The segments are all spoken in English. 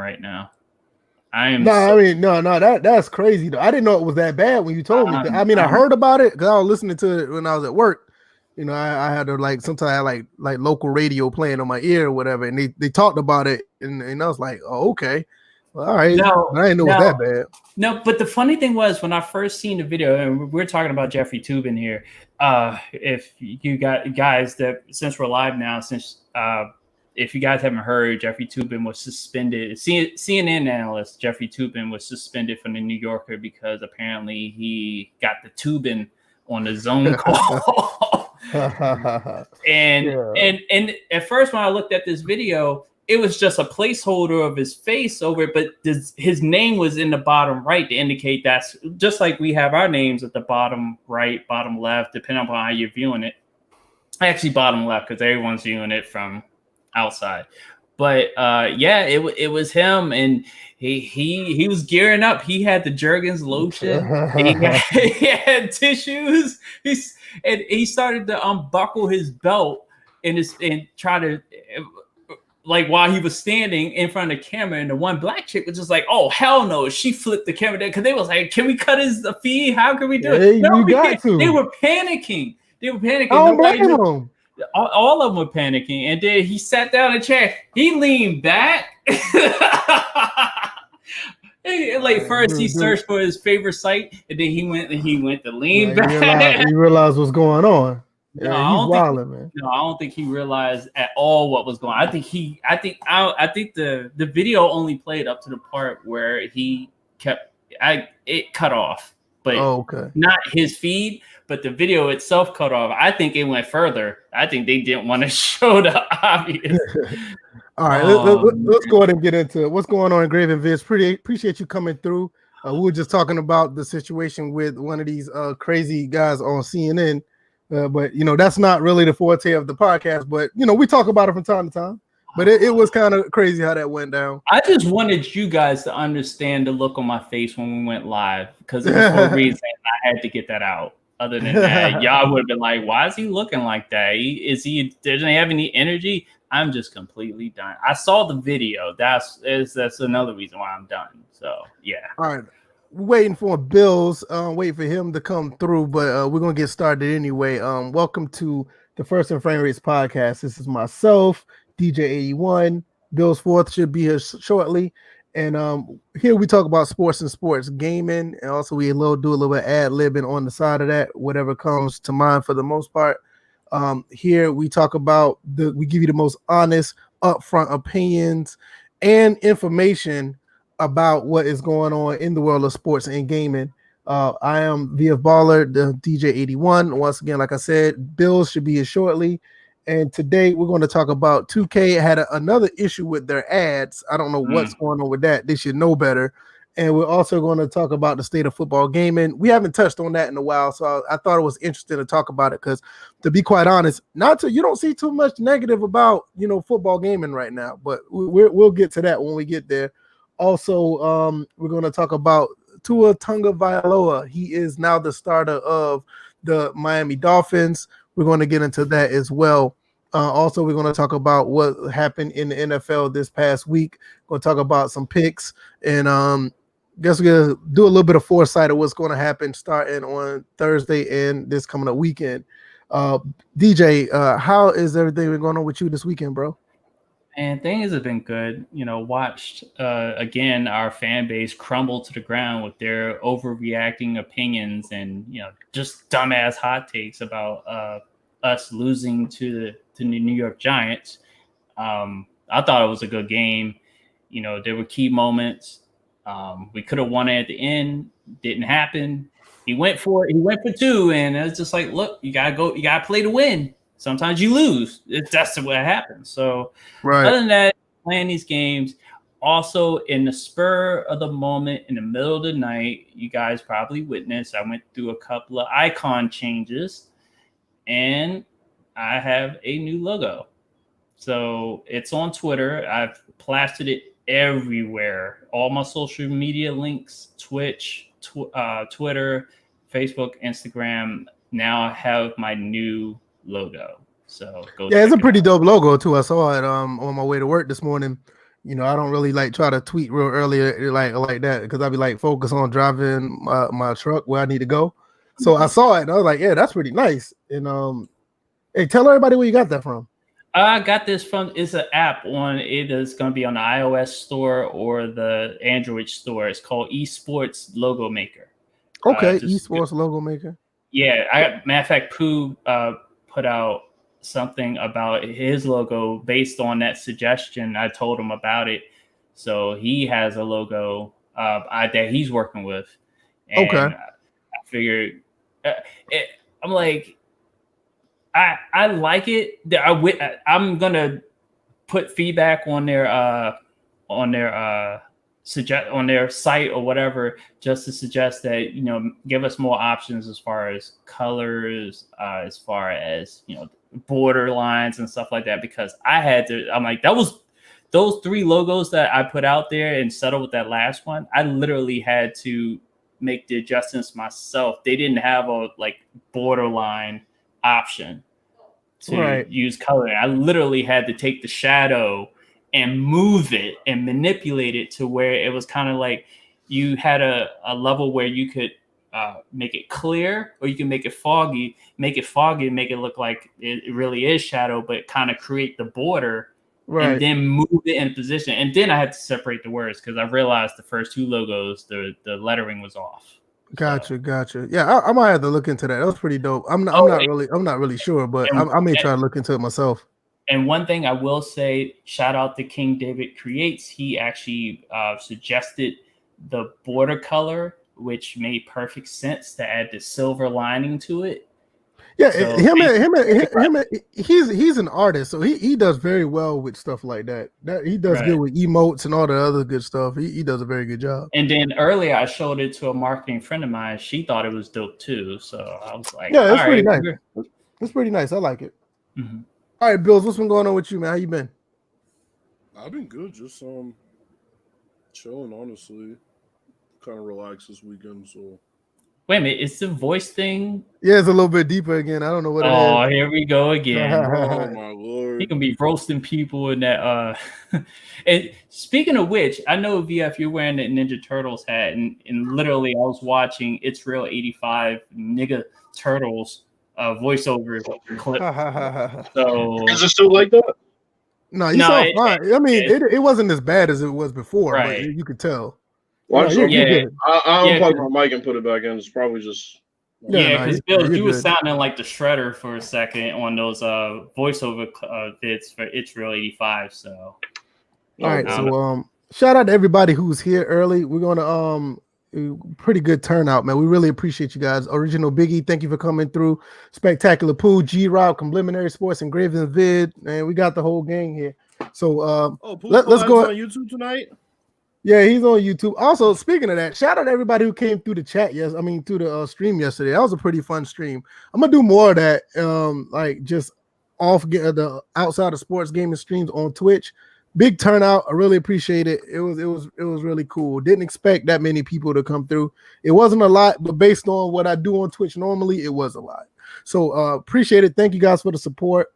right now. I am. No, I mean, no, that's crazy though. I didn't know it was that bad when you told me. I mean, I heard about it because I was listening to it when I was at work. You know, I had to like sometimes I had like local radio playing on my ear or whatever, and they talked about it, and I was like, oh, okay, well, all right. No, I didn't know it was that bad. No, but the funny thing was when I first seen the video, and we're talking about Jeffrey Toobin here. If you got guys that since we're live now, if you guys haven't heard, Jeffrey Toobin was suspended. CNN analyst Jeffrey Toobin was suspended from the New Yorker because apparently he got the Toobin on the zone call. and at first when I looked at this video, it was just a placeholder of his face over it, but his name was in the bottom right to indicate that's just like we have our names at the bottom right, bottom left, depending on how you're viewing it. Actually, bottom left because everyone's viewing it from outside. But it was him, and he was gearing up. He had the Jergens lotion. he had tissues. He started to unbuckle his belt and try to. Like while he was standing in front of the camera, and the one black chick was just like, "Oh hell no!" She flipped the camera down because they was like, "Can we cut his feed? How can we do it?" No, we got to. They were panicking. I don't blame them. All of them were panicking, and then he sat down in a chair. He leaned back. Like first, he searched for his favorite site, and then he went to lean back. He realized what's going on. Yeah, he's wilding, man. No, I don't think he realized at all what was going on. I think the video only played up to the part where he it cut off, but not his feed, but the video itself cut off. I think it went further. I think they didn't want to show the obvious. All right, let's go ahead and get into what's going on in Graven Viz. Appreciate you coming through. We were just talking about the situation with one of these crazy guys on CNN. But you know, that's not really the forte of the podcast, but you know, we talk about it from time to time. But it was kind of crazy how that went down. I just wanted you guys to understand the look on my face when we went live, because it was for a reason. I had to get that out. Other than that, y'all would have been like, why is he looking like that? Doesn't he have any energy? I'm just completely done. I saw the video. That's another reason why I'm done. So yeah. All right. Waiting for Bills, waiting for him to come through, but we're gonna get started anyway. Welcome to the First and Framerates podcast. This is myself, DJ81. Bill's Fourth should be here shortly, and here we talk about sports and sports gaming, and also we do a little bit of ad-libbing on the side of that, whatever comes to mind for the most part. Here we talk about we give you the most honest, upfront opinions and information about what is going on in the world of sports and gaming. I am VF Baller, the DJ81. Once again, like I said, Bills should be here shortly. And today we're going to talk about 2K had another issue with their ads. I don't know what's going on with that. They should know better. And we're also going to talk about the state of football gaming. We haven't touched on that in a while, so I thought it was interesting to talk about it because, to be quite honest, you don't see too much negative about football gaming right now. But we'll get to that when we get there. Also, we're going to talk about Tua Tagovailoa. He is now the starter of the Miami Dolphins. We're going to get into that as well. Also, we're going to talk about what happened in the NFL this past week. We're going to talk about some picks, and guess we're going to do a little bit of foresight of what's going to happen starting on Thursday and this coming up weekend. DJ, how is everything going on with you this weekend, bro? And things have been good. Watched again our fan base crumble to the ground with their overreacting opinions and just dumbass hot takes about us losing to the New York Giants. I thought it was a good game. There were key moments. We could have won it at the end. Didn't happen. He went for two, and it's just like, look, you gotta play to win. Sometimes you lose. That's what happens. So other than that, playing these games, also in the spur of the moment, in the middle of the night, you guys probably witnessed, I went through a couple of icon changes, and I have a new logo. So it's on Twitter. I've plastered it everywhere. All my social media links, Twitch, Twitter, Facebook, Instagram, now have my new logo. So it's a pretty dope logo too. I saw it on my way to work this morning, I don't really like try to tweet real early like that because I'll be like focus on driving my truck where I need to go. So I saw it and I was like, yeah, that's pretty nice. And hey, tell everybody where you got that from. I got this from, it's an app on, it is going to be on the iOS store or the Android store. It's called Esports Logo Maker. Okay, Esports Logo Maker. Yeah, matter of fact, Pooh put out something about his logo based on that suggestion. I told him about it. So he has a logo that he's working with. And okay. I figured, I'm like, I like it. I'm gonna put feedback on their site or whatever, just to suggest that give us more options as far as colors, as far as border lines and stuff like that. Because I'm like, that was those 3 logos that I put out there and settled with that last one. I literally had to make the adjustments myself. They didn't have a borderline option to use color. I literally had to take the shadow and move it and manipulate it to where it was kind of like you had a level where you could make it clear, or you can make it foggy, make it look like it really is shadow, but kind of create the border and then move it in position. And then I had to separate the words because I realized the first 2 logos, the lettering was off. Gotcha. Yeah, I might have to look into that. That was pretty dope. I'm not really sure, but I may try to look into it myself. And one thing I will say, shout out to King David Creates. He actually suggested the border color, which made perfect sense to add the silver lining to it. Yeah, so he's an artist, so he does very well with stuff like that. He does good with emotes and all the other good stuff. He does a very good job. And then earlier I showed it to a marketing friend of mine. She thought it was dope too. So I was like, yeah, it's pretty nice. It's pretty nice. I like it. Mm-hmm. All right, Bills, what's been going on with you, man? How you been? I've been good, just chilling, honestly. Kind of relaxed this weekend, so. Wait a minute, it's the voice thing? Yeah, it's a little bit deeper again. I don't know what it is. Oh, here we go again. Oh my Lord. He can be roasting people in that and speaking of which, I know VF, you're wearing the Ninja Turtles hat, and literally I was watching It's Real 85 Nigga Turtles voiceover clip. So is it still like that? No, you saw fine. I mean, it wasn't as bad as it was before, but you could tell. Well, I'll unplug my mic and put it back in. It's probably just because Bill, you were sounding like the Shredder for a second on those voiceover vids for It's Real 85. So, all right. So, shout out to everybody who's here early. We're gonna pretty good turnout, man. We really appreciate you guys. Original Biggie, thank you for coming through. Spectacular Pooh, G-Rob, Complimentary Sports, and Graven Vid, and we got the whole gang here. So, let's go on YouTube tonight. Yeah, he's on YouTube. Also, speaking of that, shout out to everybody who came through the chat. Through the stream yesterday. That was a pretty fun stream. I'm gonna do more of that. Just the outside of sports gaming streams on Twitch. Big turnout. I really appreciate it. It was really cool. Didn't expect that many people to come through. It wasn't a lot, but based on what I do on Twitch normally, it was a lot. So appreciate it. Thank you guys for the support,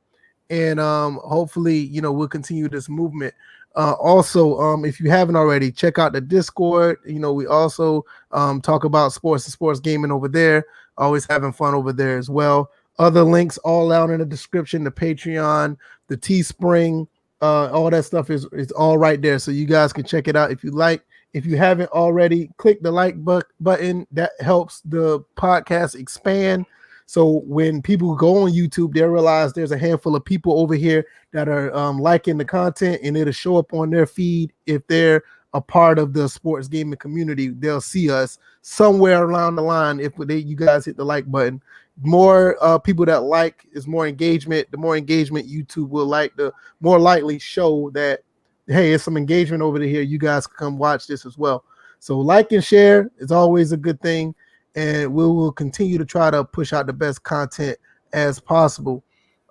and hopefully we'll continue this movement. Also, if you haven't already, check out the Discord. We also talk about sports and sports gaming over there. Always having fun over there as well. Other links all out in the description. The Patreon, the Teespring, all that stuff is all right there. So you guys can check it out if you like. If you haven't already, click the like button. That helps the podcast expand. So when people go on YouTube, they realize there's a handful of people over here that are liking the content, and it'll show up on their feed. If they're a part of the sports gaming community, they'll see us somewhere around the line. If you guys hit the like button, more people that like is more engagement. The more engagement YouTube will like, the more likely show that, hey, it's some engagement over here. You guys can come watch this as well. So like and share is always a good thing. And we will continue to try to push out the best content as possible.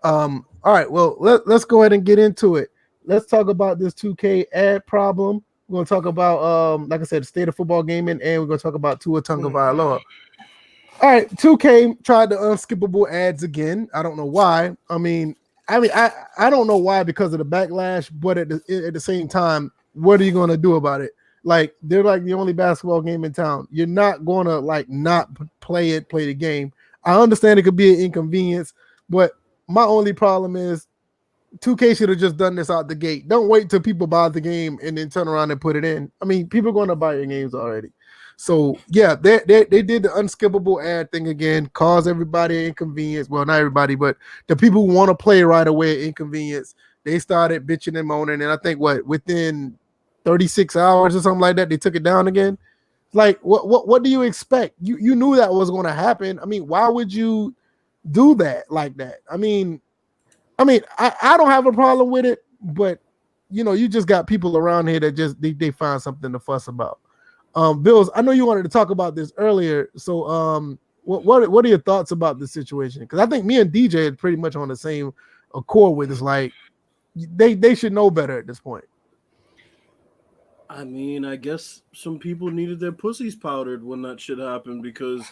All right, well, let's go ahead and get into it. Let's talk about this 2K ad problem. We're going to talk about, like I said, the state of football gaming, and we're going to talk about Tua Tagovailoa. All right, 2K tried the unskippable ads again. I don't know why. I don't know why because of the backlash, but at the same time, what are you gonna do about it? Like they're like the only basketball game in town. You're not gonna like not play the game. I understand it could be an inconvenience, but my only problem is 2K should have just done this out the gate. Don't wait till people buy the game and then turn around and put it in. I mean, people are going to buy your games already. So, yeah, they did the unskippable ad thing again, cause everybody inconvenience. Well, not everybody, but the people who want to play right away inconvenience. They started bitching and moaning, and I think, within 36 hours or something like that, they took it down again. Like, what do you expect? You knew that was going to happen. I mean, why would you do that like that? I mean, I don't have a problem with it, but you just got people around here that just they find something to fuss about. Bills, I know you wanted to talk about this earlier, so what are your thoughts about this situation? Because I think me and DJ are pretty much on the same accord with this. Like, they should know better at this point. I mean, I guess some people needed their pussies powdered when that shit happened because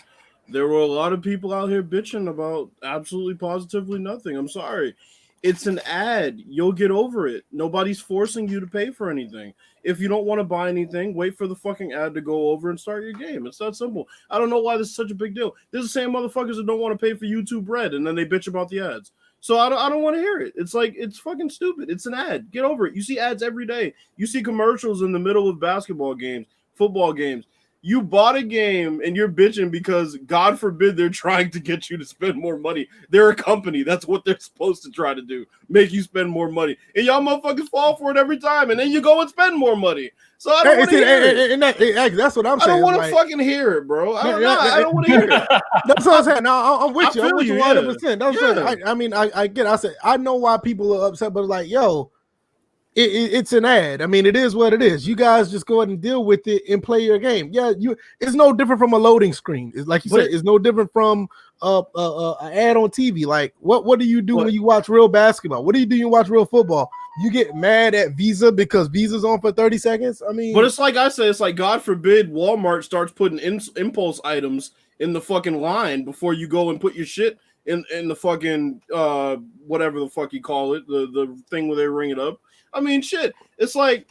there were a lot of people out here bitching about absolutely positively nothing. I'm sorry. It's an ad. You'll get over it. Nobody's forcing you to pay for anything. If you don't want to buy anything, wait for the fucking ad to go over and start your game. It's that simple. I don't know why this is such a big deal. There's the same motherfuckers that don't want to pay for YouTube Red and then they bitch about the ads. So I don't want to hear it. It's like, it's fucking stupid. It's an ad. Get over it. You see ads every day. You see commercials in the middle of basketball games, football games. You bought a game and you're bitching because, God forbid, they're trying to get you to spend more money. They're a company. That's what they're supposed to try to do, make you spend more money. And y'all motherfuckers fall for it every time, and then you go and spend more money. So I don't want to hear it. That's what I'm saying. I don't want to fucking hear it, bro. I don't want to hear it. That's what I'm saying. No, I'm with you. I'm with you 100%. Yeah. That's what I'm saying. I mean, I get. I said I know why people are upset, but like, yo. It's an ad. I mean, it is what it is. You guys just go ahead and deal with it and play your game. Yeah, it's no different from a loading screen. It's like you said, it's no different from an ad on TV. Like, what do you do when you watch real basketball? What do you do when you watch real football? You get mad at Visa because Visa's on for 30 seconds. I mean, but it's like I said, it's like, God forbid Walmart starts putting impulse items in the fucking line before you go and put your shit in the fucking whatever the fuck you call it, the thing where they ring it up. I mean, shit. It's like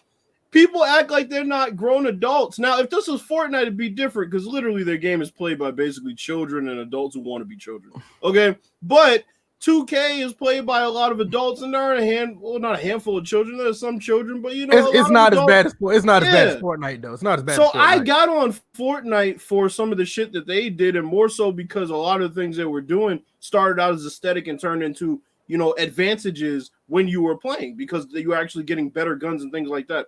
people act like they're not grown adults. Now, if this was Fortnite, it'd be different because literally their game is played by basically children and adults who want to be children. Okay, but 2K is played by a lot of adults, and there are not a handful of children. There's some children, but it's not as bad as Fortnite though. It's not as bad. So as Fortnite. I got on Fortnite for some of the shit that they did, and more so because a lot of the things they were doing started out as aesthetic and turned into advantages when you were playing because you were actually getting better guns and things like that.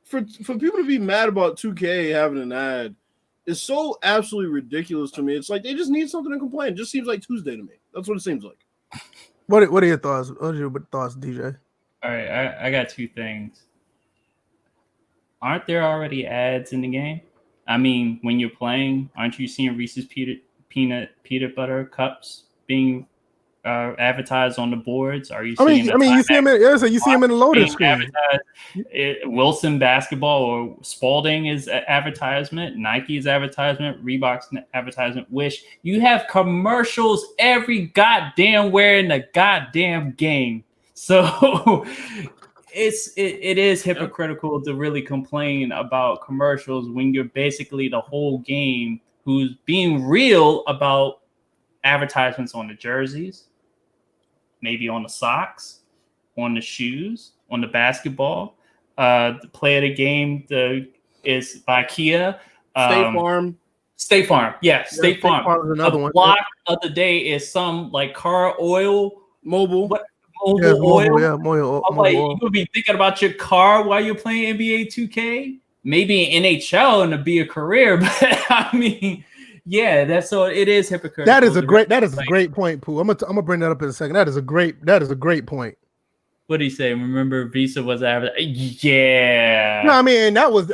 For people to be mad about 2K having an ad is so absolutely ridiculous to me. It's like they just need something to complain. It just seems like Tuesday to me. That's what it seems like. What are your thoughts? What are your thoughts, DJ? All right, I got two things. Aren't there already ads in the game? I mean, when you're playing, aren't you seeing Reese's peanut butter cups being advertised on the boards? Are you seeing? You see them. You see them in the loading screen. Wilson basketball or Spalding is advertisement. Nike's advertisement. Reebok's advertisement. Wish. You have commercials every goddamn where in the goddamn game. So it is hypocritical to really complain about commercials when you're basically the whole game who's being real about advertisements on the jerseys. Maybe on the socks, on the shoes, on the basketball. The play of the game is by Kia. State Farm. Yeah, State Farm. Farm is another one. Block of the day is some like car oil. Mobile oil. Yeah, mobile I'm like, oil. you could be thinking about your car while you're playing NBA 2K. Maybe in NHL and to be a career, but I mean... Yeah, it is hypocritical. That is a great point, Pooh. I'm gonna bring that up in a second. That is a great point. What did he say? Remember, Visa was yeah. No, I mean that was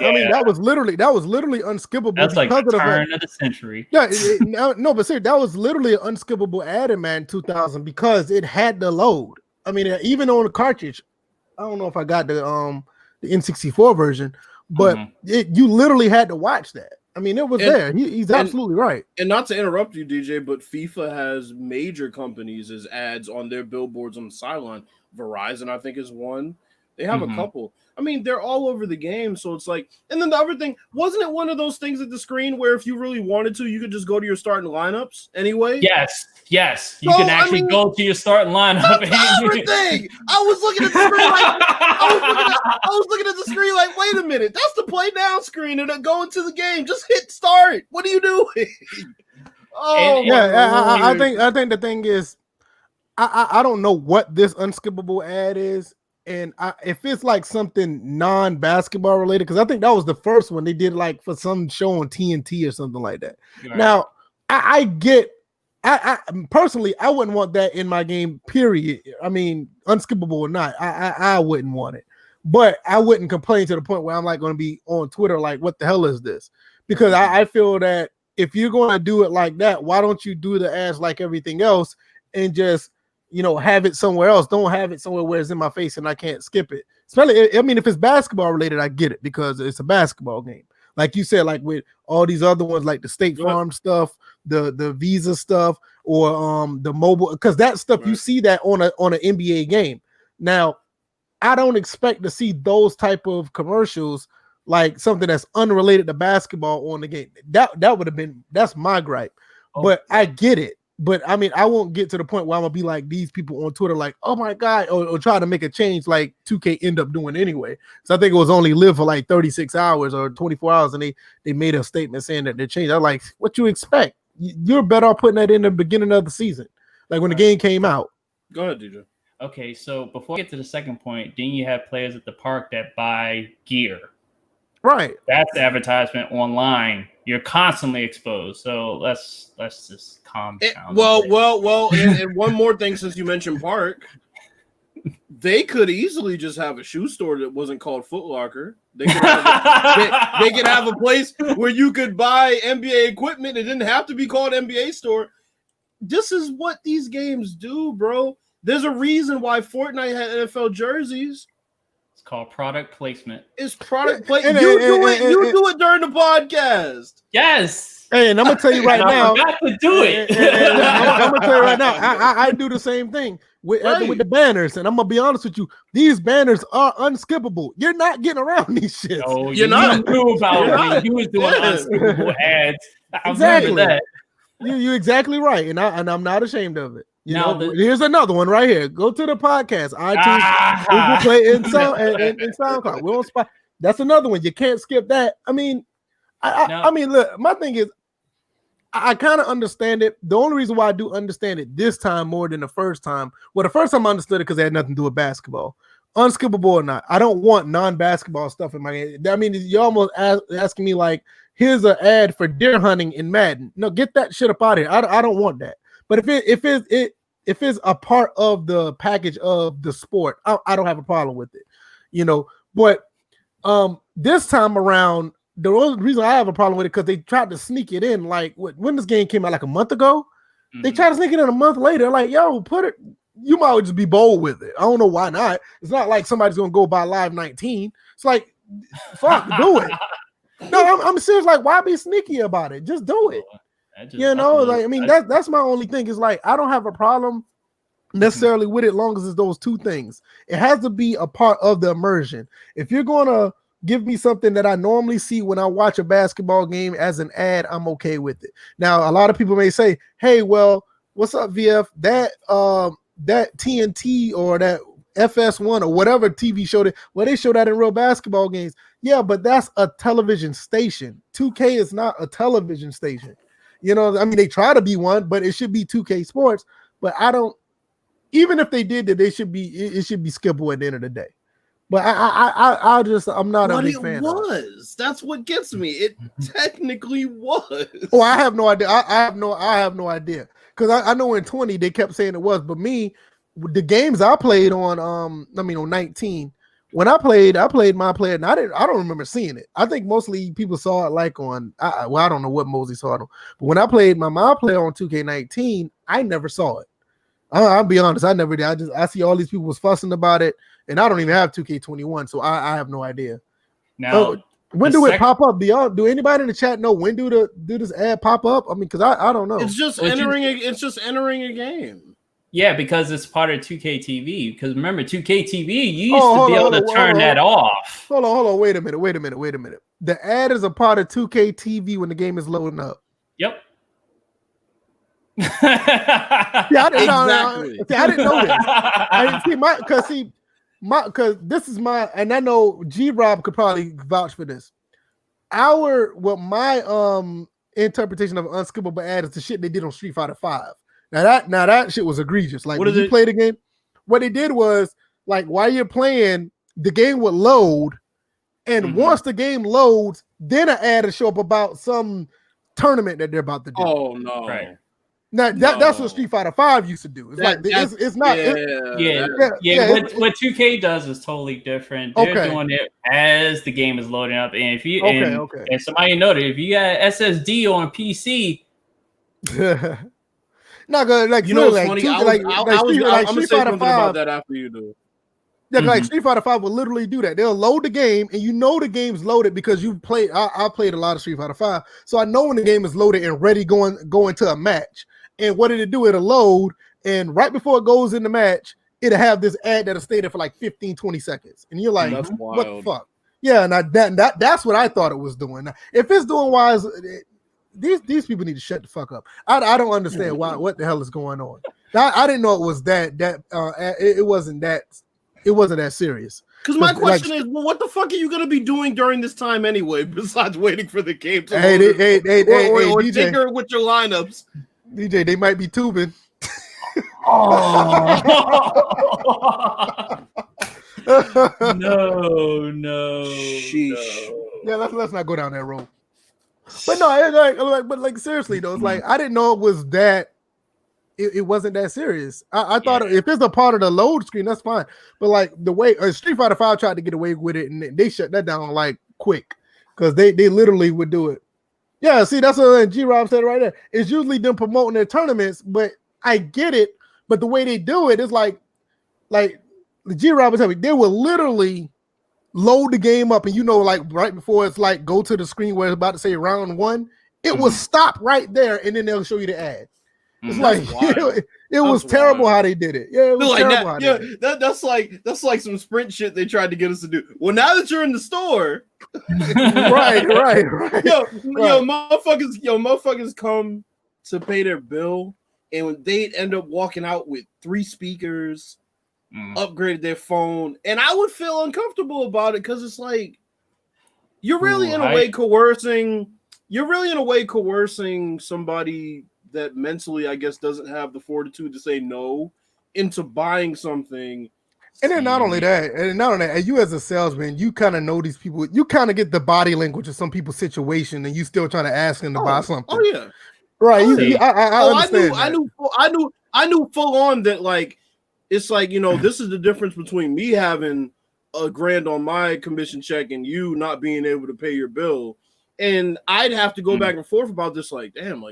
literally unskippable. That's like the turn of the century. Yeah, no, but seriously, that was literally an unskippable ad in Madden 2000 because it had to load. I mean, even on the cartridge, I don't know if I got the N64 version, but you literally had to watch that. I mean, it was there. He's absolutely right. And not to interrupt you, DJ, but FIFA has major companies as ads on their billboards on the sideline. Verizon, I think, is one. They have a couple. I mean, they're all over the game, so it's like. And then the other thing, wasn't it one of those things at the screen where if you really wanted to, you could just go to your starting lineups anyway? Yes. You can actually go to your starting lineup. That's everything. I was looking at the screen like I was looking at the screen like, wait a minute, that's the play down screen, and then go into the game. Just hit start. What are you doing? I think the thing is, I don't know what this unskippable ad is. And if it's like something non-basketball related, because I think that was the first one they did, like for some show on TNT or something like that. Right. Now, I personally, I wouldn't want that in my game, period. I mean, unskippable or not, I wouldn't want it. But I wouldn't complain to the point where I'm like going to be on Twitter like, what the hell is this? Because I feel that if you're going to do it like that, why don't you do the ads like everything else and just have it somewhere else? Don't have it somewhere where it's in my face and I can't skip it. Especially, I mean, if it's basketball related, I get it because it's a basketball game. Like you said, like with all these other ones, like the State Farm stuff, the Visa stuff, or the mobile, because that stuff you see that on an NBA game. Now, I don't expect to see those type of commercials, like something that's unrelated to basketball on the game. That would have been, that's my gripe. But I get it. But I mean, I won't get to the point where I'm gonna be like these people on Twitter, like, oh my God, or try to make a change like 2K end up doing anyway. So I think it was only live for like 36 hours or 24 hours, and they made a statement saying that they changed. I'm like, what you expect? You're better off putting that in the beginning of the season, like when the game came out. Go ahead, DJ. Okay, so before I get to the second point, then you have players at the park that buy gear. Right. That's the advertisement online. You're constantly exposed. So let's just calm down. Well, and one more thing, since you mentioned park, they could easily just have a shoe store that wasn't called Foot Locker. They could have a place where you could buy NBA equipment. It didn't have to be called NBA store. This is what these games do, bro. There's a reason why Fortnite had NFL jerseys. It's called product placement. It's product placement. You do it during the podcast. Yes. Hey, and I'm gonna tell you right now. I forgot to do it. I'm gonna tell you right now. I do the same thing with the banners, and I'm gonna be honest with you. These banners are unskippable. You're not getting around these shits. No, you're not. Knew about when you was doing unskippable ads. Exactly. That. You're exactly right, and I'm not ashamed of it. Here's another one right here. Go to the podcast, iTunes, Google Play, and SoundCloud. We're on Spotify. That's another one. You can't skip that. I mean, I mean, look, my thing is, I kind of understand it. The only reason why I do understand it this time more than the first time, well, the first time I understood it because it had nothing to do with basketball. Unskippable or not, I don't want non-basketball stuff in my game. I mean, you're almost asking me like, here's an ad for deer hunting in Madden. No, get that shit up out of here. I don't want that. But if it's a part of the package of the sport, I don't have a problem with it, But this time around, the only reason I have a problem with it because they tried to sneak it in. Like when this game came out, like a month ago, they tried to sneak it in a month later. Like, yo, put it. You might just be bold with it. I don't know why not. It's not like somebody's gonna go buy Live 19. It's like, fuck, do it. No, I'm serious. Like, why be sneaky about it? Just do it. Like, I mean, that's my only thing. Is like, I don't have a problem necessarily with it, long as it's those two things. It has to be a part of the immersion. If you're gonna give me something that I normally see when I watch a basketball game as an ad, I'm okay with it. Now, a lot of people may say, "Hey, well, what's up, VF? That TNT or that FS1 or whatever TV show they show that in real basketball games." Yeah, but that's a television station. 2K is not a television station. I mean, they try to be one, but it should be 2K Sports. But I don't. Even if they did that, it should be skippable at the end of the day. But I'm not a big fan. That's what gets me. It technically was. Oh, I have no idea. I have no idea because I know in 20 they kept saying it was, but me, the games I played on on 19. When I played my player, and I don't remember seeing it. I think mostly people saw it like on. I don't know what Mosey saw it on, but when I played my player on 2K19, I never saw it. I'll be honest, I never did. I see all these people was fussing about it, and I don't even have 2K21, so I have no idea. Now, when do it pop up? Do anybody in the chat know when do this ad pop up? I mean, because I don't know. It's just entering a game. Yeah, because it's part of 2K TV. Because remember, 2K TV, you used to be able to turn that off. Hold on. Wait a minute. The ad is a part of 2K TV when the game is loading up. Yep. I didn't know that. I didn't see because this is my, and I know G-Rob could probably vouch for this. My interpretation of unskippable ad is the shit they did on Street Fighter 5. Now that shit was egregious. Like when you play the game, what they did was like while you're playing, the game would load, and once the game loads, then an ad will show up about some tournament that they're about to do. Oh no! Right. Now that's what Street Fighter 5 used to do. It's it's not. What 2K does is totally different. They're doing it as the game is loading up, and if you and somebody noted, if you got SSD on a PC. Not good. Like you know, what's funny. I'm gonna say something about that after you do. Yeah, like Street Fighter 5 will literally do that. They'll load the game, and you know the game's loaded because you played. I played a lot of Street Fighter 5, so I know when the game is loaded and ready going to a match. And what did it do? It'll load, and right before it goes in the match, it'll have this ad that'll stay there for like 15, 20 seconds, and you're like, "What the fuck?" Yeah, and that's what I thought it was doing. Now, if it's doing wise. These people need to shut the fuck up. I don't understand what the hell is going on. I didn't know it was that it wasn't that serious. Because my question is, well, what the fuck are you gonna be doing during this time anyway, besides waiting for the game to hey, or DJ, tinker with your lineups? DJ, they might be tubing. No. Sheesh. Yeah, let's not go down that road. But no, but seriously though, it's like I didn't know it was that. It wasn't that serious. I thought if it's a part of the load screen, that's fine. But like the way Street Fighter 5 tried to get away with it, and they shut that down like quick because they literally would do it. Yeah, see, that's what G-Rob said right there. It's usually them promoting their tournaments, but I get it. But the way they do it is like the G-Rob was telling me, they will literally load the game up, and like right before it's like go to the screen where it's about to say round 1, it will stop right there, and then they'll show you the ad. It's like it was terrible how they did it. Yeah, it was terrible. That's like some Sprint shit they tried to get us to do. Well, now that you're in the store, right. Yo, motherfuckers come to pay their bill, and they end up walking out with 3 speakers. Upgraded their phone, and I would feel uncomfortable about it because it's like you're really in a way coercing somebody that mentally, I guess, doesn't have the fortitude to say no into buying something. And then not only that, and you as a salesman, you kind of know these people. You kind of get the body language of some people's situation, and you still trying to ask them to buy something. Oh yeah, right. I understand. I knew full on that like. It's like, this is the difference between me having $1,000 on my commission check and you not being able to pay your bill. And I'd have to go back and forth about this. Like, damn,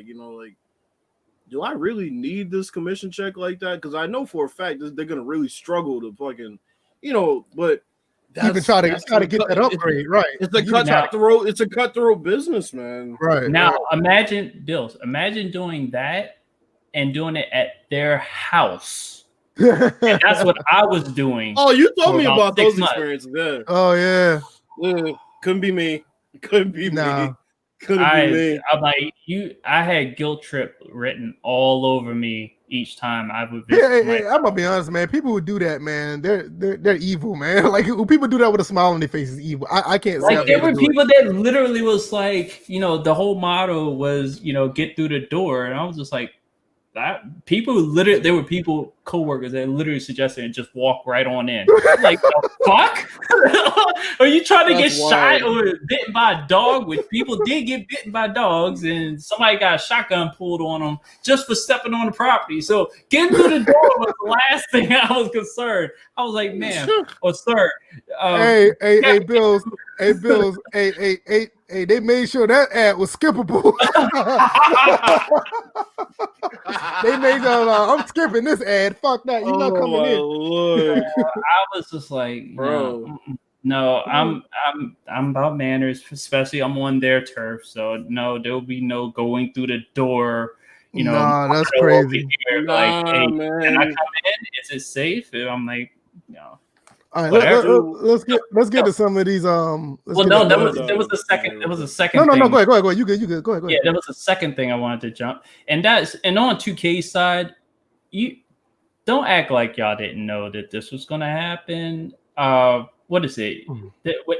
do I really need this commission check like that? Because I know for a fact that they're going to really struggle to fucking, but you can try to get that upgrade. Right. It's a cutthroat business, man. Right. Now imagine doing that and doing it at their house. And that's what I was doing. Oh, you told me about those experiences. Yeah. Oh yeah. Couldn't be me. Couldn't be me. I'm like I had guilt trip written all over me each time I would visit. Hey, I'm gonna be honest, man. People who do that, man, they're evil, man. Like people do that with a smile on their face is evil. I can't say there were people that literally was like, the whole motto was, get through the door, and I was just like, there were people, coworkers that literally suggested and just walk right on in. Like, the fuck? Are you trying to get shot or bitten by a dog? Which people did get bitten by dogs, and somebody got a shotgun pulled on them just for stepping on the property. So getting through the door was the last thing I was concerned. I was like, ma'am or sir. Hey, Bills. Hey, they made sure that ad was skippable. They made sure I'm skipping this ad. Fuck that. You're not coming in. Lord. I was just like, bro. No, I'm about manners, especially I'm on their turf. So no, there'll be no going through the door, you know, nah, that's crazy. Here, like, hey, can I come in? Is it safe? And I'm like, no. All right, let's get to some of these. Well, no, there was a second. There was a second. No, go ahead. You good. Go ahead. Yeah, there was a second thing I wanted to jump, and on 2K's side, you don't act like y'all didn't know that this was going to happen. What is it?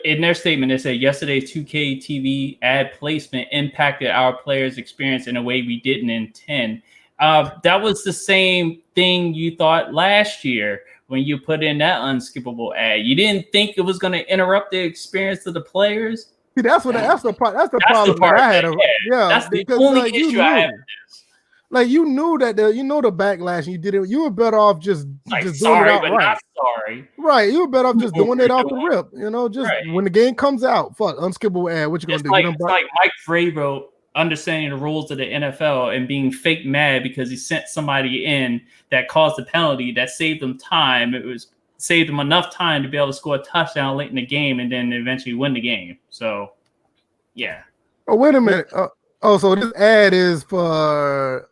In their statement, they said yesterday's 2K TV ad placement impacted our players' experience in a way we didn't intend. That was the same thing you thought last year when you put in that unskippable ad. You didn't think it was going to interrupt the experience of the players. See, that's the problem that I had. That's the only issue I have with this. Like you knew that the backlash, and you did it. You were better off just doing it outright. Not sorry. Right, you were better off just doing it off the rip. You know, just when the game comes out, fuck unskippable ad. What you gonna do? It's like Mike Vrabel understanding the rules of the NFL and being fake mad because he sent somebody in that caused a penalty that saved them time. Saved them enough time to be able to score a touchdown late in the game and then eventually win the game. So, yeah. Oh, wait a minute. So this ad is for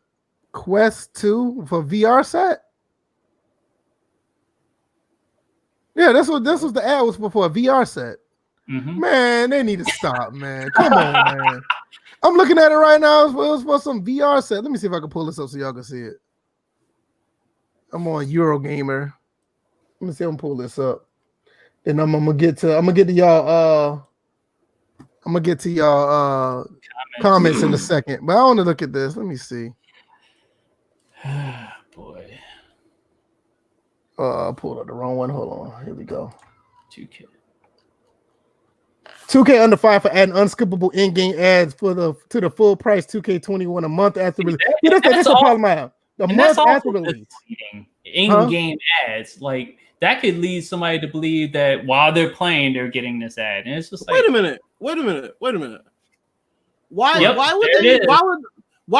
Quest 2 for VR set? Yeah, this was the ad was for a VR set. Mm-hmm. Man, they need to stop, man. Come on, man. I'm looking at it right now. It was for some VR set. Let me see if I can pull this up so y'all can see it. I'm on Eurogamer. Let me see if I can pull this up. Then I'm gonna get to y'all comments in a second. But I want to look at this. Let me see. Boy. I pulled up the wrong one. Hold on. Here we go. 2K under fire for adding unskippable in-game ads to the full price 2K21 a month after release. Yeah, that's the problem I have. The month after release. In-game ads, like that could lead somebody to believe that while they're playing, they're getting this ad. And it's just like, wait a minute. Why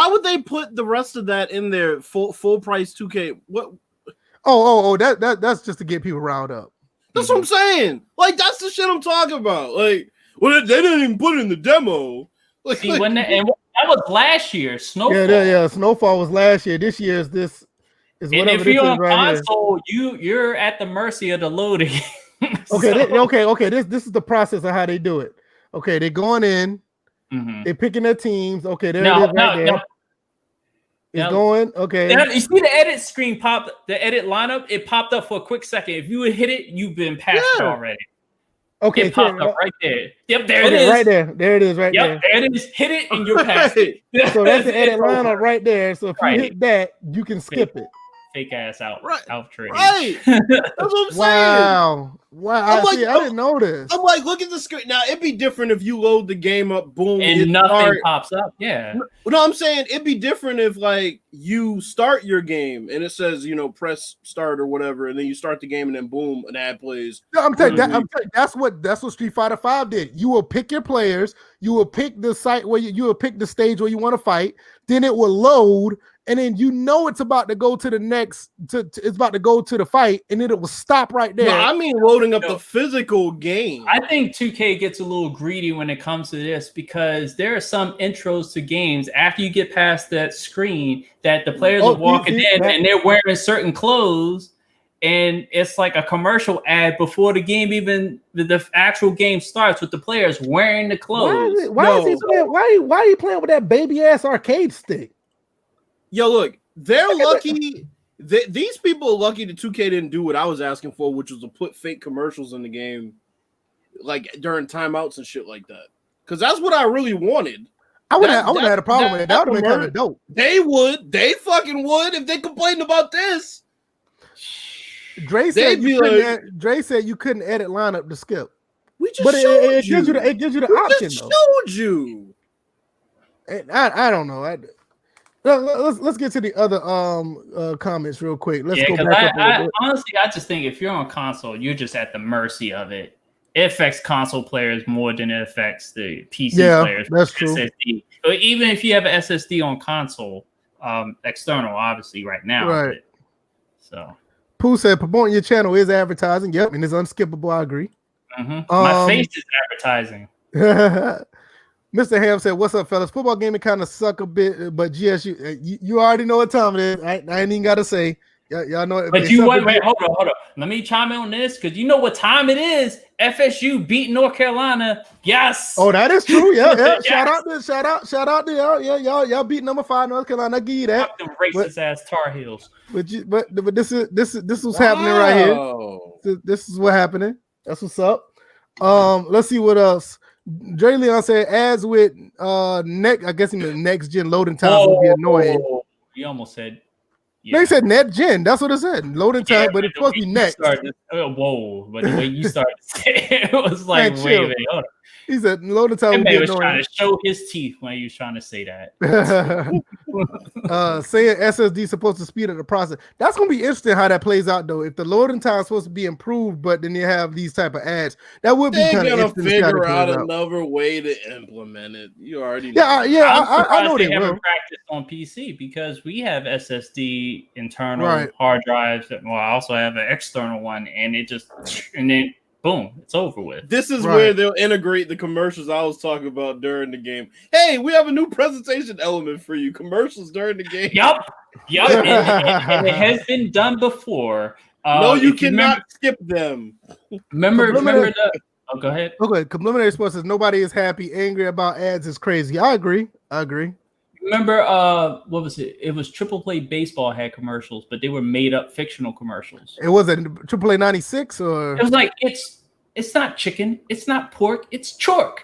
would they put the rest of that in their full price 2K? What? That's just to get people riled up. That's what I'm saying. Like that's the shit I'm talking about. Like, well, they didn't even put it in the demo. Like, see, that was last year. Snowfall. Yeah. Snowfall was last year. This year is this. Is and whatever if you're on right console, you're at the mercy of the loading. Okay. This is the process of how they do it. Okay, they're going in. Mm-hmm. They're picking their teams. Okay, there it is right there. It's going. Okay. You see the edit screen pop, the edit lineup. It popped up for a quick second. If you would hit it, you've been past it already. Okay, it popped up right there. Yep, there it is. Right there. There it is. Right there. Yep, there it is. Hit it, and you're past it. So that's the edit lineup right there. So if you hit that, you can skip it. Fake ass out trade. Right. That's what I'm saying. Wow. I didn't know this. I'm like, look at the screen. Now it'd be different if you load the game up, boom, and nothing pops up. Yeah. No, I'm saying it'd be different if like you start your game and it says, press start or whatever, and then you start the game and then boom, an ad plays. No, I'm telling you, that's what Street Fighter 5 did. You will pick your players, you will pick the site where you will pick the stage where you want to fight, then it will load. And then it's about to go to the next. It's about to go to the fight, and then it will stop right there. No, I mean loading up the physical game. I think 2K gets a little greedy when it comes to this because there are some intros to games after you get past that screen that the players are walking in and they're wearing certain clothes, and it's like a commercial ad before the game the actual game starts with the players wearing the clothes. Why are you playing with that baby ass arcade stick? Yo, look, they're lucky. These people are lucky that 2K didn't do what I was asking for, which was to put fake commercials in the game, like during timeouts and shit like that. Because that's what I really wanted. I would have had a problem with it. That would have been kind of dope. They would. They fucking would if they complained about this. Dre said you couldn't edit lineup to skip. We just showed you. It gives you the option. Showed you. I don't know. Let's get to the other comments real quick. Let's go back up. Honestly, I just think if you're on console, you're just at the mercy of it. It affects console players more than it affects the PC players. That's true. SSD. But even if you have an SSD on console, external, obviously, right now. Right. So, Pooh said, promoting your channel is advertising. Yep, and it's unskippable. I agree. Mm-hmm. My face is advertising. Mr. Ham said, "What's up, fellas? Football gaming kind of suck a bit, but GSU, you already know what time it is. I ain't even got to say. Y'all know. But you wait, hold on. Let me chime in on this because you know what time it is. FSU beat North Carolina. Yes. Oh, that is true. Yeah. Yes. Shout out to y'all. Yeah, y'all beat number 5 North Carolina. I give you that. Fuck them racist ass Tar Heels. But this is what's happening right here. This is what happening. That's what's up. Let's see what else. Dre Leon said, as with I guess in the next gen loading times will be annoying. You almost said. Yeah. They said net gen. That's what it said. Loading time, but it's supposed to be next. But the way you started to say it was like, man, wait. He said loading time. He was trying to show his teeth when he was trying to say that. Saying SSD is supposed to speed up the process. That's gonna be interesting how that plays out though. If the loading time is supposed to be improved, but then you have these type of ads, that would be kind of interesting. They're gonna figure out another way to implement it. You already know. I know they haven't practiced on PC because we have SSD internal hard drives. Well, I also have an external one, and then boom, it's over with. This is where they'll integrate the commercials I was talking about during the game. Hey, we have a new presentation element for you. Commercials during the game. Yep. And it has been done before. No, you cannot skip them. Remember the... Oh, go ahead. Okay, Complimentary Sports says nobody is happy. Angry about ads is crazy. I agree. Remember, what was it? It was Triple Play Baseball had commercials, but they were made up fictional commercials. It wasn't Triple A 96 or... It was like, it's not chicken, it's not pork, it's chork.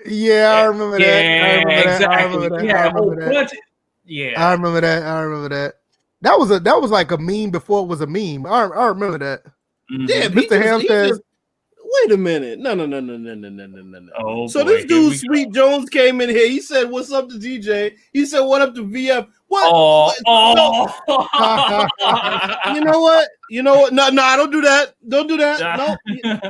Yeah, I remember that. Exactly. I remember that. That was like a meme before it was a meme. I remember that. Mm-hmm. Yeah, Mr. Ham says... Wait a minute. No. Oh, so this dude, Sweet Jones, came in here. He said, "What's up to DJ?" He said, "What up to VF?" What? You know what? No, don't do that. Don't do that. No,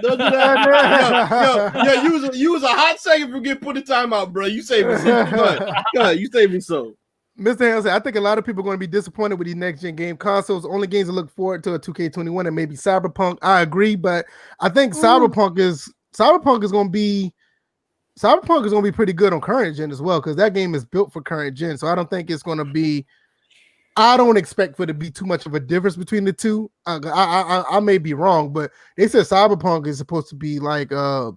don't do that. You was a hot second for getting put in timeout, bro. You saved me some. Go ahead. You saved me some. Mr. Ham said, I think a lot of people are going to be disappointed with these next-gen game consoles. Only games to look forward to are 2K21 and maybe Cyberpunk. I agree, but I think Cyberpunk is going to be pretty good on current gen as well because that game is built for current gen. So I don't think it's going to be. I don't expect for it to be too much of a difference between the two. I may be wrong, but they said Cyberpunk is supposed to be like I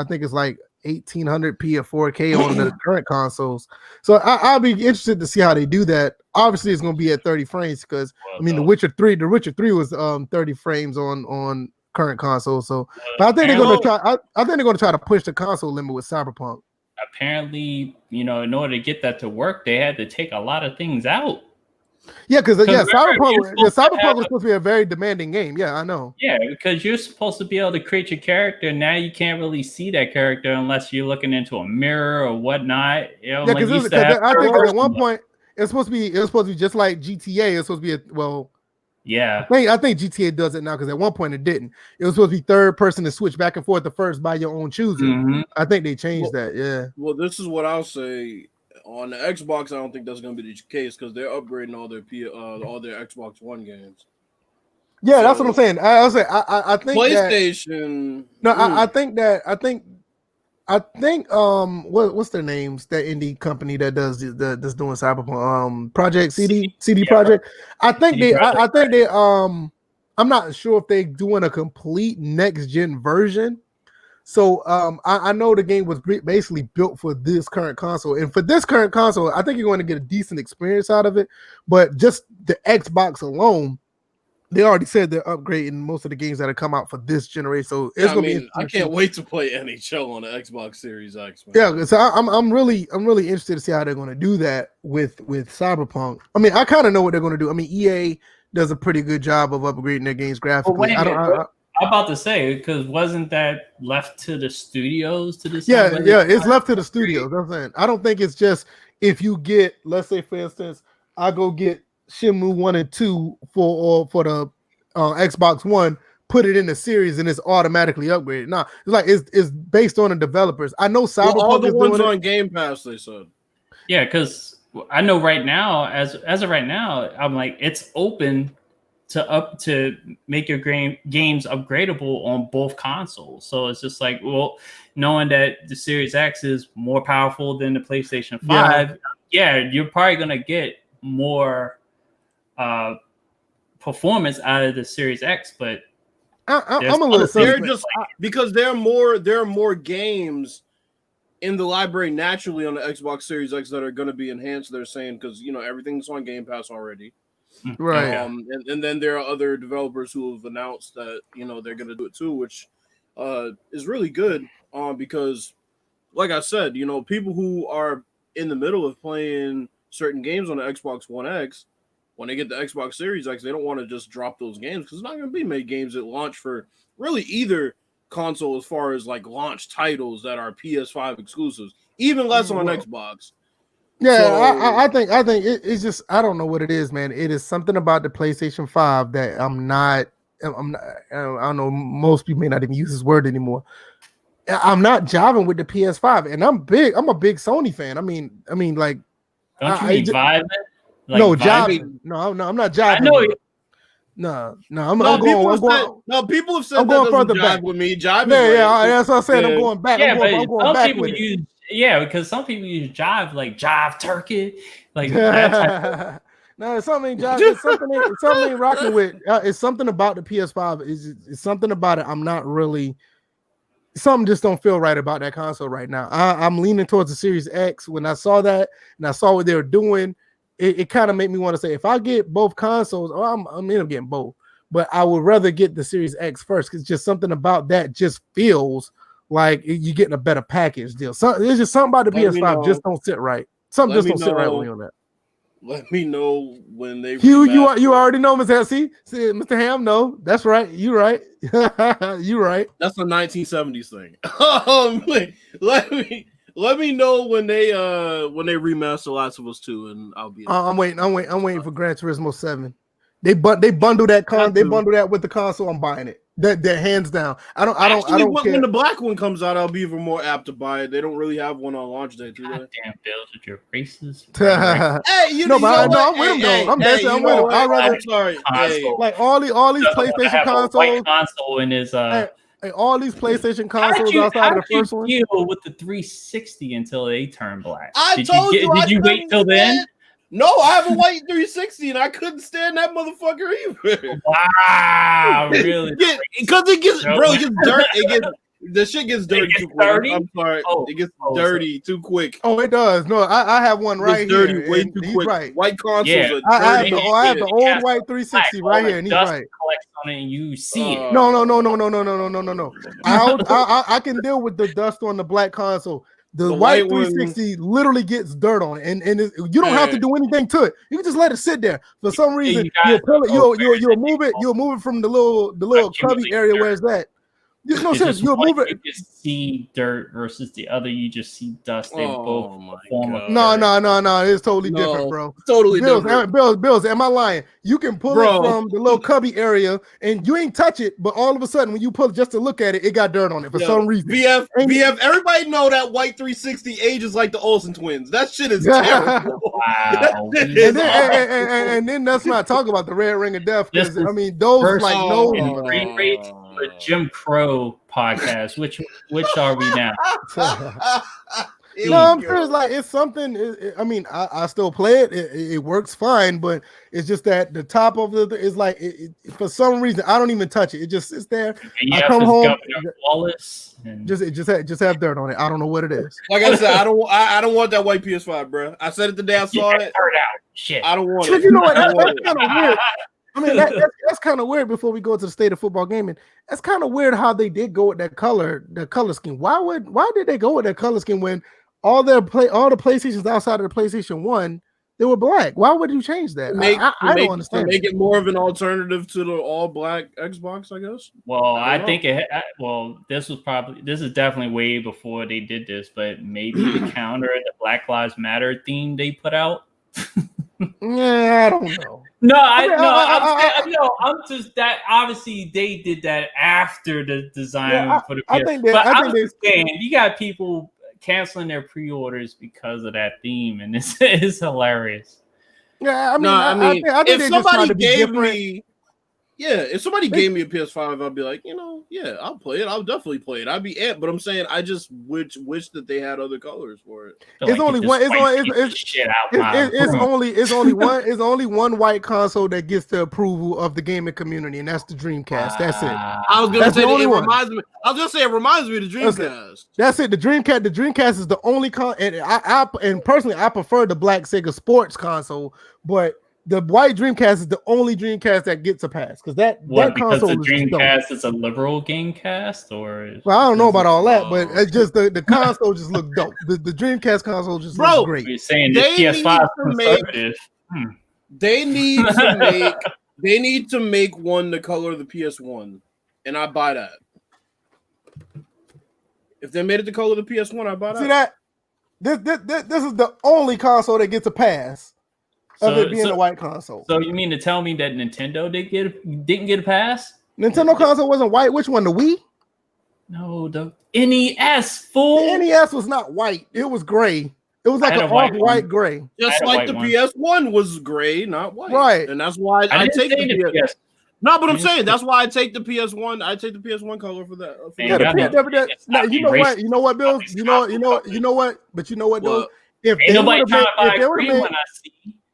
think it's like 1800p or 4K on the current consoles. So I'll be interested to see how they do that. Obviously, it's going to be at 30 frames because The Witcher 3 was 30 frames on current consoles. So, but I think they're going to try. I think they're going to try to push the console limit with Cyberpunk. Apparently, in order to get that to work, they had to take a lot of things out. Yeah, because Cyberpunk was supposed to be a very demanding game. Yeah, I know. Yeah, because you're supposed to be able to create your character. Now you can't really see that character unless you're looking into a mirror or whatnot. Yeah, because I think at one point it's supposed to be just like GTA. It's supposed to be yeah. I think GTA does it now because at one point it didn't. It was supposed to be third person to switch back and forth to first by your own choosing. Mm-hmm. I think they changed that. Yeah. Well, this is what I'll say. On the Xbox, I don't think that's going to be the case because they're upgrading all their Xbox One games. Yeah, that's what I'm saying. I think PlayStation. I think what's their names? That indie company that does that's doing Cyberpunk Project CD Project. I think they I'm not sure if they're doing a complete next gen version. So I know the game was basically built for this current console, and for this current console, I think you're going to get a decent experience out of it. But just the Xbox alone, they already said they're upgrading most of the games that have come out for this generation. So it's going to be. I can't wait to play NHL on the Xbox Series X. Man. Yeah, so I'm really interested to see how they're going to do that with Cyberpunk. I mean, I kind of know what they're going to do. I mean, EA does a pretty good job of upgrading their games graphically. I'm about to say, because wasn't that left to the studios to decide? Yeah, it's left to the studios. That's what I'm saying. I don't think it's just if you get, let's say, for instance, I go get Shenmue 1 and 2 for the Xbox One, put it in the series, and it's automatically upgraded. No, it's based on the developers. I know Cyberpunk all the is ones doing on Game Pass. They said, yeah, because I know right now, as of right now, I'm like it's open to make your games upgradable on both consoles. So it's just like, well, knowing that the Series X is more powerful than the PlayStation 5, you're probably gonna get more performance out of the Series X. But I'm a little they're just because there are more games in the library naturally on the Xbox Series X that are going to be enhanced. They're saying because everything's on Game Pass already, right? And then there are other developers who have announced that they're going to do it too, which is really good. Because, like I said, people who are in the middle of playing certain games on the Xbox One X, when they get the Xbox Series X, they don't want to just drop those games because it's not going to be many games that launch for really either console as far as like launch titles that are PS5 exclusives, even less on Xbox. Yeah, so, I think it's just I don't know what it is, man. It is something about the PlayStation 5 that I'm not. I don't know. Most people may not even use this word anymore. I'm not jiving with the PS5, and I'm a big Sony fan. I mean, like, don't you mean vibing? Like no, jiving. No, I'm not jiving. I know it. No, I'm going. No, people have said I'm going further back with me. Jive, that's what I'm saying. I'm going back. I'm going back with it. Because some people use jive like jive turkey, like that type of... No, it's something jive. It's something ain't rocking with. It's something about the PS5. It's something about it. I'm not really. Something just don't feel right about that console right now. I'm leaning towards the Series X. When I saw that and I saw what they were doing, it kind of made me want to say, if I get both consoles, I'm end up getting both. But I would rather get the Series X first because just something about that just feels like you're getting a better package deal. There's just something about the PS5 just don't sit right. Something just don't sit right with me on that. Let me know when they. You already know, Mr. Hesse. Mr. Ham, no, that's right. You right. You right. That's a 1970s thing. Let me know when they remaster Last of Us 2, and I'll be. I'm waiting for Gran Turismo 7. They bundle that they bundle that with the console. I'm buying it. That hands down. I don't care. When the black one comes out, I'll be even more apt to buy it. They don't really have one on launch day, do they? Damn, Bills with your racist. Hey, I'm with him though. I'm with him. I'm sorry. Like all these PlayStation consoles. White console in his all these PlayStation consoles outside of the first one. Deal with the 360 until they turn black. Did you wait till then? No, I have a white 360 and I couldn't stand that motherfucker either. Wow, really? Because it gets dirty. The shit gets dirty too quick. I'm sorry. It gets dirty too quick. Oh, it does. No, I have one right here. Dirty way too quick. Right. White consoles. Yeah. I have the old white 360 right here, and he's right. On it and you see it. No. I can deal with the dust on the black console. The white 360 literally gets dirt on it, and you don't have to do anything to it. You can just let it sit there. For some reason, you'll move it from the little cubby area where it's at. No sense. You'll move it. You just see dirt versus the other. You just see dust. They both form of no. It's totally different, bro. Totally different. Bills, am I lying? You can pull it from the little cubby area, and you ain't touch it. But all of a sudden, when you pull it just to look at it, it got dirt on it for some reason. BF, everybody know that white 360 ages like the Olsen twins. That shit is terrible. Wow. and then let's not talk about the red ring of death. Because I mean, those like no frame rates. A Jim Crow podcast. Which are we now? No, I'm sure it's like it's something. I mean, I still play it. It works fine, but it's just that the top of the is like for some reason I don't even touch it. It just sits there. I come home. Wallace and... Just have dirt on it. I don't know what it is. Like I said, I don't want that white PS5, bro. I said it the day I saw it. Shit. I don't want it. You know what? That's kind of weird. I mean, that's kind of weird. Before we go to the state of football gaming, that's kind of weird how they did go with that color scheme. Why did they go with that color scheme when all the PlayStations outside of the PlayStation 1 they were black? Why would you change that? I don't understand. Make it more of an alternative to the all black Xbox, I guess. Well, I think this is definitely way before they did this, but maybe to counter the Black Lives Matter theme they put out. Yeah, I don't know. I'm just that. Obviously, they did that after the design for the PS. I'm just saying, you got people canceling their pre-orders because of that theme, and it's hilarious. Yeah, I mean, if somebody gave me, Yeah, if somebody gave me a PS5, I'd be like, yeah, I'll play it. I'll definitely play it. I'd be amped. But I'm saying I just wish that they had other colors for it. It's only one. It's only one white console that gets the approval of the gaming community, and that's the Dreamcast. That's it. I was gonna say it reminds me. I was gonna say it reminds me of the Dreamcast. That's it. The Dreamcast is the only and personally I prefer the black Sega Sports console, but the white Dreamcast is the only Dreamcast that gets a pass because that console the Dreamcast is a liberal gamecast, or well, I don't know about all that, but it's just the console just looked dope. The Dreamcast console just looks great. You're saying the PS5 conservative. They need to make one the color of the PS1, and I buy that. If they made it the color of the PS1, I buy that. See that? This is the only console that gets a pass. Of it being a white console. So you mean to tell me that Nintendo didn't get a pass? Nintendo console wasn't white. Which one? The Wii? No, the NES. Fool. The NES was not white. It was gray. It was like an off-white gray. Just like the PS1 was gray, not white. Right. And that's why I take the PS1. No, but I'm saying that's why I take the PS1. I take the PS1 color for that. You know what, Bill? You know what? But you know what, though?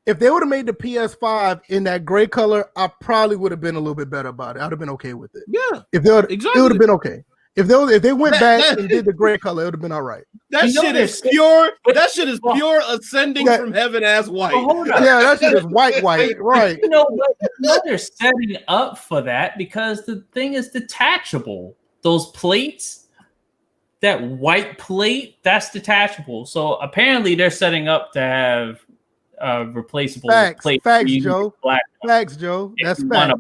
If they would have made the PS5 in that gray color, I probably would have been a little bit better about it. I'd have been okay with it. Yeah, it would have been okay. If they went back and did the gray color, it would have been all right. That shit is pure. That shit is pure ascending from heaven as white. Yeah, that shit is white, right? You know what? They're setting up for that because the thing is detachable. Those plates, that white plate, that's detachable. So apparently they're setting up to have replaceable plate. Facts, Joe. Facts, Joe. That's a black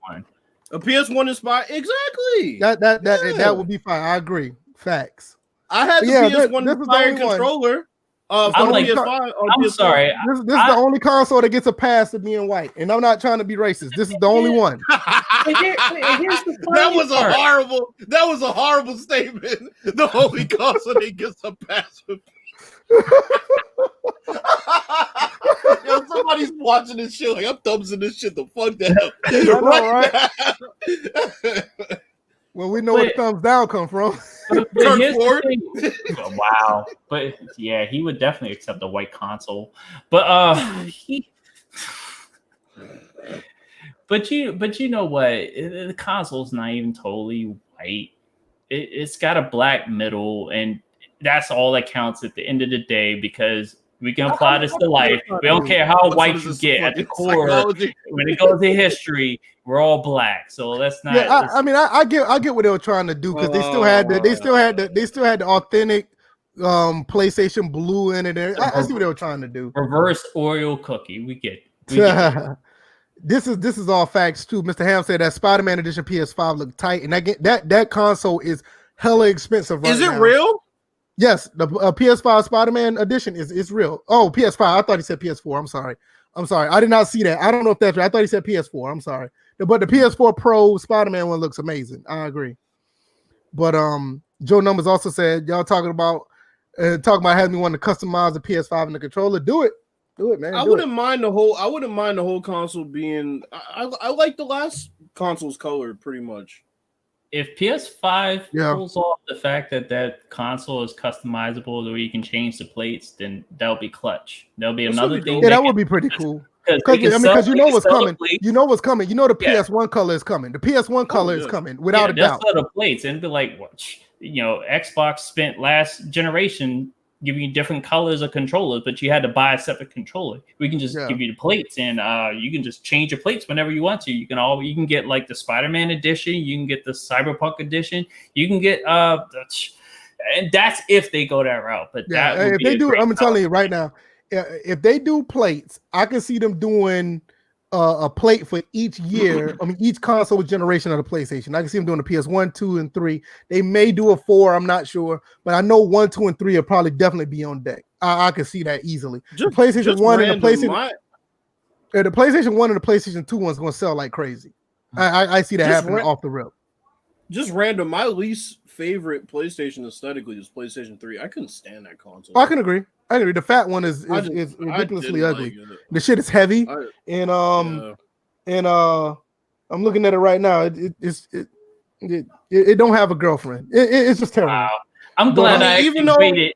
one. A PS1 inspired, exactly. That would be fine. I agree. Facts. I had the PS1 inspired controller. I'm sorry. This is the only console that gets a pass of being white, and I'm not trying to be racist. This is the only one. That was a horrible statement. The only console that gets a pass. Yo, somebody's watching this shit like I'm thumbsing this shit the fuck down. Right? Well, we know where the thumbs down come from. Wow. But yeah, he would definitely accept a white console. But but you know what? The console's not even totally white. It's got a black middle, and that's all that counts at the end of the day because we can apply this to life. We don't care how white you get at the core. When it goes to history, we're all black. So let's not. Yeah, I get what they were trying to do because they still had the authentic PlayStation Blue in it. I see what they were trying to do. Reverse Oreo cookie. We get. This is all facts too. Mr. Ham said that Spider-Man Edition PS5 looked tight, and that console is hella expensive right now. Is it real? Yes, the PS5 Spider-Man Edition is real. Oh, PS5. I thought he said PS4. I'm sorry. I did not see that. I don't know if that's right. I thought he said PS4. I'm sorry. But the PS4 Pro Spider-Man one looks amazing. I agree. But Joe Numbers also said y'all talking about having me want to customize the PS5 and the controller. Do it, man. I wouldn't mind the whole console being. I like the last console's color pretty much. If PS5 pulls off the fact that console is customizable the way you can change the plates, then that'll be clutch. There'll be another thing. Yeah, that would be pretty cool. Because you know what's coming. You know what's coming. You know the PS1 color is coming. The PS1 color is coming without a doubt. That's the plates, and be like, Xbox spent last generation giving you different colors of controllers, but you had to buy a separate controller. We can just give you the plates, and you can just change your plates whenever you want to. You can get like the Spider-Man edition, you can get the Cyberpunk edition, you can get and that's if they go that route. But if they do, I'm telling you right now, if they do plates, I can see them doing a plate for each year. I mean, each console generation of the PlayStation. I can see them doing the PS1, 2, and 3. They may do a 4. I'm not sure, but I know 1, 2, and 3 will probably definitely be on deck. I can see that easily. The PlayStation 1 and the PlayStation, the PlayStation 1 and the PlayStation 2 one's going to sell like crazy. I see that happening off the rip. Just random. My least favorite PlayStation aesthetically is PlayStation 3. I couldn't stand that console. I can agree. The fat one is ridiculously ugly. The shit is heavy, and I'm looking at it right now. It don't have a girlfriend. It's just terrible. Wow. I'm glad I actually waited.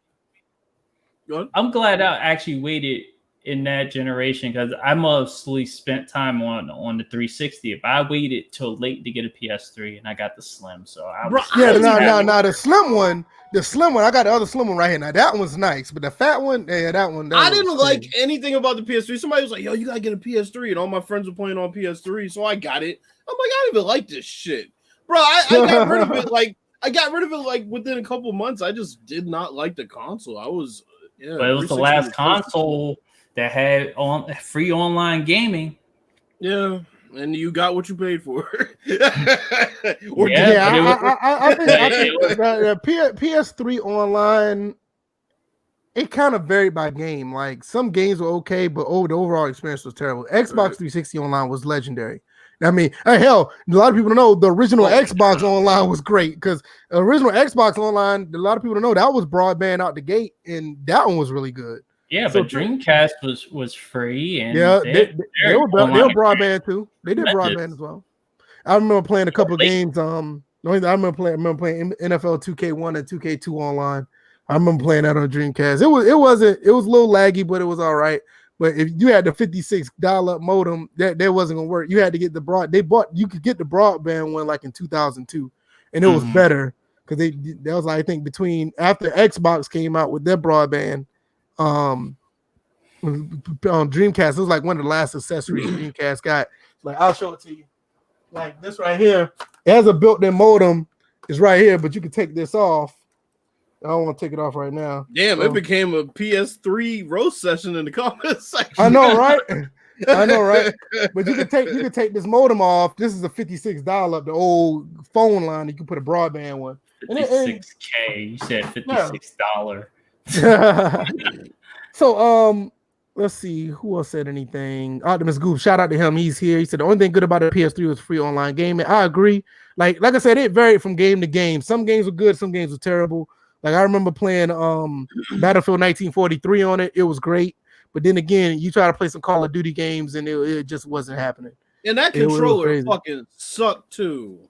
I'm glad I actually waited in that generation because I mostly spent time on the 360. If I waited till late to get a PS3 and I got the Slim, so I was the slim one. The slim one, I got the other slim one right here. Now that one's nice, but the fat one, that one. I didn't like anything about the PS3. Somebody was like, "Yo, you gotta get a PS3," and all my friends were playing on PS3, so I got it. I'm like, I don't even like this shit, bro. I got rid of it. I got rid of it within a couple months. I just did not like the console. But it was the last console that had free online gaming. Yeah, and you got what you paid for. I think the PS3 online, it kind of varied by game. Like some games were okay, but the overall experience was terrible. Xbox 360 online was legendary. I mean, hell, a lot of people don't know the original Xbox online was great because original Xbox online, a lot of people don't know that was broadband out the gate, and that one was really good. Yeah, so, but Dreamcast was free, and they were broadband too. They did broadband as well. I remember playing a couple of games. I remember playing NFL 2K1 and 2K2 online. I remember playing that on Dreamcast. It was a little laggy, but it was all right. But if you had the 56 dial-up modem, that wasn't gonna work. You had to get you could get the broadband one like in 2002, and it was better because that was I think after Xbox came out with their broadband, on Dreamcast, it was like one of the last accessories Dreamcast got. Like I'll show it to you. Like this right here, it has a built-in modem. It's right here, but you can take this off. I don't want to take it off right now. Damn, it became a PS3 roast session in the comments section. I know, right? But you can take this modem off. This is a 56 dial-up, the old phone line. You can put a broadband one. 56K. You said $56. So let's see who else said anything. Optimus Goof, shout out to him. He's here. He said the only thing good about the PS3 was free online gaming. I agree. Like I said, it varied from game to game. Some games were good, some games were terrible. Like I remember playing Battlefield 1943 on it. It was great. But then again, you try to play some Call of Duty games and it just wasn't happening. And that controller fucking sucked too.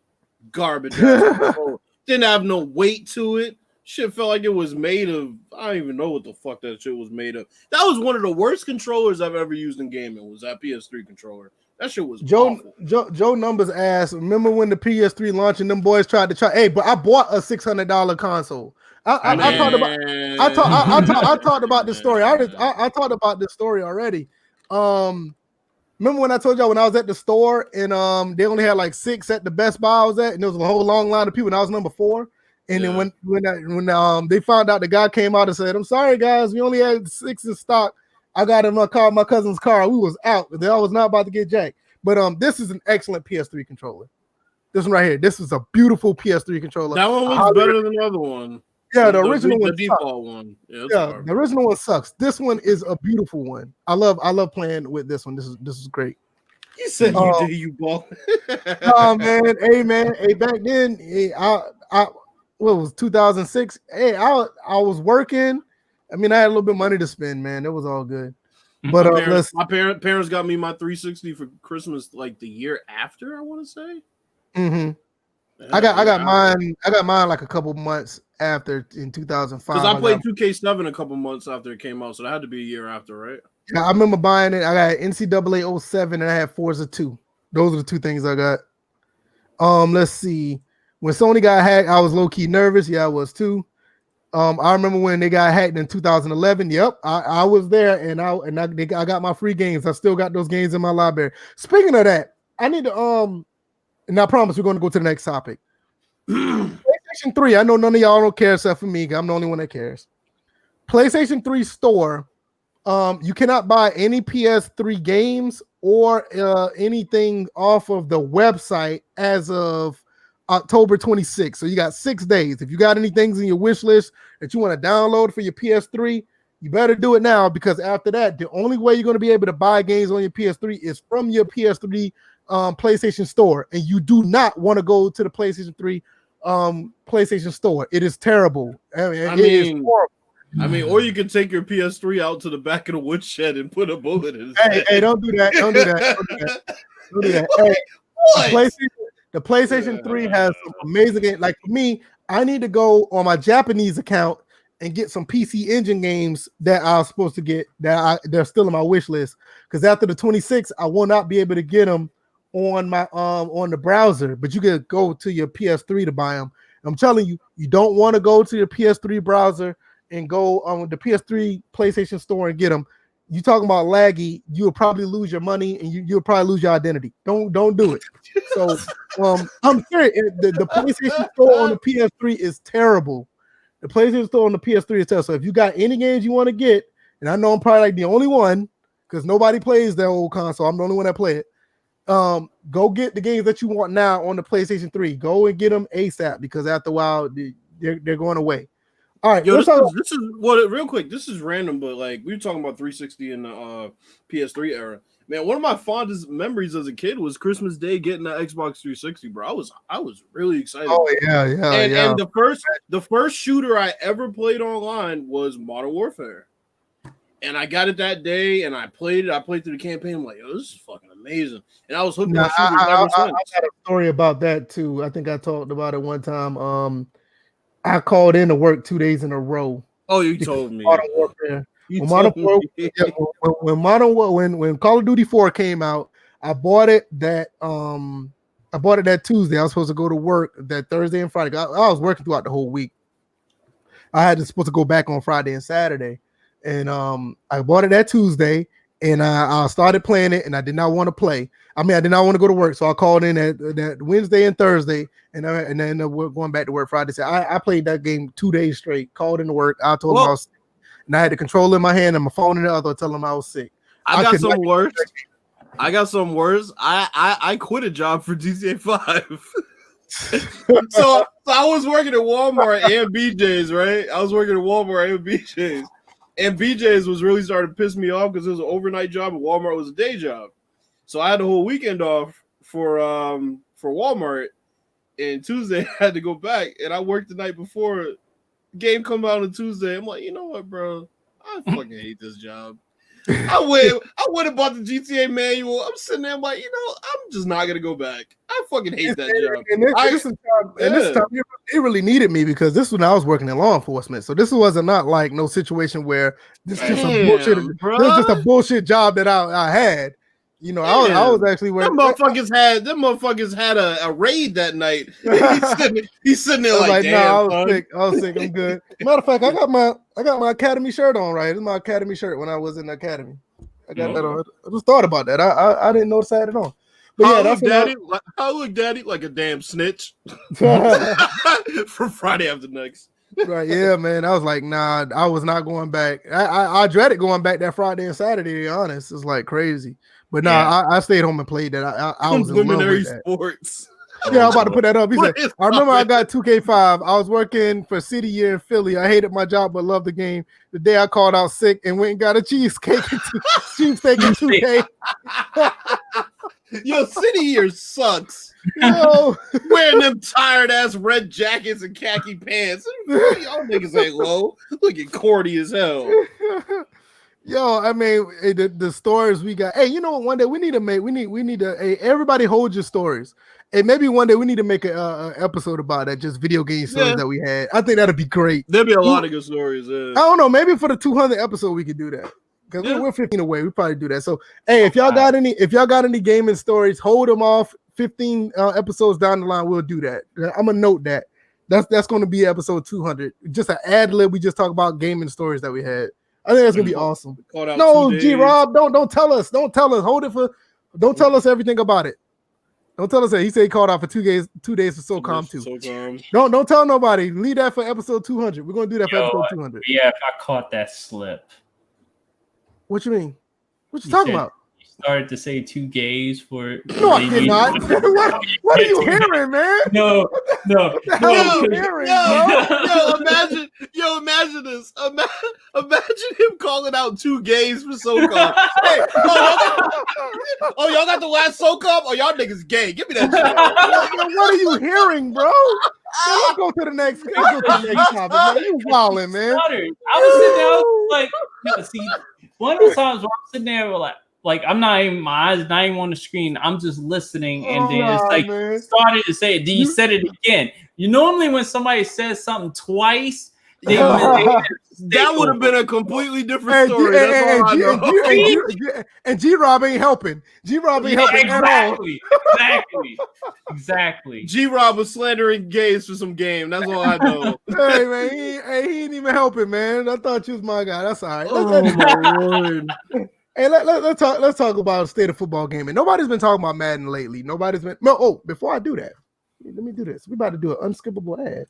Garbage. Didn't have no weight to it. Shit felt like it was made of, I don't even know what the fuck that shit was made of. That was one of the worst controllers I've ever used in gaming, was that PS3 controller. That shit was Joe Numbers asked, remember when the PS3 launched and them boys tried to try, hey, but I bought a $600 console. I talked about this story. I talked about this story already. Remember when I told y'all when I was at the store and they only had like 6 at the Best Buy I was at, and there was a whole long line of people, and I was number 4. And then when they found out, the guy came out and said, "I'm sorry, guys, we only had 6 in stock. I got in my car, my cousin's car. We was out. I was not about to get jacked." But this is an excellent PS3 controller. This one right here. This is a beautiful PS3 controller. That one was better than the other one. Yeah, the original one. The default one. Yeah, the original one sucks. This one is a beautiful one. I love playing with this one. This is great. You said you ball. Oh man, hey, back then, what was 2006? Hey, I was working. I mean, I had a little bit of money to spend, man. It was all good. But my parents got me my 360 for Christmas like the year after, I want to say. Mm-hmm. I got mine. I got mine like a couple months after in 2005. Because I played 2K7 a couple months after it came out, so that had to be a year after, right? Yeah, I remember buying it. I got NCAA 07 and I had Forza 2. Those are the 2 things I got. Let's see. When Sony got hacked, I was low-key nervous. Yeah, I was too. I remember when they got hacked in 2011. Yep, I was there, and I got my free games. I still got those games in my library. Speaking of that, I need to and I promise we're going to go to the next topic. PlayStation 3. I know none of y'all don't care except for me. I'm the only one that cares. PlayStation 3 store. You cannot buy any PS3 games or anything off of the website as of October 26th. So you got 6 days. If you got any things in your wish list that you want to download for your PS3, you better do it now, because after that, the only way you're going to be able to buy games on your PS3 is from your PS3 PlayStation store. And you do not want to go to the PlayStation 3 PlayStation store. It is terrible. It is horrible. I mean, or you can take your PS3 out to the back of the woodshed and put a bullet in it. Hey, don't do that. Don't do that. Don't do that. Hey, The PlayStation 3 has some amazing games. Like for me, I need to go on my Japanese account and get some PC Engine games that I was supposed to get they're still in my wish list. Because after the 26th, I will not be able to get them on my on the browser, but you can go to your PS3 to buy them. I'm telling you, you don't want to go to your PS3 browser and go on the PS3 PlayStation Store and get them. You talking about laggy, you'll probably lose your money and you'll probably lose your identity. Don't do it. So I'm serious. The PlayStation Store on the PS3 is terrible. The PlayStation Store on the PS3 is terrible. So if you got any games you want to get, and I know I'm probably like the only one because nobody plays that old console. I'm the only one that play it. Go get the games that you want now on the PlayStation 3. Go and get them ASAP because after a while they're going away. All right, this is what real quick. This is random, but like we were talking about 360 in the PS3 era. Man, one of my fondest memories as a kid was Christmas Day getting that Xbox 360, bro. I was really excited. Oh yeah. And the first shooter I ever played online was Modern Warfare. And I got it that day, and I played it. I played through the campaign. I'm like, yo, this is fucking amazing. And I was hooked on shooters ever since. I got a story about that too. I think I talked about it one time. I called in to work 2 days in a row. Oh, you told me. Modern Warfare. When Call of Duty 4 came out, I bought it that Tuesday. I was supposed to go to work that Thursday and Friday. I was working throughout the whole week. I supposed to go back on Friday and Saturday. And I bought it that Tuesday, and I started playing it, and I did not want to play. I did not want to go to work, so I called in that Wednesday and Thursday, and then we're going back to work Friday. So I played that game 2 days straight. Called into work. I told them I was sick, and I had the controller in my hand and my phone in the other, telling them I was sick. I got some worse. I quit a job for GTA 5. so I was working at Walmart and BJ's, right? I was working at Walmart and BJ's. And BJ's was really starting to piss me off because it was an overnight job and Walmart was a day job. So I had the whole weekend off for Walmart. And Tuesday I had to go back. And I worked the night before. The game come out on Tuesday. I'm like, you know what, bro? I fucking hate this job. I went and bought the GTA manual. I'm sitting there, I'm like, I'm just not gonna go back. I fucking hate that job. This time, it really needed me because this was when I was working in law enforcement. So this wasn't not like no situation where this is just a bullshit. This is just a bullshit job that I had. I was actually working. Them motherfuckers had a raid that night. He's sitting there like, damn, I was sick. I'm good. Matter of fact, I got my academy shirt on. Right, it's my academy shirt when I was in the academy. I got that on. I just thought about that. I didn't notice I had it on. But I look daddy like a damn snitch for Friday after next. Right, yeah, man. I was like, nah, I was not going back. I dreaded going back that Friday and Saturday. To be honest, it's like crazy. But I stayed home and played that. I was in love with that. Sports. Yeah, I was about to put that up. He said, I remember I got 2K5. I was working for City Year in Philly. I hated my job but loved the game. The day I called out sick and went and got a cheesesteak in 2K. Yo, City Year sucks. Yo, wearing them tired ass red jackets and khaki pants. Y'all niggas ain't low. Looking corny as hell. Yo, the stories we got. Hey, you know what? One day we need to. Hey, everybody hold your stories. And maybe one day we need to make an episode about that, just video game stories that we had. I think that'd be great. There'd be a lot of good stories. Yeah. I don't know. Maybe for the 200 episode we could do that. Because we're 15 away. We probably do that. So, hey, if y'all got any gaming stories, hold them off. 15 episodes down the line, we'll do that. I'm gonna note that. That's going to be episode 200. Just an ad lib. We just talk about gaming stories that we had. I think that's gonna be awesome. No, G Rob, don't tell us. Don't tell us. Hold it for. Don't tell us everything about it. Don't tell us that. He said he called out for 2 days. 2 days for SOCOM too. Don't tell nobody. Leave that for episode 200. We're gonna do that for episode 200. Yeah, if I caught that slip. What you mean? What you talking about? You started to say 2 gays for. No, I did not. What are you hearing, man? No. What the hell are you hearing, Imagine this. Imagine him calling out 2 gays for SOCOM. Hey, y'all got the last SOCOM? Oh, y'all niggas gay. Give me that shit. What are you hearing, bro? Let's go to the next topic, man. You wildin', man. I was sitting there, like, see, one of the times where I'm sitting there, like, Like I'm not even my eyes not even on the screen. I'm just listening, and then it's like man. started to say it. Then you said it again. You normally when somebody says something twice, they that would have been a completely different story. That's all I know. And G-Rob ain't helping. G-Rob ain't helping at all. Exactly. G-Rob was slandering gays for some game. That's all I know. Hey man, he ain't even helping, man. I thought you was my guy. That's all right. Oh my Lord. Hey, let's talk about state of football gaming. Nobody's been talking about Madden lately. Before I do that, let me do this. We're about to do an unskippable ad.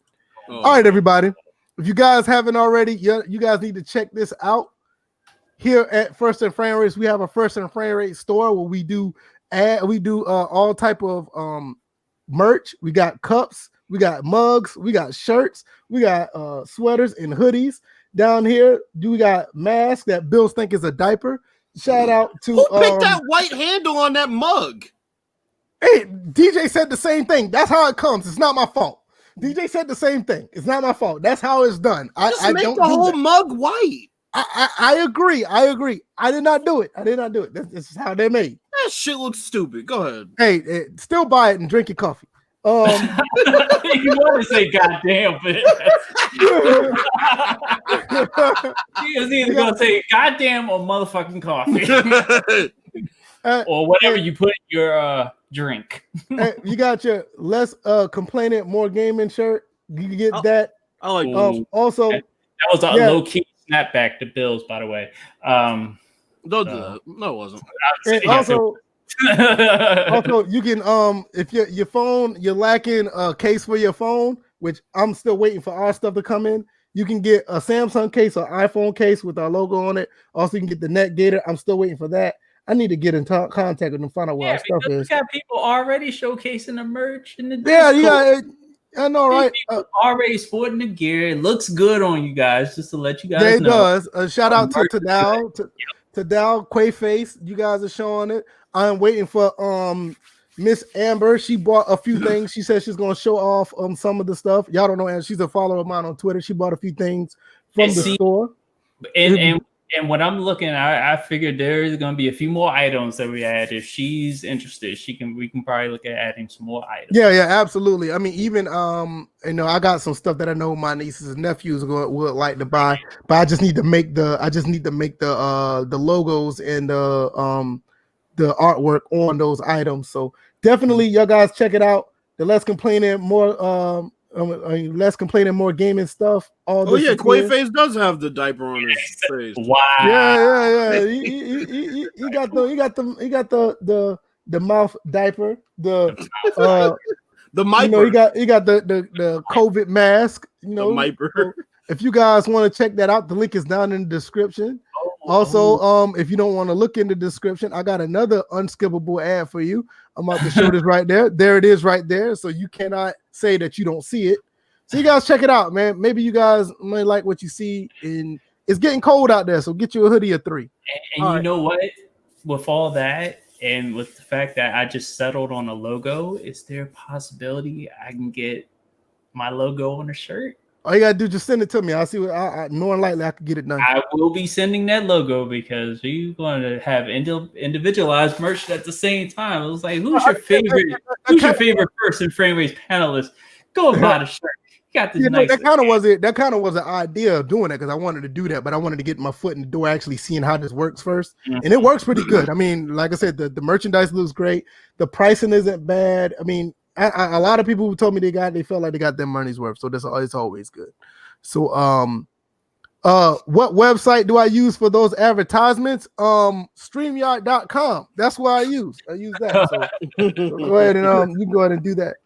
All right, everybody. If you guys haven't already, you guys need to check this out. Here at First and Framerates, we have a First and Framerates store where we do all type of merch. We got cups, we got mugs, we got shirts, we got sweaters and hoodies. Down here, we got masks that Bills think is a diaper. Shout out to who picked that white handle on that mug? Hey, DJ said the same thing. That's how it comes. It's not my fault. DJ said the same thing. It's not my fault. That's how it's done. Just make the whole mug white. I agree. I did not do it. This is how they're made. That shit looks stupid. Go ahead. Hey, still buy it and drink your coffee. You want to say goddamn, but he was either going to say goddamn or motherfucking coffee. Or whatever you put in your drink. Hey, you got your less complaining, more gaming shirt. You can get that. I like that. Also, that was a low-key snapback to Bills, by the way. Don't do that. No, it wasn't. Also, you can if your phone, you're lacking a case for your phone, which I'm still waiting for our stuff to come in. You can get a Samsung case or iPhone case with our logo on it. Also, you can get the Net Gator. I'm still waiting for that. I need to get in contact with them, find out where our stuff is. We got people already showcasing the merch in the I know, right? Already sporting the gear. It looks good on you guys, just to let you guys know. It does. Shout out to Dow, to Dow, Quaface. You guys are showing it. I'm waiting for Miss Amber. She bought a few things. She said she's gonna show off some of the stuff. Y'all don't know, and she's a follower of mine on Twitter. She bought a few things from the store. And when I'm looking, I figured there's gonna be a few more items that we add. If she's interested, we can probably look at adding some more items. Yeah, absolutely. I mean, even I got some stuff that I know my nieces and nephews would like to buy, but I just need to make the logos and the artwork on those items. So definitely, y'all guys check it out. The Less Complaining, More more gaming stuff. Quaface does have the diaper on his face. Wow. Yeah. He got the mouth diaper. The miper. He got the COVID mask. The miper. So if you guys want to check that out, the link is down in the description. Also, if you don't want to look in the description, I got another unskippable ad for you. I'm about to show this right there. There it is right there. So you cannot say that you don't see it. So you guys check it out, man. Maybe you guys might like what you see. And it's getting cold out there, so get you a hoodie of 3. And you know what? With all that, and with the fact that I just settled on a logo, is there a possibility I can get my logo on a shirt? All you gotta do, just send it to me. I'll see what more than likely I can get it done. I will be sending that logo because you're going to have individualized merch at the same time. It was like, who's your favorite First and Framerates panelist? Go and buy the shirt. You got this nice. That kind of was it. That kind of was an idea of doing it because I wanted to do that, but I wanted to get my foot in the door, actually seeing how this works first, and it works pretty good. I mean, like I said, the merchandise looks great. The pricing isn't bad. I mean. A lot of people who told me they felt like they got their money's worth, so it's always good. So what website do I use for those advertisements? StreamYard.com. That's what I use that. So go ahead and you can go ahead and do that.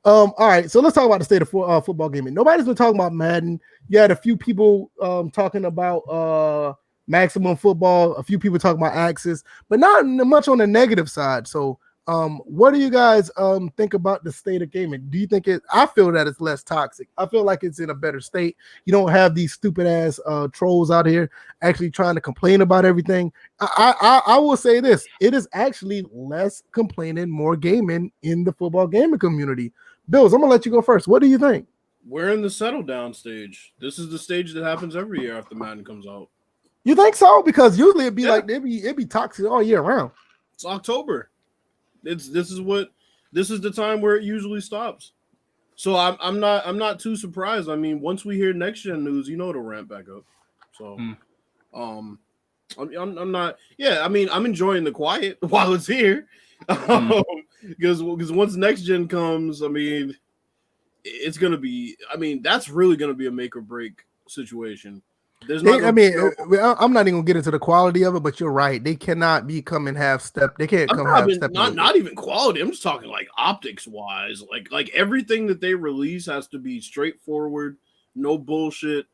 All right, so let's talk about the state of football gaming. Nobody's been talking about Madden. You had a few people talking about Maximum Football, a few people talking about Axis, but not much on the negative side. So what do you guys think about the state of gaming? Do you think I feel that it's less toxic. I feel like it's in a better state. You don't have these stupid ass trolls out here actually trying to complain about everything. I will say this, it is actually less complaining, more gaming in the football gaming community. Bills, I'm gonna let you go first. What do you think? We're in the settle down stage. This is the stage that happens every year after Madden comes out. You think so? Because usually it'd be like it'd be toxic all year round. It's October. This is the time where it usually stops. So I'm not too surprised. I mean, once we hear next gen news, it'll ramp back up. So I'm not. Yeah, I mean, I'm enjoying the quiet while it's here, because once next gen comes, I mean, it's gonna be. I mean, that's really gonna be a make or break situation. I'm not even gonna get into the quality of it, but you're right. They cannot be coming half step. They can't come half step. Not even quality. I'm just talking like optics wise. Like everything that they release has to be straightforward, no bullshit.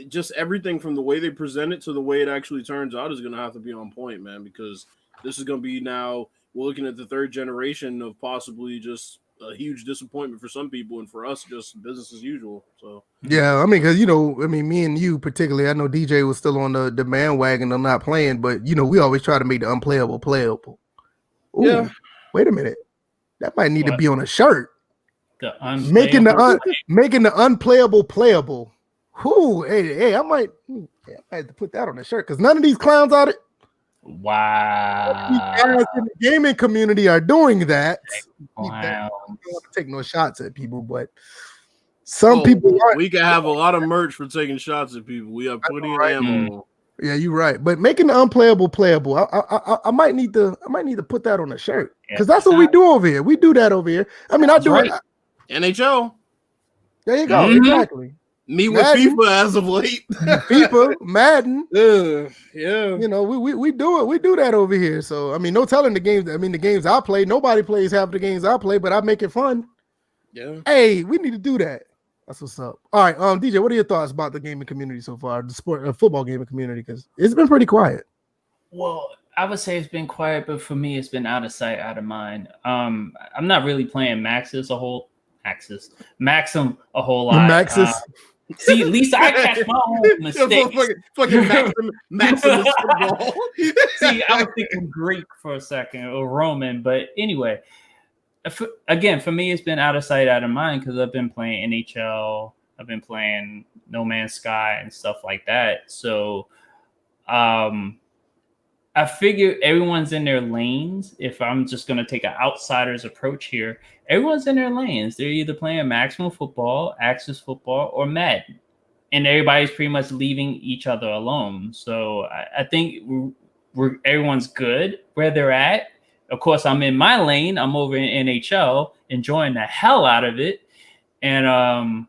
Just everything from the way they present it to the way it actually turns out is gonna have to be on point, man. Because this is gonna be now we're looking at the third generation of possibly just a huge disappointment for some people, and for us, just business as usual. So yeah, I mean, because me and you particularly, I know DJ was still on the bandwagon of not playing, but we always try to make the unplayable playable. Ooh, yeah, wait a minute, that might need to be on a shirt. Making the unplayable playable. Ooh, hey, I might have to put that on the shirt because none of these clowns out it. Wow. Guys in the gaming community are doing that. Wow. I don't want to take no shots at people, but some people aren't. We can have a lot of merch for taking shots at people. We have plenty of ammo. Yeah, you're right. But making the unplayable playable, I might need to put that on a shirt because that's what we do over here. We do that over here. I mean, I do it. NHL. There you go. Exactly. Me with Madden, FIFA as of late. FIFA, Madden. Yeah. We do it. We do that over here. So, I mean, no telling the games. I mean, the games I play, nobody plays half the games I play, but I make it fun. Yeah. Hey, we need to do that. That's what's up. All right, DJ, what are your thoughts about the gaming community so far, the football gaming community? Because it's been pretty quiet. Well, I would say it's been quiet, but for me, it's been out of sight, out of mind. I'm not really playing Maxim a whole lot. Maxis. See, at least I catch my own mistakes. Fucking Maxim football. See, I was thinking Greek for a second, or Roman, but anyway. Again, for me, it's been out of sight, out of mind because I've been playing NHL, I've been playing No Man's Sky and stuff like that. So, I figure everyone's in their lanes. If I'm just going to take an outsider's approach here, everyone's in their lanes. They're either playing Maximum Football, Axis Football, or Madden. And everybody's pretty much leaving each other alone. So I think everyone's good where they're at. Of course, I'm in my lane. I'm over in NHL, enjoying the hell out of it. And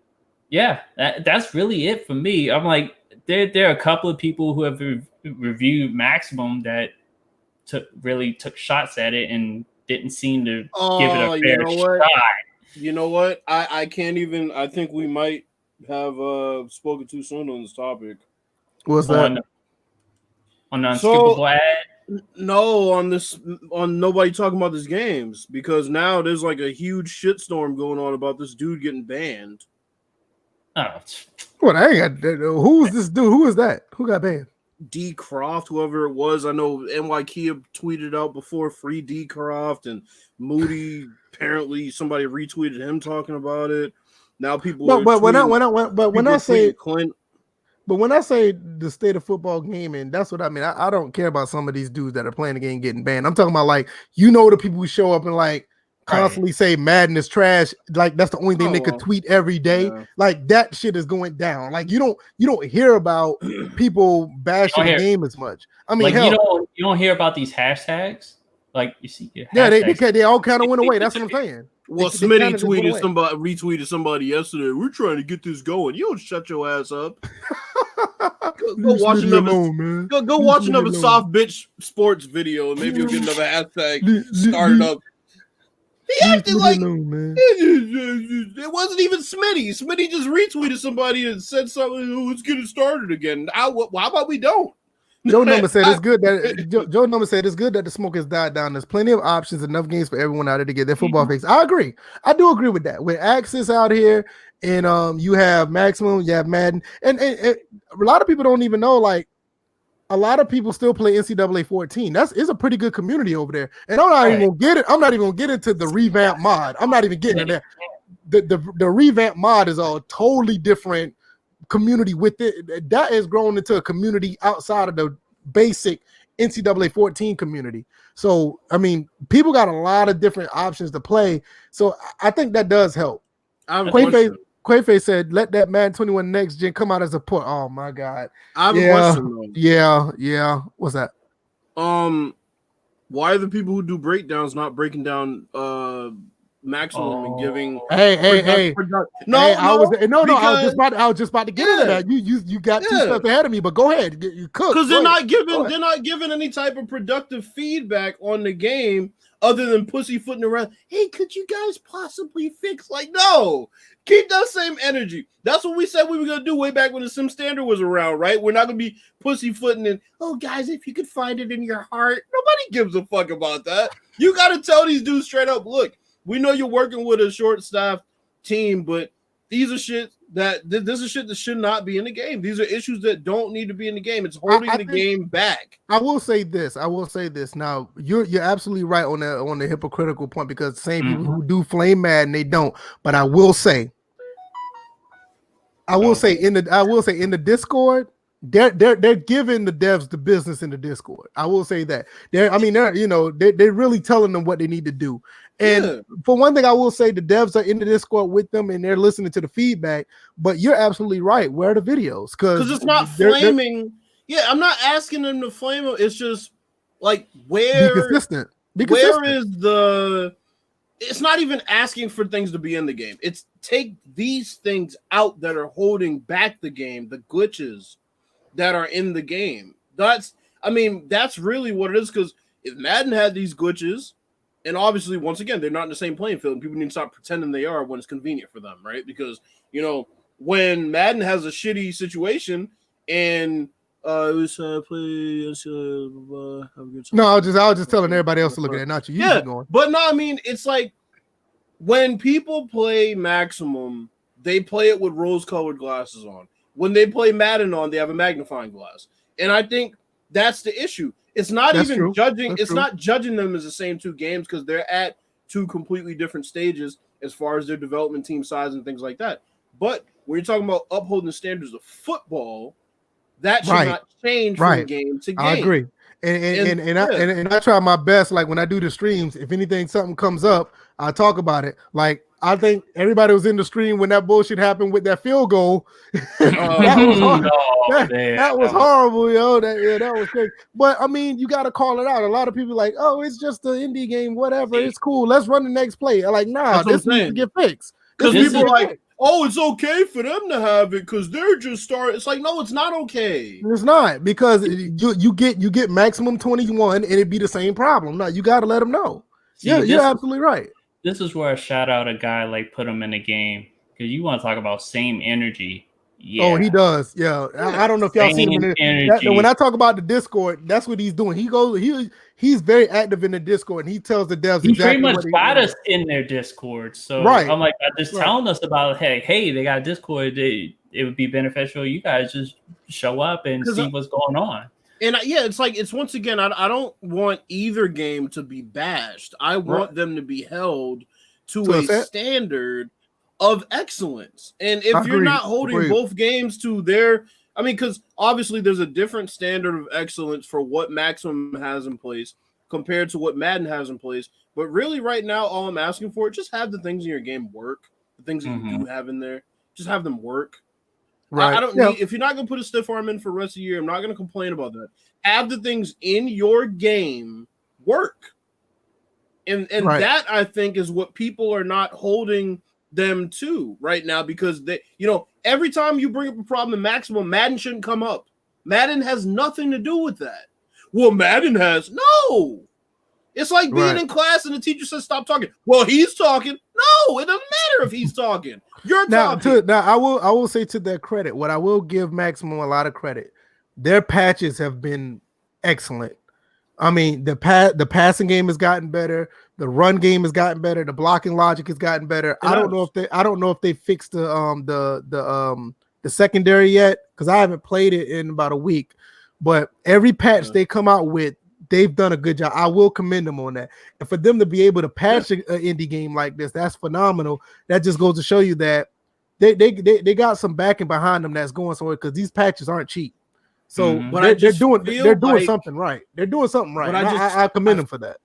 that's really it for me. I'm like, there are a couple of people who have reviewed Maximum that took shots at it and didn't seem to give it a fair shot. You know what? I can't even. I think we might have spoken too soon on this topic. What's that? On the unskippable ad? No, on nobody talking about this games, because now there's like a huge shitstorm going on about this dude getting banned. Oh, what? Who's this dude? Who is that? Who got banned? D Croft, whoever it was. I know NY Kia tweeted out before, free D Croft, and Moody apparently somebody retweeted him talking about it. Now people. But when I say the state of football gaming, that's what I mean. I don't care about some of these dudes that are playing the game getting banned. I'm talking about like the people who show up and like constantly say Madden is trash. Like that's the only thing they could tweet every day. Yeah. Like that shit is going down. Like you don't hear about people bashing the game as much. I mean, like you don't hear about these hashtags. Like you see, they all kind of went away. That's what I'm saying. Well, Smitty retweeted somebody yesterday. We're trying to get this going. You don't shut your ass up. Go watch another soft bitch sports video, and maybe you'll get another hashtag started up. He acted like it wasn't even Smitty. Smitty just retweeted somebody and said something. Oh, let's get it started again. How about we don't? Joe Number said it's good that the smoke has died down. There's plenty of options, enough games for everyone out there to get their football fix. I agree. I do agree with that. With Axis out here, and you have Maximum, you have Madden, and a lot of people don't even know. Like a lot of people still play NCAA 14. It's a pretty good community over there. And I'm not even gonna get it. I'm not even gonna get into the revamp mod. I'm not even getting in there. The revamp mod is a totally different community with it. That has grown into a community outside of the basic NCAA 14 community. So, I mean, people got a lot of different options to play. So I think that does help. Quaface said, let that Madden 21 next gen come out as a port. Oh my God. I have a question though. Yeah. What's that? Why are the people who do breakdowns not breaking down maximum and giving hey no I was just about to get into that. You got 2 steps ahead of me, but go ahead, you cook, because they're not giving any type of productive feedback on the game other than pussyfooting around. Hey, could you guys possibly fix? Like, no, keep that same energy. That's what we said we were gonna do way back when the Sim Standard was around, right? We're not gonna be pussyfooting and, oh guys, if you could find it in your heart. Nobody gives a fuck about that. You gotta tell these dudes straight up, look, we know you're working with a short-staffed team, but these are shit that should not be in the game. These are issues that don't need to be in the game. It's holding the game back. I will say this. Now, you're absolutely right on the hypocritical point, because the same people who do flame Madden, they don't. But I will say in the Discord, they're giving the devs the business in the Discord. I will say that. They're really telling them what they need to do. And for one thing, I will say the devs are in the Discord with them and they're listening to the feedback. But you're absolutely right. Where are the videos? Because it's not flaming. I'm not asking them to flame them. It's just like, where be consistent. Where is the? It's not even asking for things to be in the game. It's take these things out that are holding back the game, the glitches that are in the game. That's really what it is. Because if Madden had these glitches, and obviously, once again, they're not in the same playing field, and people need to stop pretending they are when it's convenient for them, right? Because, when Madden has a shitty situation and I was play no, I was just telling everybody else to look at it, not you. But no, it's like when people play Maximum, they play it with rose-colored glasses on. When they play Madden on, they have a magnifying glass, and I think that's the issue. It's not judging. It's not judging them as the same 2 games, because they're at 2 completely different stages as far as their development team size and things like that. But when you're talking about upholding the standards of football, that should not change from game to game. I agree. And I try my best. Like when I do the streams, if something comes up, I talk about it. Like I think everybody was in the stream when that bullshit happened with that field goal. That was horrible, yo. That was crazy. But you got to call it out. A lot of people like, oh, it's just an indie game, whatever. It's cool. Let's run the next play. I'm like, nah, this needs to get fixed. Because people are like, oh, it's okay for them to have it because they're just starting. It's like, no, it's not okay. It's not, because you get maximum 21 and it'd be the same problem. No, you got to let them know. You're absolutely right. This is where I shout out a guy like Putteminthegame, because you want to talk about same energy. Yeah. Oh, he does. Yeah. I don't know if y'all seen him when I talk about the Discord, that's what he's doing. He's very active in the Discord, and he tells the devs he pretty much got us in their Discord. So I'm like, just telling us about, hey, they got Discord. It would be beneficial. You guys just show up and see what's going on. And it's once again, I don't want either game to be bashed. I want them to be held to a standard of excellence. And if you're not holding both games to their, because obviously there's a different standard of excellence for what Maximum has in place compared to what Madden has in place. But really right now, all I'm asking for, just have the things in your game work. The things that you do have in there, just have them work. Right. I don't need, if you're not going to put a stiff arm in for the rest of the year, I'm not going to complain about that. Have the things in your game work. And that, I think, is what people are not holding them to right now, because they, every time you bring up a problem in Maximum, Madden shouldn't come up. Madden has nothing to do with that. Well, Madden has. No. It's like being in class and the teacher says, stop talking. Well, he's talking. No, it doesn't matter if he's talking. You're talking. Now, I will say to their credit, what I will give Maximum a lot of credit. Their patches have been excellent. The passing game has gotten better. The run game has gotten better. The blocking logic has gotten better. I don't know if they fixed the secondary yet, because I haven't played it in about a week. But every patch they come out with, they've done a good job. I will commend them on that. And for them to be able to patch an indie game like this, that's phenomenal. That just goes to show you that they got some backing behind them that's going somewhere because these patches aren't cheap. So But they're doing like, something right. They're doing something right. But I commend them for that.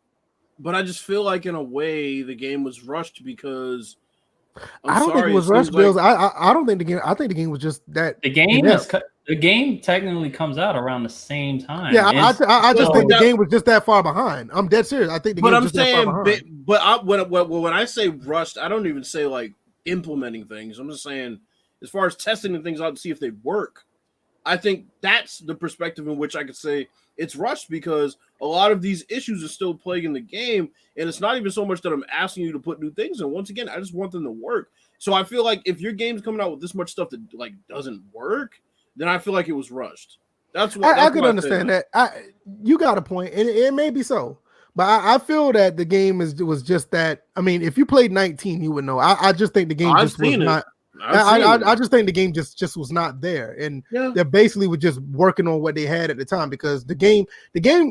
But I just feel like in a way the game was rushed because I don't think it was rushed, Bills. I don't think the game. I think the game was just that. The game technically comes out around the same time. Yeah, I just think the game was just that far behind. I'm dead serious. I think the game was just that far behind. But when I say rushed, I don't even say like implementing things. I'm just saying as far as testing the things out to see if they work. I think that's the perspective in which I could say it's rushed because a lot of these issues are still plaguing the game, and it's not even so much that I'm asking you to put new things in. Once again, I just want them to work. So I feel like if your game's coming out with this much stuff that like doesn't work, then I feel like it was rushed. That's what I can understand that. You got a point, and it may be so, but I feel that the game was just that. I mean, if you played 19, you would know. I just think the game just was not. I just think the game just was not there, and they basically were just working on what they had at the time because the game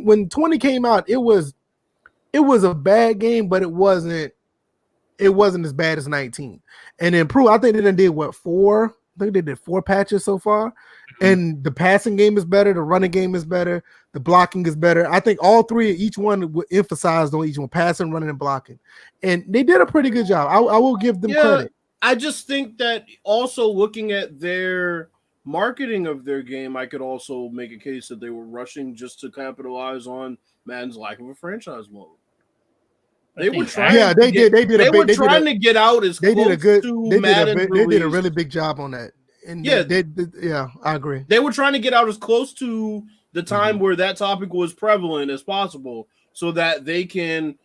when 20 came out, it was a bad game, but it wasn't as bad as 19. And improve. I think they did 4. I think they did 4 patches so far, and the passing game is better, the running game is better, the blocking is better. I think all 3, each one emphasized on each one: passing, running, and blocking, and they did a pretty good job. I will give them credit. I just think that also looking at their marketing of their game, I could also make a case that they were rushing just to capitalize on Madden's lack of a franchise mode. They were trying. Yeah, they did. They were trying to get out as close to Madden. They did a really big job on that. And I agree. They were trying to get out as close to the time where that topic was prevalent as possible, so that they can,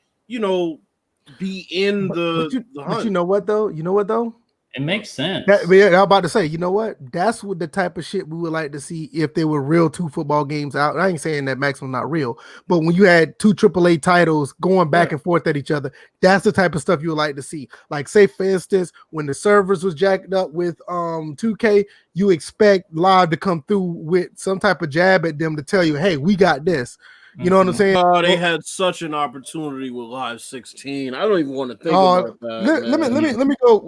be in the hunt. But you know what though? It makes sense. I was about to say, you know what? That's what the type of shit we would like to see if there were real 2 football games out. I ain't saying that Maximum not real, but when you had 2 AAA titles going back and forth at each other, that's the type of stuff you would like to see. Like, say for instance, when the servers was jacked up with 2K, you expect Live to come through with some type of jab at them to tell you, hey, we got this. You know what I'm saying? Oh, they had such an opportunity with Live 16. I don't even want to think about that.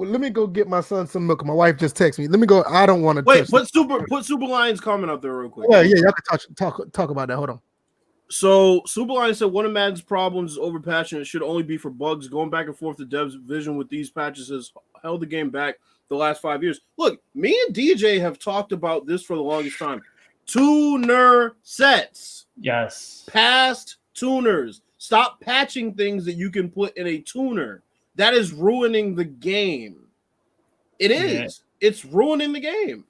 Let me go get my son some milk. My wife just texted me. Let me go. I don't want to put Super Lion's comment up there real quick. Yeah, y'all can talk about that. Hold on. So Super Lion said one of Madden's problems is overpatching. It should only be for bugs. Going back and forth, the devs' vision with these patches has held the game back the last 5 years. Look, me and DJ have talked about this for the longest time. Tuner sets. Yes. Past tuners. Stop patching things that you can put in a tuner. That is ruining the game. It is. Yeah. It's ruining the game.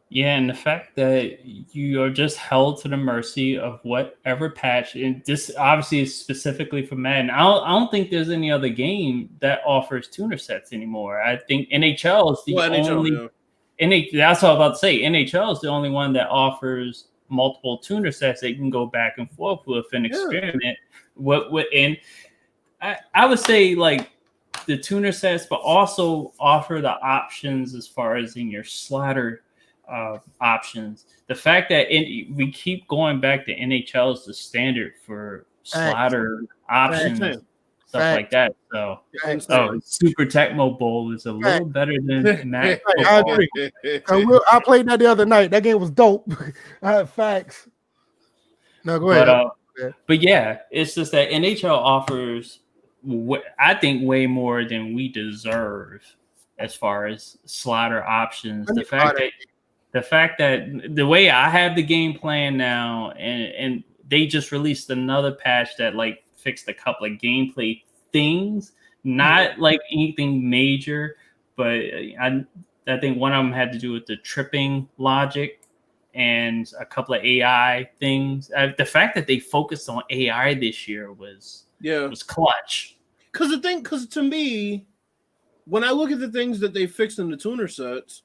Yeah, and the fact that you are just held to the mercy of whatever patch, and this obviously is specifically for Madden. I don't think there's any other game that offers tuner sets anymore. I think NHL is the only. That's what I was about to say. NHL is the only one that offers multiple tuner sets that you can go back and forth with and experiment. And I would say like the tuner sets, but also offer the options as far as in your slider options. The fact that we keep going back to NHL is the standard for slider options. Stuff like that. So, Super Tecmo Bowl is a little better than Mac. I agree. I played that the other night. That game was dope. I had facts. No, go ahead. But yeah, it's just that NHL offers, I think, way more than we deserve as far as slider options. The fact that the way I have the game plan now, and they just released another patch that like fixed a couple of gameplay things, not like anything major, but I think one of them had to do with the tripping logic and a couple of AI things. The fact that they focused on AI this year was clutch. Because to me, when I look at the things that they fixed in the tuner sets,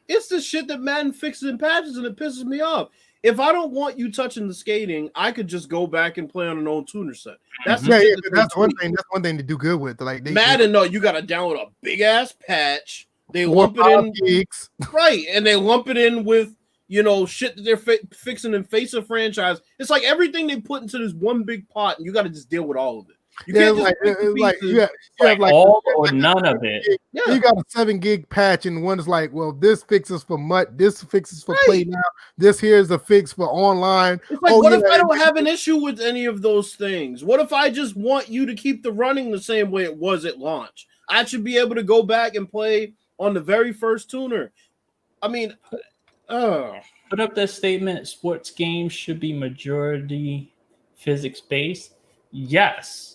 it's the shit that Madden fixes in patches, and it pisses me off. If I don't want you touching the skating, I could just go back and play on an old tuner set. That's one thing. That's one thing to do good with. Like Madden, no, you got to download a big ass patch. They lump it in, gigs. Right? And they lump it in with shit that they're fixing in face of franchise. It's like everything they put into this one big pot, and you got to just deal with all of it. You can't just you have like all or none of it. Yeah. You got a 7 gig patch, and one's like, well, this fixes for MUT, this fixes for Play Now, this here's a fix for online. It's like, what if I don't have an issue with any of those things? What if I just want you to keep the running the same way it was at launch? I should be able to go back and play on the very first tuner. I mean, put up that statement: sports games should be majority physics based. Yes.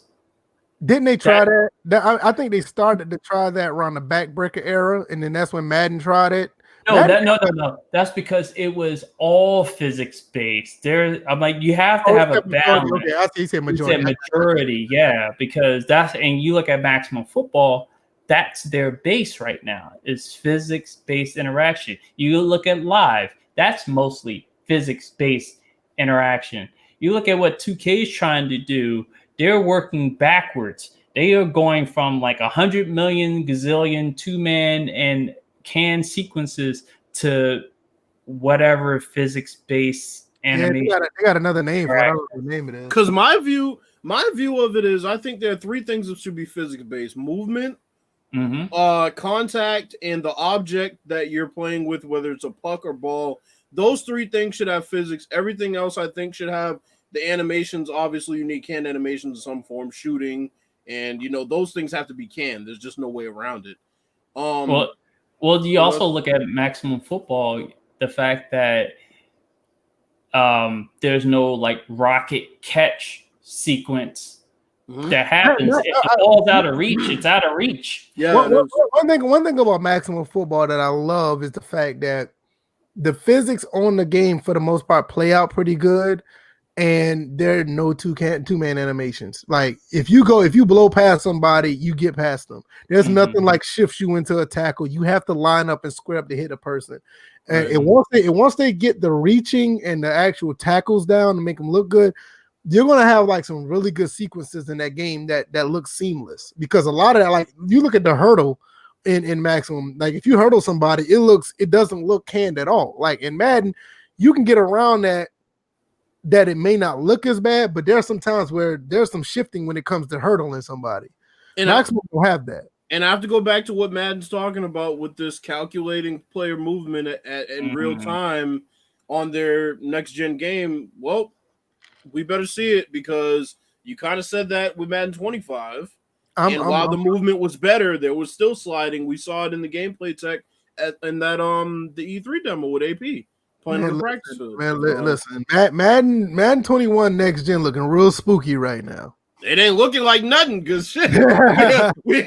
Didn't they try that? I think they started to try that around the backbreaker era, and then that's when Madden tried it. No. That's because it was all physics based. I'm like, you have to have a balance. Okay, I see. You said majority. You said majority, yeah, because and you look at Maximum Football, that's their base right now. Is physics based interaction. You look at Live, that's mostly physics based interaction. You look at what 2K's trying to do. They're working backwards. They are going from like 100 million gazillion 2-man and can sequences to whatever physics-based animation. Yeah, they got another name. I don't know what the name it is. Because my view of it is, I think there are 3 things that should be physics-based: movement, contact, and the object that you're playing with, whether it's a puck or ball. Those 3 things should have physics. Everything else, I think, should have the animations. Obviously, you need canned animations in some form, shooting, and those things have to be canned. There's just no way around it. Well, you also look at Maximum Football, the fact that there's no like rocket catch sequence that happens. If the ball's out of reach, it's out of reach. Yeah. One thing about Maximum Football that I love is the fact that the physics on the game, for the most part, play out pretty good. And there are no 2-man animations. Like if you blow past somebody, you get past them. There's nothing like shifts you into a tackle. You have to line up and square up to hit a person. And once they get the reaching and the actual tackles down to make them look good, you're gonna have like some really good sequences in that game that look seamless. Because a lot of that, like you look at the hurdle in Maximum, like if you hurdle somebody, it doesn't look canned at all. Like in Madden, you can get around that it may not look as bad, but there are some times where there's some shifting when it comes to hurdling somebody. And Maximum will have that. And I have to go back to what Madden's talking about with this calculating player movement in real time on their next gen game. Well, we better see it, because you kind of said that with Madden 25. While the movement was better, there was still sliding. We saw it in the gameplay tech in that the E3 demo with AP. Listen, Madden 21 next gen looking real spooky right now. It ain't looking like nothing, because shit, we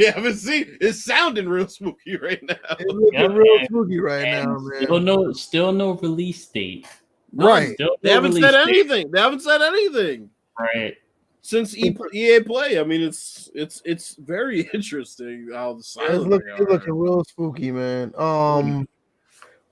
haven't seen. It's sounding real spooky right now. It's looking real spooky right now, man. Still no release date. Right. They haven't said anything. They haven't said anything. Right. Since EA Play, I mean, it's very interesting how the silent. It's looking real spooky, man.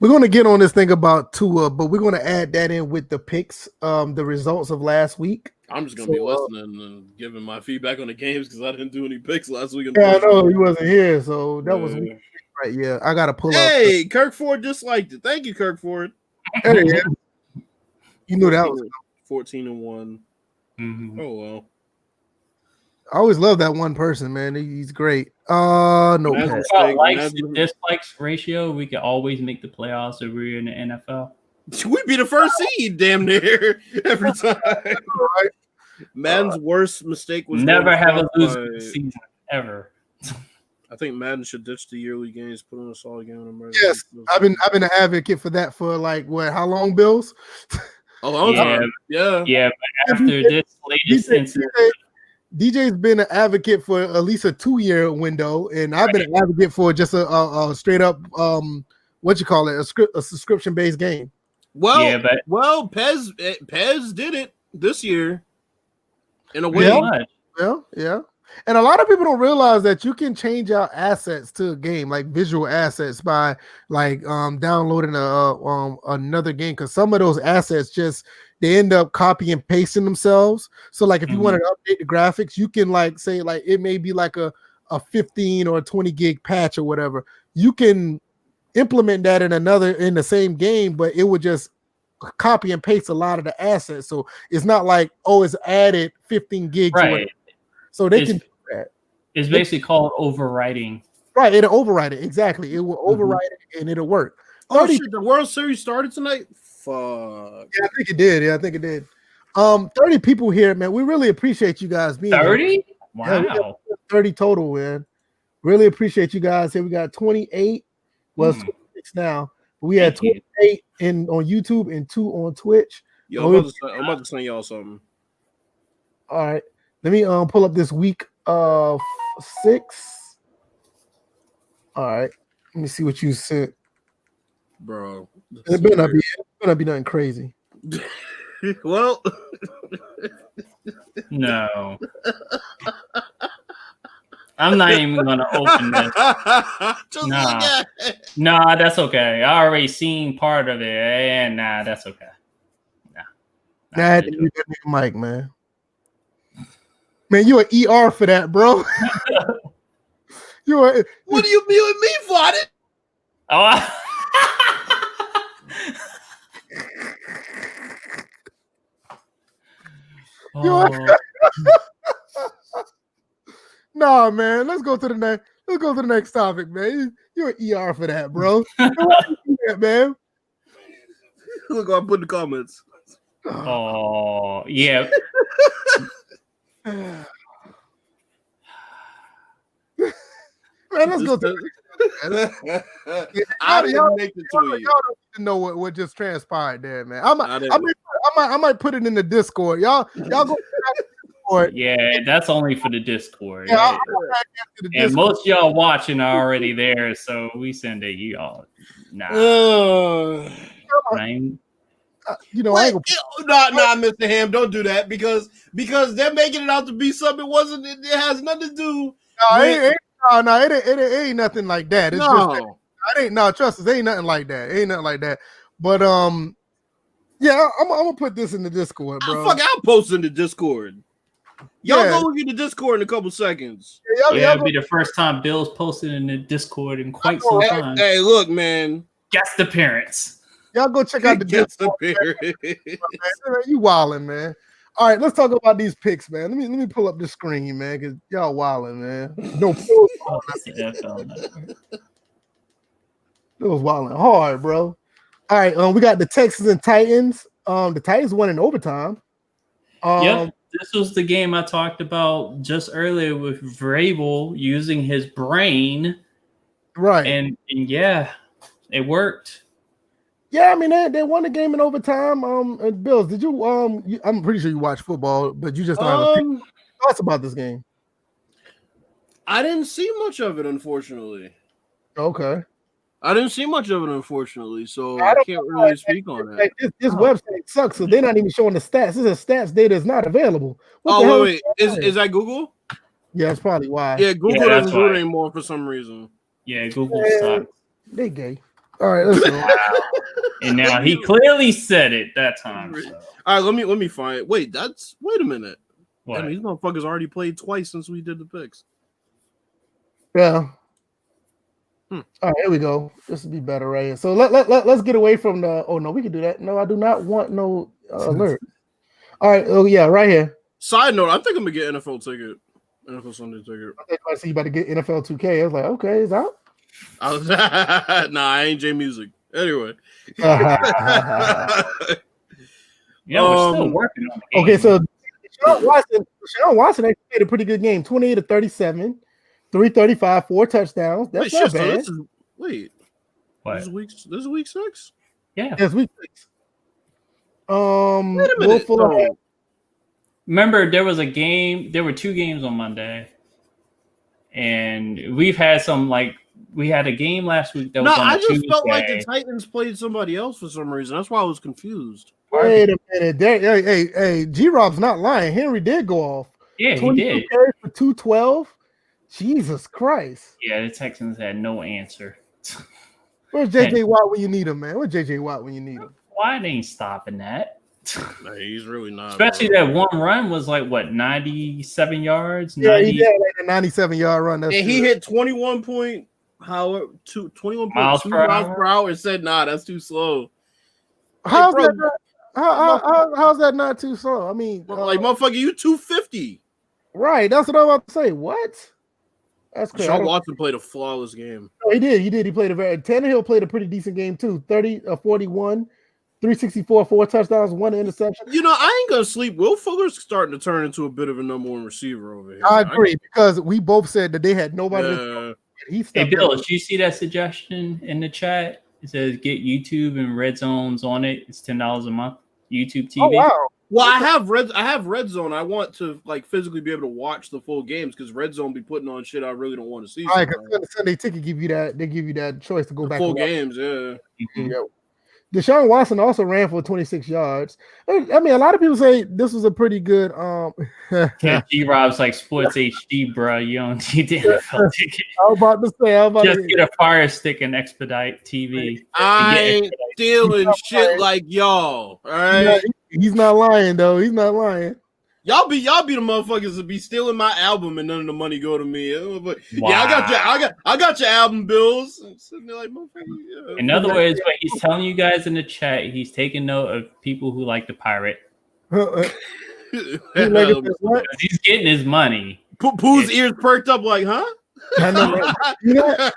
We're going to get on this thing about Tua, but we're going to add that in with the picks, the results of last week. I'm just going to be listening and giving my feedback on the games, because I didn't do any picks last week. Yeah, I know you wasn't here, so that was week, right. Yeah, I got to pull up. Hey, Kirk Ford disliked it. Thank you, Kirk Ford. Hey, yeah. You knew that was 14-1. Oh, well. I always love that one person, man. He's great. No likes and dislikes ratio. We can always make the playoffs if we're in the NFL. We'd be the first seed, damn near every time. Right. Madden's worst mistake was never have a losing season ever. I think Madden should ditch the yearly games, put on a solid game on America. Yes, I've been an advocate for that for like how long, Bills? A long time. Yeah. But after this latest incident. DJ's been an advocate for at least a 2-year window, and I've been an advocate for just a straight up a subscription based game. Well, Pez did it this year in a way. Yeah. And a lot of people don't realize that you can change out assets to a game, like visual assets, by like downloading another game, because some of those assets they end up copy and pasting themselves. So like if you want to update the graphics, you can like say like it may be like a 15 or 20 gig patch or whatever. You can implement that in the same game, but it would just copy and paste a lot of the assets. So it's not like, it's added 15 gigs. Right. So they can do that. It's basically called overwriting. Right, it'll override it. Exactly. It will override it and it'll work. Oh shit, the World Series started tonight? Fuck. Yeah, I think it did. 30 people here, man. We really appreciate you guys being 30? Wow. Yeah, 30 total, man. Really appreciate you guys. Here we got 28. Well, it's 26 now. We had 28 on YouTube and 2 on Twitch. Yo, I'm about to send y'all something. All right. Let me pull up this week 6. All right. Let me see what you sent. Bro. It better not be nothing crazy. Well, no. I'm not even gonna open this. Nah, that's okay. I already seen part of it, and nah, that's okay. Nah, you got Mike, man. Man, you an ER for that, bro. What are you viewing me for? I didn't. Oh. Nah, man. Let's go to the next topic, man. You're an ER for that, bro. Man. Look, I'll put in the comments. Oh, yeah. Man, let's go to I didn't make the tweet. Y'all don't even know what just transpired there, man. I might put it in the Discord. Y'all go to the Discord. Yeah, that's only for the Discord. Yeah, and most of y'all watching are already there, so we send it y'all. Nah. Mr. Ham, don't do that because they're making it out to be something it wasn't. It has nothing to do. It ain't nothing like that. It's just it ain't. No, trust us, it ain't nothing like that. It ain't nothing like that. But yeah, I'm gonna put this in the Discord, bro. I'll post in the Discord. Y'all go look at the Discord in a couple seconds. It'll be the first time Bill's posted in the Discord in quite some time. Hey, look, man. Guest appearance. Y'all go check out the Discord. You wildin', man. All right, let's talk about these picks, man. Let me pull up the screen, man, because y'all wildin', man. No, it was wildin' hard, bro. All right, we got the Texans and Titans. The Titans won in overtime. Yep, this was the game I talked about just earlier with Vrabel using his brain. Right. And yeah, it worked. Yeah, I mean they won the game in overtime. Bills, did you I'm pretty sure you watch football, but you just don't have thoughts about this game. I didn't see much of it, unfortunately. Okay. I didn't see much of it, unfortunately, so I can't really speak on that. This website sucks, so they're not even showing the stats. This is stats data is not available. Wait. Is that Google? Yeah, that's probably why. Yeah, Google doesn't do it anymore for some reason. Yeah, Google sucks. They gay. All right, let's go. Wow. And now he clearly said it that time. So. All right, let me find it. Wait a minute. What? Damn, these motherfuckers already played twice since we did the picks. Yeah. All right, here we go. This would be better right here. So let's get away from the. Oh no, we can do that. No, I do not want no alert. All right. Oh yeah, right here. Side note: I think I'm gonna get NFL Sunday ticket. I see you about to get NFL 2K. I was like, okay, it's out. Nah, I ain't J Music. Anyway. Yeah, we're still working on it. Okay, so Deshaun Watson actually played a pretty good game. 28-37, 335, 4 touchdowns. That's not bad. What? This is week 6? Yeah. Yes, week 6. Wait a minute. Remember, there was a game. There were 2 games on Monday, and we've had some we had a game last week that was on I just Tuesday. felt like the Titans played somebody else for some reason. That's why I was confused. Wait a minute. Hey, G-Rob's not lying. Henry did go off. Yeah, he did. Carries for 212. Jesus Christ. Yeah, the Texans had no answer. Where's J.J. Watt when you need him, man? Where's J.J. Watt when you need him? Why they ain't stopping that? Nah, he's really not. Especially that one run was 97 yards? Yeah, he did a 97-yard run. And he hit 21 miles per hour and said, nah, that's too slow. How's that not too slow? I mean, motherfucker, you 250. Right. That's what I'm about to say. What? That's crazy. Sean Watson played a flawless game. Oh, he did. He played Tannehill played a pretty decent game too. 41, 364, 4 touchdowns, 1 interception. You know, I ain't gonna sleep. Will Fuller's starting to turn into a bit of a number one receiver over here. I agree because we both said that they had nobody. Hey, Bill, did you see that suggestion in the chat? It says get YouTube and Red Zones on it. It's $10 a month. YouTube TV. Oh, wow. Well, I have Red Zone. I want to like physically be able to watch the full games because Red Zone be putting on shit I really don't want to see. All right, because Sunday Ticket give you that. They give you that choice to go back. Full games, yeah. Mm-hmm. Yep. Deshaun Watson also ran for 26 yards. I mean, a lot of people say this was a pretty good. G-Rob's like Sports HD, bro. You don't need the NFL ticket. I was about to say, just get a Fire Stick and expedite TV. I ain't stealing shit like y'all. All right, he's not lying though. He's not lying. Y'all be the motherfuckers that be stealing my album and none of the money go to me. Wow. Yeah, I got your album bills. Like, in other words, what he's telling you guys in the chat, he's taking note of people who like to pirate. He's getting his money. Pooh's ears perked up like, huh? I know,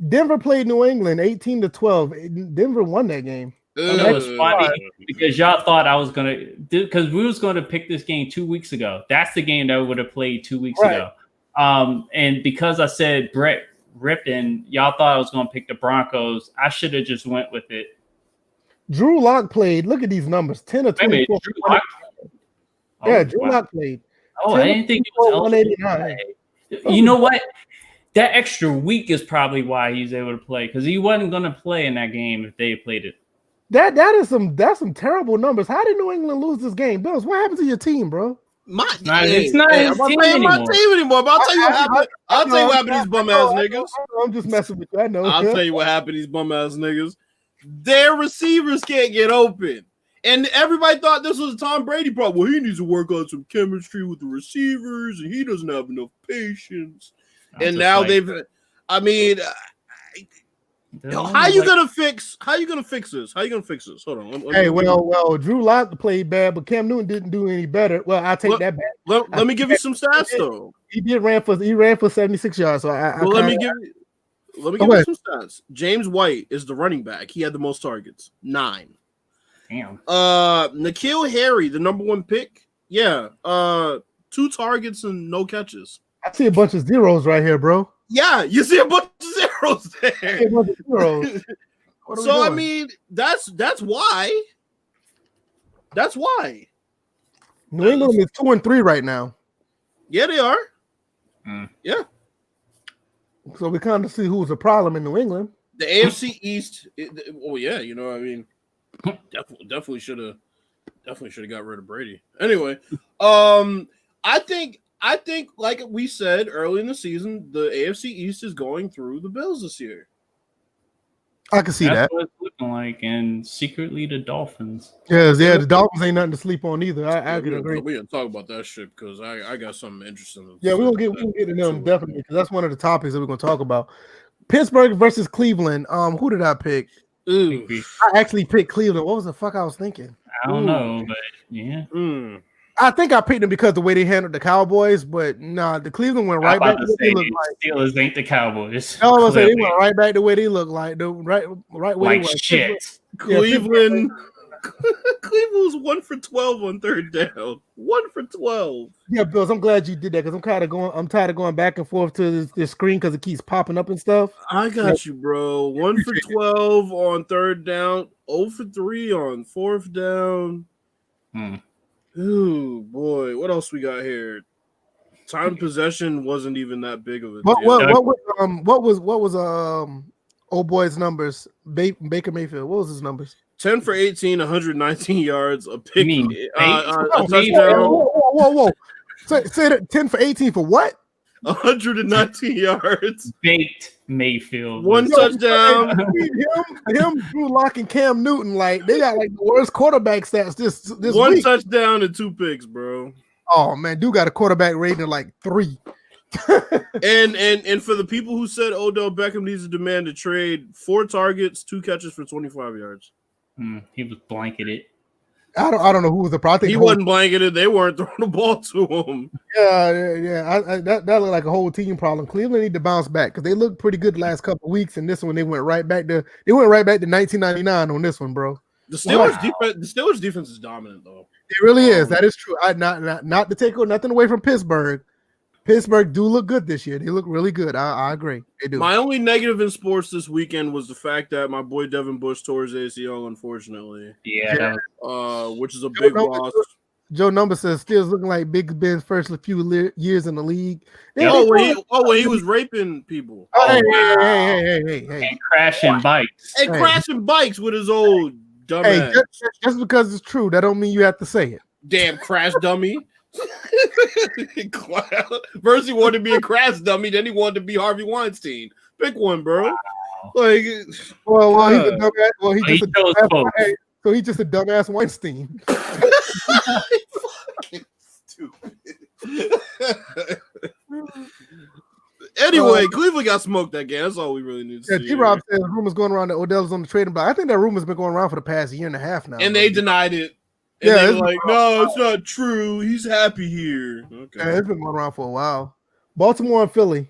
Denver played New England 18-12. Denver won that game. It was funny because y'all thought I was gonna because we was gonna pick this game 2 weeks ago. That's the game that we would have played 2 weeks ago. And because I said Brett Rippin, y'all thought I was gonna pick the Broncos. I should have just went with it. Drew Lock played. Look at these numbers: 10-24. Drew Lock played. Oh, I didn't think it was 189. You know what? That extra week is probably why he's able to play because he wasn't gonna play in that game if they had played it. That's some terrible numbers. How did New England lose this game, Bills? What happened to your team, bro? It's not his team anymore. But I'll tell you what happened. I'll tell you what happened to these bum ass niggas. I'm just messing with you. I know. I'll tell you what happened to these bum ass niggas. Their receivers can't get open, and everybody thought this was a Tom Brady problem. Well, he needs to work on some chemistry with the receivers, and he doesn't have enough patience. And now I mean. How you gonna fix this? How you gonna fix this? Hold on. Well, Drew Lock played bad, but Cam Newton didn't do any better. Well, I take that back. Let me give you some stats though. He ran for 76 yards. So let me give you some stats. James White is the running back. He had the most targets, 9. Damn. N'Keal Harry, the number 1 pick. Yeah. 2 targets and no catches. I see a bunch of zeros right here, bro. Yeah, you see a bunch of zeros there. So I mean, that's why. That's why. New England is 2-3 right now. Yeah, they are. Yeah. So we kind of see who's a problem in New England. The AFC East. Yeah, you know, I mean, definitely should have got rid of Brady. Anyway, I think, like we said early in the season, the AFC East is going through the Bills this year. I can see that. That's what it's looking like, and secretly the Dolphins. Yeah, the Dolphins ain't nothing to sleep on either. I can agree. We gonna talk about that shit because I got something interesting. Yeah, we'll get to them definitely because that's one of the topics that we're gonna talk about. Pittsburgh versus Cleveland. Who did I pick? Ooh. I actually picked Cleveland. What was the fuck I was thinking? I don't know, but yeah. I think I picked them because of the way they handled the Cowboys, but nah, the Cleveland went right back to what they look like. Steelers ain't the Cowboys. I was say they went right back to where they look like. The right way like they shit. Cleveland was 1 for 12 on third down. 1 for 12. Yeah, Bills. I'm glad you did that because I'm tired of going back and forth to this screen because it keeps popping up and stuff. I got you, bro. 1 for 12 on third down. 0 for 3 on fourth down. Ooh, boy. What else we got here? Time possession wasn't even that big of a deal. What was old boy's numbers? Baker Mayfield. What was his numbers? 10 for 18, 119 yards, a pick, a touchdown. Whoa. Say that 10 for 18 for what? 119 yards. Baked Mayfield. 1 touchdown. Him, Drew Lock, and Cam Newton, like they got like the worst quarterback stats this 1 week. touchdown and 2 picks, bro. Oh man, dude got a quarterback rating of like 3. and for the people who said Odell Beckham needs to demand a trade, 4 targets, 2 catches for 25 yards. He was blanketed. I don't know who was the problem. I think he wasn't blanketed. They weren't throwing the ball to him. Yeah. That looked like a whole team problem. Cleveland need to bounce back because they looked pretty good the last couple of weeks, and this one they went right back to 1999 on this one, bro. The Steelers defense is dominant though. It really is. That is true. Not to take nothing away from Pittsburgh. Pittsburgh do look good this year. They look really good. I agree. They do. My only negative in sports this weekend was the fact that my boy Devin Bush tore his ACL, unfortunately. Yeah. Which is a big loss. Joe Number says Steelers looking like Big Ben's first few years in the league. When he was raping people. Hey. And crashing bikes. And crashing bikes with his old dumb ass. Just because it's true, that don't mean you have to say it. Damn crash dummy. First he wanted to be a crash dummy, then he wanted to be Harvey Weinstein. Pick one, bro. Wow. Like, he's a dumbass. Well, he's just a dumbass. So he's just a dumbass Weinstein. Fucking stupid. Anyway, Cleveland got smoked that game. That's all we really need to see. G-Rob said rumors going around that Odell's on the trading block. I think that rumor's been going around for the past year and a half now. And they denied it. And they were like, no, it's not true. He's happy here. Okay. Yeah, it's been going around for a while. Baltimore and Philly.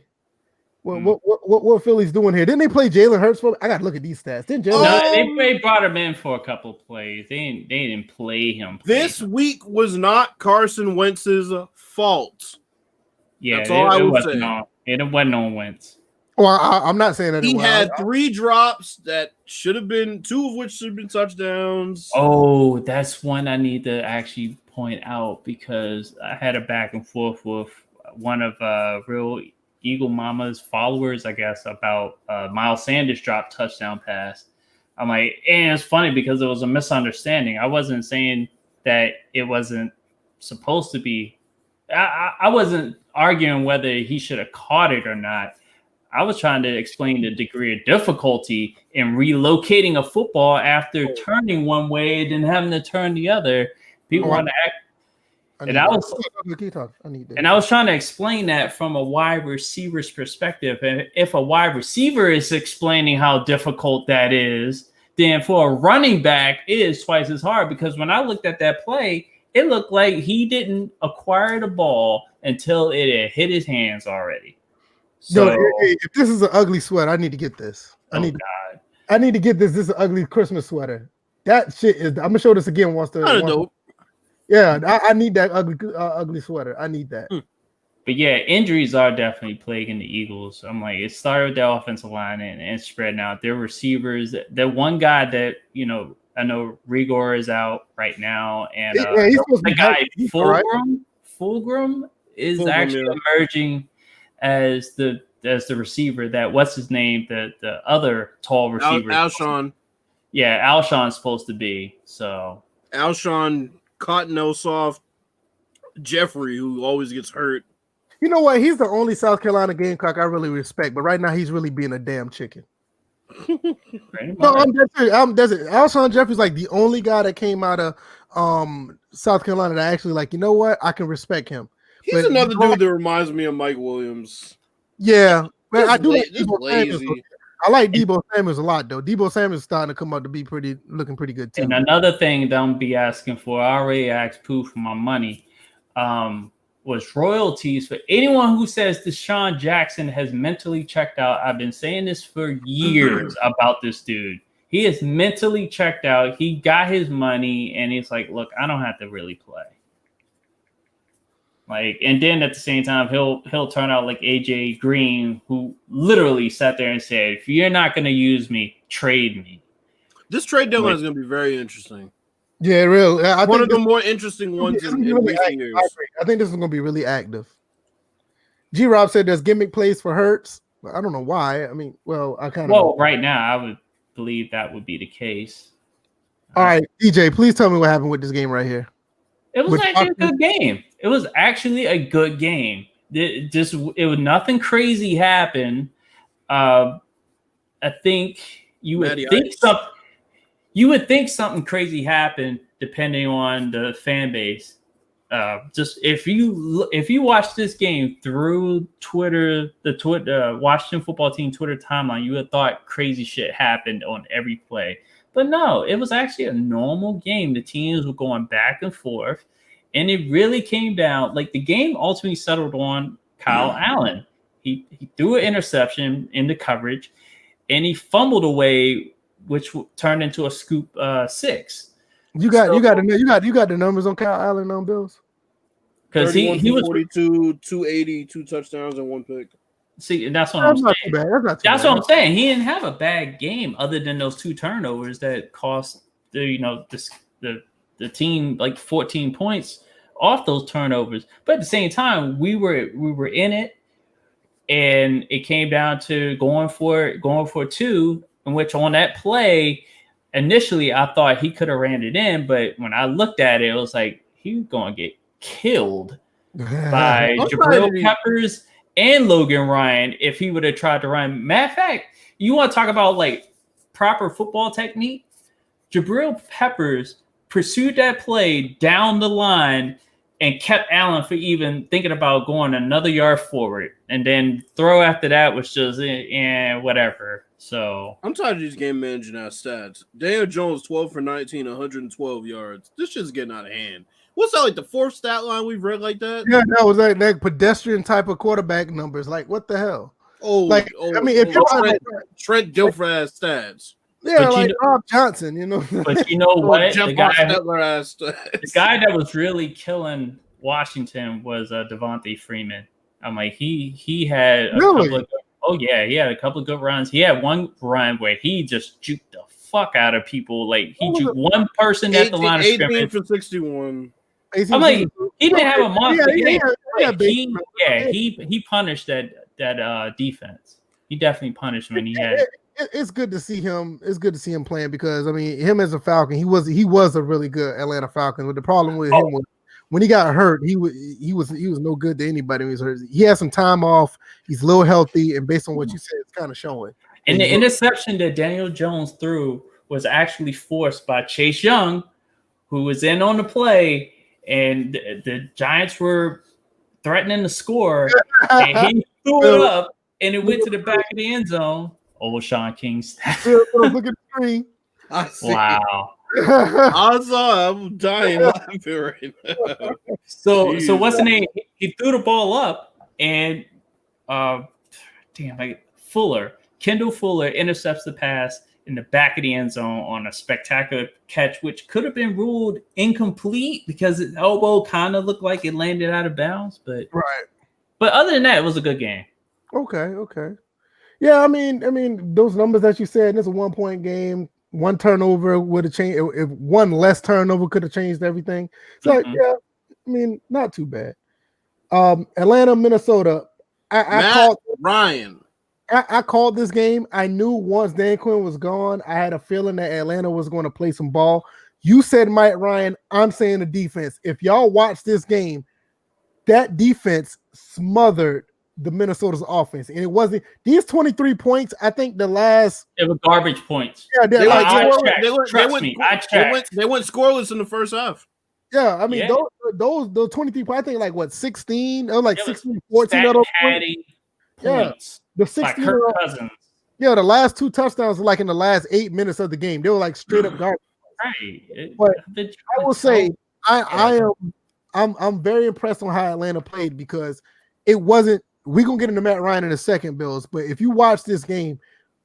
What Philly's doing here? Didn't they play Jalen Hurts? I got to look at these stats. Didn't Jalen? They brought him in for a couple plays. They didn't play him. This week was not Carson Wentz's fault. Yeah, that's all I would say. It wasn't on Wentz. Well, I'm not saying that he had 3 drops that should have been 2 of which should have been touchdowns. Oh, that's one I need to actually point out because I had a back and forth with one of Real Eagle Mama's followers, I guess, about Miles Sanders dropped touchdown pass. I'm like, and it's funny because it was a misunderstanding. I wasn't saying that it wasn't supposed to be. I wasn't arguing whether he should have caught it or not. I was trying to explain the degree of difficulty in relocating a football after turning one way and then having to turn the other. People want to act. And I was trying to explain that from a wide receiver's perspective. And if a wide receiver is explaining how difficult that is, then for a running back, it is twice as hard. Because when I looked at that play, it looked like he didn't acquire the ball until it had hit his hands already. So, if this is an ugly sweater, I need to get this. I need to get this. This is an ugly Christmas sweater. That shit is. I'm gonna show this again once the. Yeah, I need that ugly sweater. I need that. But yeah, injuries are definitely plaguing the Eagles. I'm like, it started with the offensive line and spreading out. Their receivers. The one guy that I know Rigor is out right now, and he's supposed to be guy Fulgham is actually emerging as the receiver that what's his name, the other tall receiver. Alshon. Yeah, Alshon's supposed to be. So Alshon, Cottonelle Jeffrey, who always gets hurt. You know what? He's the only South Carolina Gamecock I really respect, but right now he's really being a damn chicken. No, I'm desert. Alshon Jeffrey's like the only guy that came out of South Carolina that actually like, you know what? I can respect him. He's another dude that reminds me of Mike Williams. Yeah, man, I do like Debo Samuels. I like Debo Samuels a lot, though. Debo Samuels is starting to come out to be looking pretty good too. And another thing that I'm be asking for, I already asked Pooh for my money, was royalties for anyone who says Deshaun Jackson has mentally checked out. I've been saying this for years about this dude. He is mentally checked out. He got his money, and he's like, look, I don't have to really play. Like, and then at the same time, he'll turn out like AJ Green, who literally sat there and said, if you're not going to use me, trade me. This trade deadline is going to be very interesting. Yeah, real. One of the more interesting ones in recent years. I think this is going to be really active. G-Rob said there's gimmick plays for Hurts. I don't know why. I mean, right now, I would believe that would be the case. All right, DJ, please tell me what happened with this game right here. It was actually a good game. It was actually a good game. It was nothing crazy happen. I think you would think something crazy happened depending on the fan base. Just if you watch this game through Twitter, the Washington football team Twitter timeline, you would have thought crazy shit happened on every play. But no, it was actually a normal game. The teams were going back and forth, and it really came down. Like the game ultimately settled on Kyle Allen. He threw an interception into coverage, and he fumbled away, which turned into a scoop 6. You got the numbers on Kyle Allen on Bills? Because he was 42, 280, 2 touchdowns and 1 pick. See, and that's what I'm saying. That's what I'm saying. He didn't have a bad game other than those 2 turnovers that cost the team like 14 points off those turnovers. But at the same time, we were in it, and it came down to going for 2, in which on that play, initially I thought he could have ran it in, but when I looked at it, it was like he was going to get killed by Jabril Peppers and Logan Ryan if he would have tried to run. Matter of fact, you want to talk about like proper football technique? Jabril Peppers pursued that play down the line and kept Allen for even thinking about going another yard forward, and then throw after that was just whatever. So I'm tired of these game managing our stats. Daniel Jones 12 for 19, 112 yards. This shit's getting out of hand. What's that, like the 4th stat line we've read like that? Yeah, that was like that pedestrian type of quarterback numbers. Like, what the hell? If you're Trent Dilfer ass stats. Yeah, like Rob Johnson, you know. But you know what? The guy that was really killing Washington was Devontae Freeman. I'm like, he had a couple of he had a couple of good runs. He had one run where he just juked the fuck out of people. Like he juked one person at the line of scrimmage. 18 for 61. I'm like, he didn't have a monster game. He punished that defense. He definitely punished when he had. It's good to see him. It's good to see him playing because I mean, him as a Falcon, he was a really good Atlanta Falcon. But the problem with him was when he got hurt, he was no good to anybody when he was hurt. He had some time off. He's a little healthy, and based on what you said, it's kind of showing. And the interception that Daniel Jones threw was actually forced by Chase Young, who was in on the play, and the Giants were threatening to score, and he threw it up, and it went to the back of the end zone. Old Sean King stat. Look at the screen. Wow. I'm dying laughing right now. So what's the name? He threw the ball up, and Kendall Fuller intercepts the pass in the back of the end zone on a spectacular catch, which could have been ruled incomplete because his elbow kind of looked like it landed out of bounds. But other than that, it was a good game. Okay. Yeah, I mean, those numbers that you said, it's a 1-point game. 1 turnover would have changed. If 1 less turnover could have changed everything. So yeah, I mean, not too bad. Atlanta, Minnesota. I called this game. I knew once Dan Quinn was gone, I had a feeling that Atlanta was going to play some ball. You said Mike Ryan. I'm saying the defense. If y'all watch this game, that defense smothered the Minnesota's offense, and it wasn't these 23 points. I think the last they were garbage points. Yeah, they went scoreless in the first half. Yeah, I mean those 23 points. I think like what 16 or like 16, 14 of those points. The 16. Cousins. Yeah, the last 2 touchdowns were like in the last 8 minutes of the game. They were like straight up garbage. Right. But I will say I'm very impressed on how Atlanta played because it wasn't. We're going to get into Matt Ryan in a second, Bills. But if you watch this game,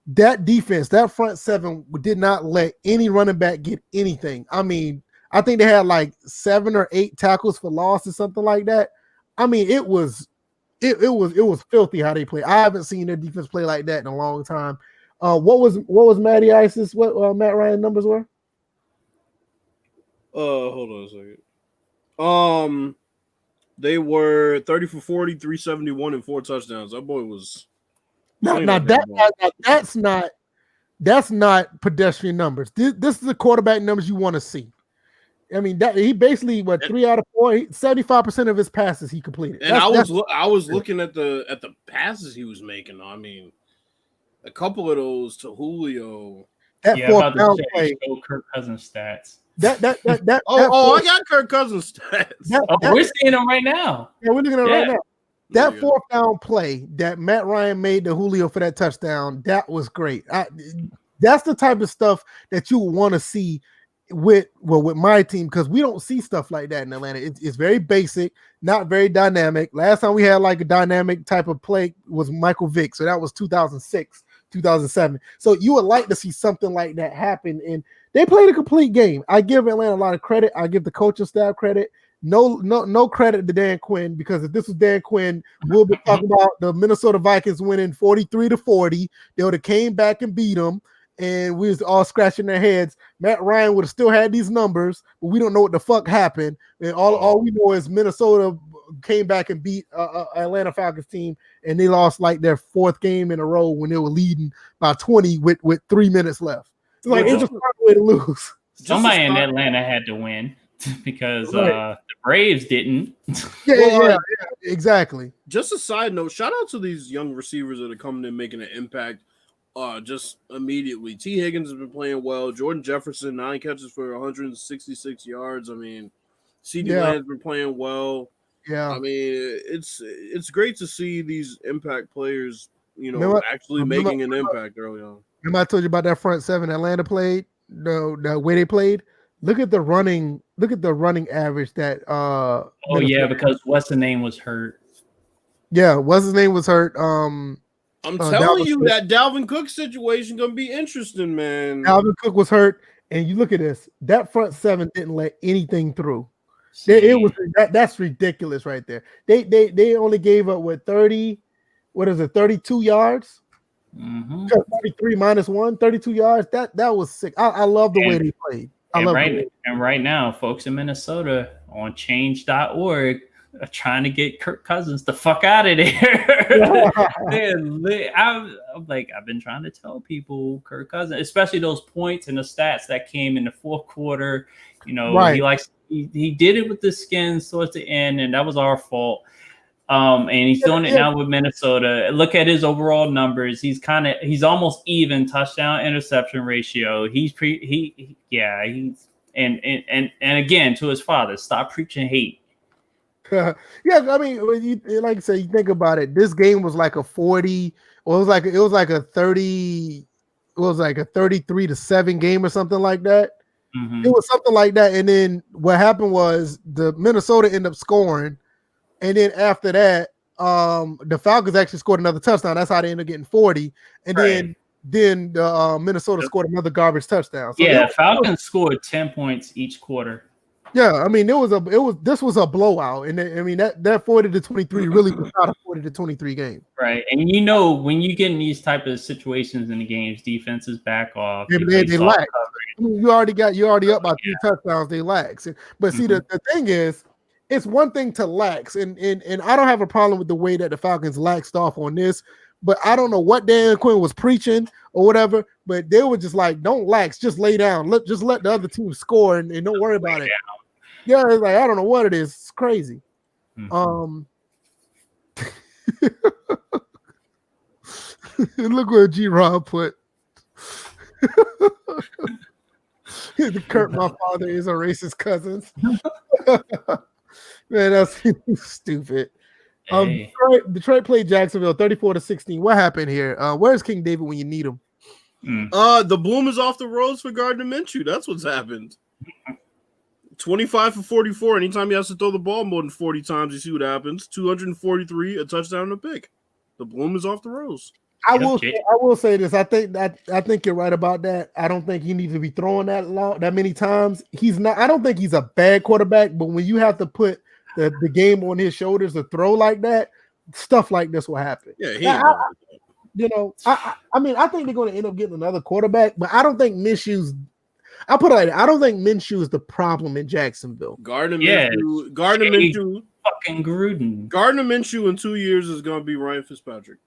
that defense, that front 7 did not let any running back get anything. I mean, I think they had like 7 or 8 tackles for loss or something like that. I mean, it was filthy how they played. I haven't seen their defense play like that in a long time. What was Matty Ice's Matt Ryan numbers were? Hold on a second. They were 30 for 40, 371, and 4 touchdowns. That boy was that's not pedestrian numbers. This is the quarterback numbers you want to see. I mean, that he basically 3 out of 4, 75% of his passes he completed. And I was looking at the passes he was making. I mean, a couple of those to Julio. That 4th down play. Kirk Cousins stats. I got Kirk Cousins stats. We're seeing them right now. Yeah, we're looking at it right now. That 4th down play that Matt Ryan made to Julio for that touchdown, that was great. That that's the type of stuff that you want to see with my team, because we don't see stuff like that in Atlanta. It's very basic, not very dynamic. Last time we had like a dynamic type of play was Michael Vick, so that was 2006, 2007. So you would like to see something like that happen, and they played a complete game. I give Atlanta a lot of credit. I give the coaching staff credit. No credit to Dan Quinn, because if this was Dan Quinn, we'll be talking about the Minnesota Vikings winning 43-40. They would have came back and beat them, and we was all scratching their heads. Matt Ryan would have still had these numbers, but we don't know what the fuck happened. And all we know is Minnesota came back and beat Atlanta Falcons team, and they lost like their fourth game in a row when they were leading by 20 with 3 minutes left. It's like it's just a way to lose. Somebody in Atlanta had to win. Because the Braves didn't. Yeah, exactly. Just a side note, shout out to these young receivers that are coming in making an impact just immediately. T. Higgins has been playing well. Jordan Jefferson, 9 catches for 166 yards. I mean, CeeDee Lamb's been playing well. Yeah. I mean, it's great to see these impact players, actually making an impact early on. Remember I told you about that front seven Atlanta played? The way they played? Look at the running average that because what's the name was hurt. Yeah, what's his name was hurt. I'm telling you that Dalvin Cook situation gonna be interesting, man. Dalvin Cook was hurt, and you look at this. That front seven didn't let anything through. That's ridiculous right there. They only gave up 32 yards? Mm-hmm. 33 minus 1, 32 yards. That was sick. I love the way they played. Right now, folks in Minnesota on change.org are trying to get Kirk Cousins the fuck out of there. I've been trying to tell people Kirk Cousins, especially those points and the stats that came in the fourth quarter. He did it with the Skins towards the end, and that was our fault. And he's doing it now with Minnesota. Look at his overall numbers. He's almost even touchdown interception ratio. And again, to his father, stop preaching hate. Yeah, I mean, like I said, you think about it. This game was like a 40, or it was like a 30, it was like a 33-7 game or something like that. Mm-hmm. It was something like that. And then what happened was the Minnesota ended up scoring. And then after that, the Falcons actually scored another touchdown. That's how they ended up getting 40. And then the Minnesota scored another garbage touchdown. So Falcons scored 10 points each quarter. Yeah, I mean, this was a blowout, and I mean that 40-23 really was not a 40-23 game. Right, and when you get in these type of situations in the games, defenses back off. Yeah, they lax. I mean, you already up by 3 touchdowns. They lax, but see the thing is, it's one thing to lax, and I don't have a problem with the way that the Falcons laxed off on this, but I don't know what Dan Quinn was preaching or whatever, but they were just like, don't lax, just lay down, let the other team score and don't worry about it. Yeah, it's like, I don't know what it is. It's crazy. Mm-hmm. Look what G-Rob put. Kurt, my father is a racist cousins. Man, that's stupid. Hey. Detroit played Jacksonville 34-16. What happened here? Where's King David when you need him? The bloom is off the rose for Gardner Minshew. That's what's happened. 25 for 44. Anytime he has to throw the ball more than 40 times, you see what happens. 243, a touchdown, and a pick. The bloom is off the rose. I will say this. I think you're right about that. I don't think he needs to be throwing that many times. He's not. I don't think he's a bad quarterback, but when you have to put the game on his shoulders to throw like that, stuff like this will happen. Yeah, I mean, I think they're going to end up getting another quarterback, but I don't think Minshew's. I'll put it like that. I don't think Minshew is the problem in Jacksonville. Gardner Minshew, fucking Gruden. Gardner Minshew in 2 years is going to be Ryan Fitzpatrick.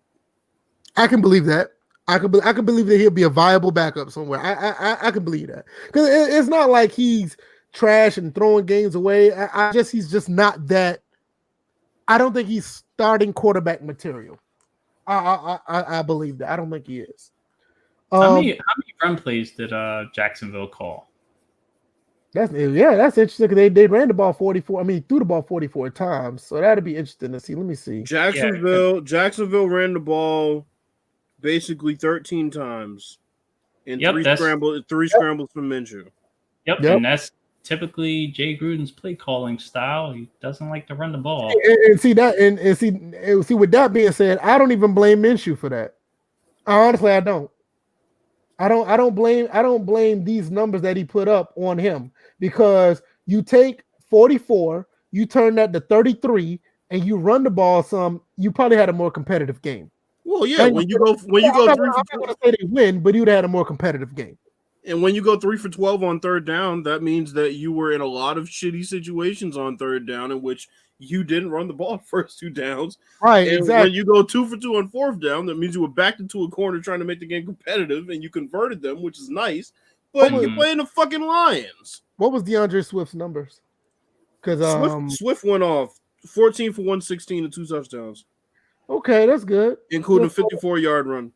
I can believe that. I can believe that he'll be a viable backup somewhere. I can believe that, because it's not like he's trash and throwing games away. He's just not that. I don't think he's starting quarterback material. I believe that. I don't think he is. How many run plays did Jacksonville call? That's interesting, because they ran the ball 44. I mean, threw the ball 44 times. So that'd be interesting to see. Let me see. Jacksonville ran the ball basically 13 times. And Yep, three scrambles from Minshew. Yep, and that's typically Jay Gruden's play calling style. He doesn't like to run the ball. And see that, and see. With that being said, I don't even blame Minshew for that. Honestly, I don't. I don't blame these numbers that he put up on him, because you take 44, you turn that to 33, and you run the ball some. You probably had a more competitive game. Well, yeah. When you go 3 for 12, I'm not going to say they win, but you'd have had a more competitive game. And when you go 3 for 12 on third down, that means that you were in a lot of shitty situations on third down in which you didn't run the ball first 2 downs. Right, and exactly. When you go 2 for 2 on fourth down, that means you were backed into a corner trying to make the game competitive, and you converted them, which is nice. But you're playing the fucking Lions. What was DeAndre Swift's numbers? Because Swift went off 14 for 116 and 2 touchdowns. Okay, that's good. Including a 54-yard run.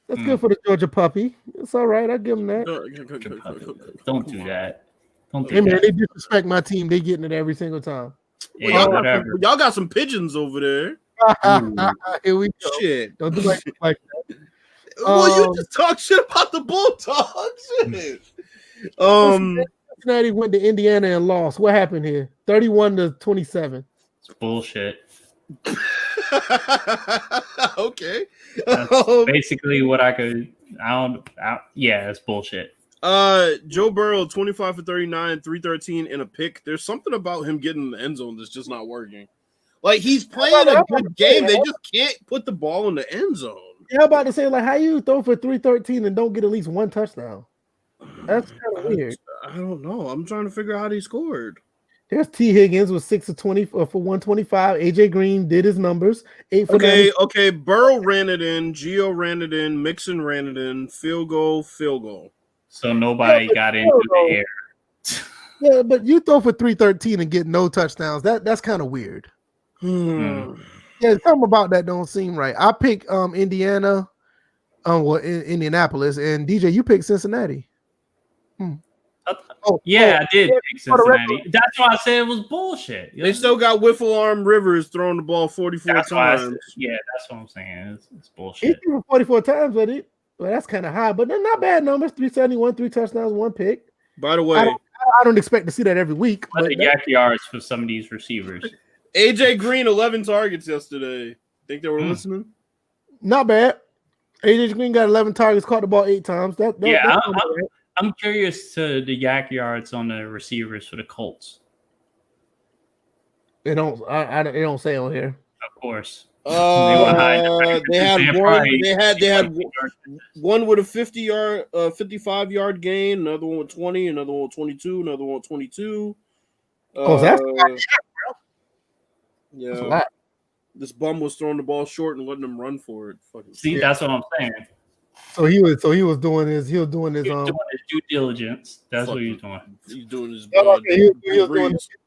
That's good for the Georgia puppy. It's all right. I give them that. Don't do that. Don't do that. Man, they disrespect my team. They getting it every single time. Yeah, y'all got some pigeons over there. Here we go. Shit. Don't do like that. Well, you just talk shit about the Bulldogs. Cincinnati went to Indiana and lost. What happened here? 31-27. It's bullshit. Okay. That's basically what yeah, it's bullshit. Joe Burrow, 25 for 39, 313 and a pick. There's something about him getting in the end zone that's just not working. Like, he's playing a good game. They just can't put the ball in the end zone. Yeah, I'm about to say, like, how you throw for 313 and don't get at least one touchdown? That's kind of weird. I don't know. I'm trying to figure out how he scored. There's T. Higgins with 6 of 20 for 125. AJ Green did his numbers. 8 for 90. Okay. Burrow ran it in. Gio ran it in. Mixon ran it in. Field goal. So nobody got into the air. Yeah, but you throw for 313 and get no touchdowns. That's kind of weird. Yeah, something about that don't seem right. I picked Indiana, Indianapolis, and DJ, you picked Cincinnati. I did pick Cincinnati. That's why I said it was bullshit. They still got Wiffle Arm Rivers throwing the ball 44 times. That's what I'm saying. It's bullshit. He threw 44 times with it. Well, that's kind of high, but they're not bad numbers. 371, 3 touchdowns, 1 pick. By the way, I don't expect to see that every week. But the yak yards for some of these receivers. AJ Green, 11 targets yesterday. Think they were listening? Not bad. AJ Green got 11 targets, caught the ball 8 times. I'm curious to the yak yards on the receivers for the Colts. They don't say on here. Of course. They had one with a 55-yard gain, another one with 20, another one with 22, another one with 22. That's yeah. This bum was throwing the ball short and letting them run for it. That's what I'm saying. So he was doing his due diligence. That's what he's doing. He's doing his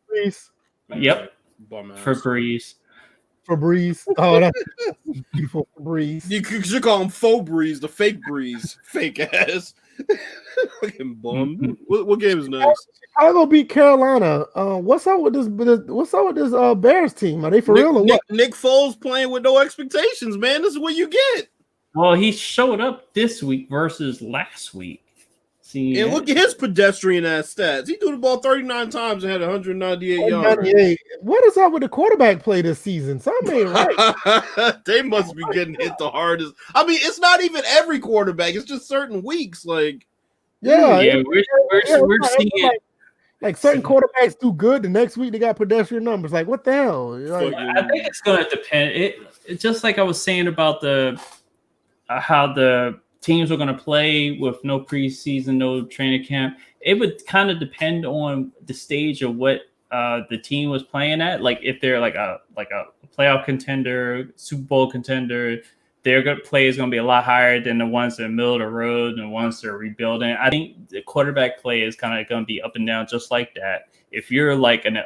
Breeze. Yep. Febreze. Oh, that's beautiful Febreze. You call him Faux Breeze, the fake Breeze, fake ass. Fucking bum. What game is next? Chicago beat Carolina. What's up with this? What's up with this Bears team? Are they for real or what? Nick Foles playing with no expectations, man. This is what you get. Well, he showed up this week versus last week. See, and look at his pedestrian ass stats. He threw the ball 39 times and had 198 yards. What is up with the quarterback play this season? Something ain't right. They must be getting hit the hardest. I mean, it's not even every quarterback. It's just certain weeks. Like, we're seeing it. Like certain quarterbacks do good. The next week they got pedestrian numbers. Like, what the hell? I think it's going to depend. It's just like I was saying about how the teams are going to play with no preseason, no training camp. It would kind of depend on the stage of what the team was playing at. Like if they're like a playoff contender, Super Bowl contender, their good play is going to be a lot higher than the ones that are middle of the road and the ones that are rebuilding. I think the quarterback play is kind of going to be up and down just like that. If you're like a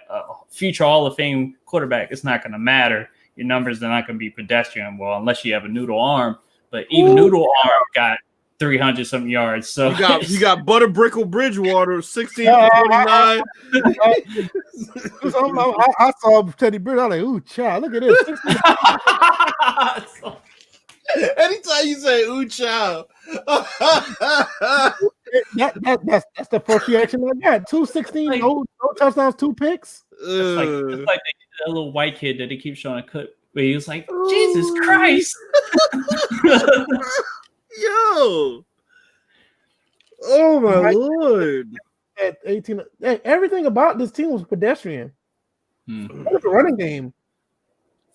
future Hall of Fame quarterback, it's not going to matter. Your numbers are not going to be pedestrian. Well, unless you have a noodle arm. But even Noodle Arm got 300 something yards. So you got Butterbrickle Bridgewater, 16 49. I saw Teddy Bridge. I was like, ooh, child, look at this. Anytime you say "ooh chow," that's the first reaction I got. 216, no touchdowns, 2 picks. It's like that little white kid that they keep showing a clip where he was like, Jesus Christ. Yo. Oh my Lord. At 18, everything about this team was pedestrian. What was the running game?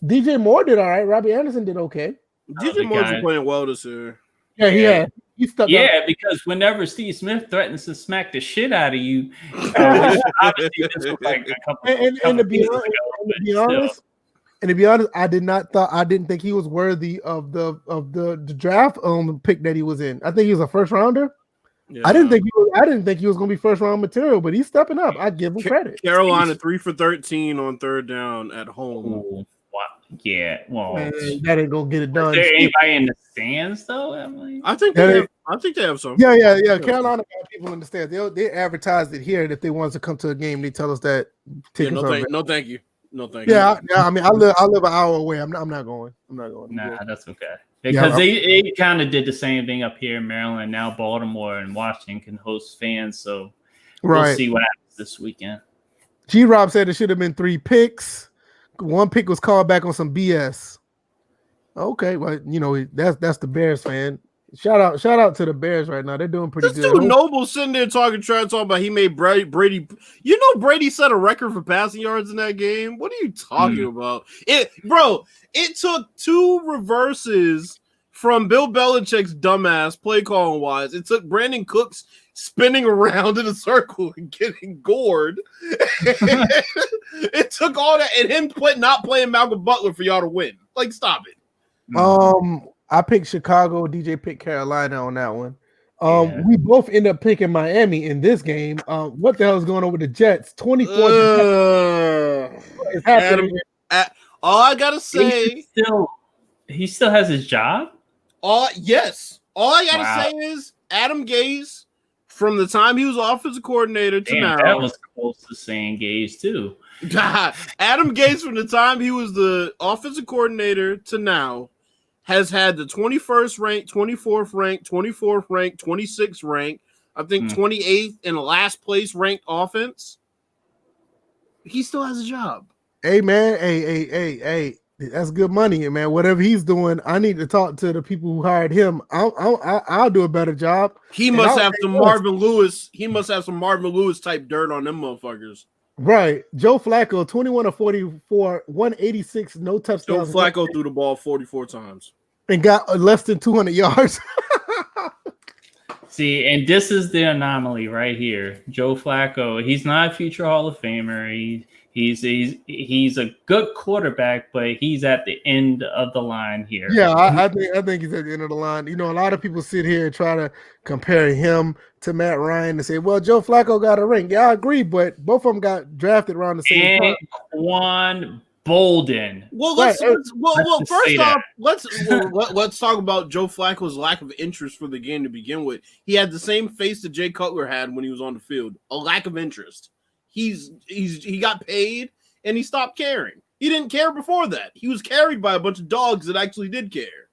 DJ Moore did all right. Robbie Anderson did okay. DJ Moore's been playing well this year. Yeah. He stuck up. Because whenever Steve Smith threatens to smack the shit out of you, obviously this was like a couple. And to be honest, I didn't think he was worthy of the draft pick that he was in. I think he was a first rounder. Yeah. I didn't think he was going to be first round material, but he's stepping up. I give him credit. Carolina 3 for 13 on third down at home. Ooh, wow. Yeah, well, man, that ain't gonna get it done. Is there anybody in the stands though, Emily? I think they have some. Yeah. Carolina got people in the stands. They advertised it here, and if they want to come to a game, they tell us that. No, thank you. Yeah. I mean, I live an hour away. I'm not going. Nah, that's okay. Because they kind of did the same thing up here in Maryland. Now Baltimore and Washington can host fans, so we'll see what happens this weekend. G-Rob said it should have been 3 picks. 1 pick was called back on some BS. Okay, well, that's the Bears fan. Shout out to the Bears right now. They're doing pretty good. This dude Noble sitting there talking about he made Brady. You know Brady set a record for passing yards in that game. What are you talking about? It took 2 reverses from Bill Belichick's dumbass play calling wise. It took Brandon Cooks spinning around in a circle and getting gored. It took all that and him not playing Malcolm Butler for y'all to win. Like, stop it. I picked Chicago. DJ picked Carolina on that one. We both end up picking Miami in this game. What the hell is going on with the Jets? 24. All I gotta say, he still has his job. Yes. All I gotta say is Adam Gase, from the time he was offensive coordinator to now. That was close to saying Gase too. Adam Gase, from the time he was the offensive coordinator to now, has had the 21st ranked, 24th ranked, 24th ranked, 26th ranked, I think 28th in the last place ranked offense. He still has a job. Hey, man. Hey. That's good money, man. Whatever he's doing, I need to talk to the people who hired him. I'll do a better job. He must have some Marvin Lewis. He must have some Marvin Lewis type dirt on them motherfuckers. Right. Joe Flacco, 21 of 44, 186, no touchdowns. Joe Flacco threw the ball 44 times. And got less than 200 yards. See, and this is the anomaly right here. Joe Flacco, he's not a future Hall of Famer. He's a good quarterback, but he's at the end of the line here. Yeah, I think he's at the end of the line. A lot of people sit here and try to compare him to Matt Ryan and say, well, Joe Flacco got a ring. Yeah, I agree, but both of them got drafted around the same time. Quan Bolden. Well, let's talk about Joe Flacco's lack of interest for the game to begin with. He had the same face that Jay Cutler had when he was on the field. A lack of interest. He got paid and he stopped caring. He didn't care before that. He was carried by a bunch of dogs that actually did care.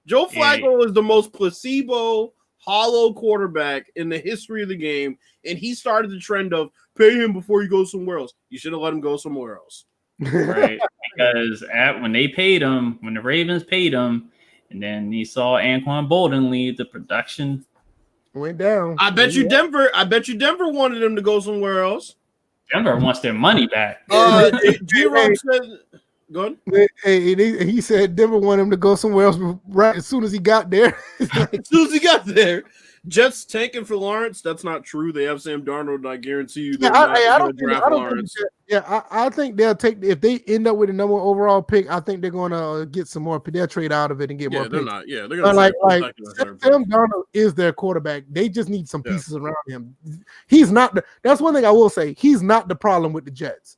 Joe Flacco is the most placebo, hollow quarterback in the history of the game, and he started the trend of pay him before you go somewhere else. You should have let him go somewhere else. Right, because when the Ravens paid him, and then he saw Anquan Bolden leave, the production went down. I bet you Denver wanted him to go somewhere else. Denver wants their money back. G-Rob said, go ahead. He said Denver wanted him to go somewhere else right as soon as he got there. As soon as he got there. Jets tanking for Lawrence. That's not true. They have Sam Darnold, and I guarantee you I think they'll take, if they end up with a number 1 overall pick, I think they're going to get some more. They'll trade out of it and get more picks. They're going to Sam Darnold is their quarterback. They just need some pieces around him. He's not. That's one thing I will say. He's not the problem with the Jets.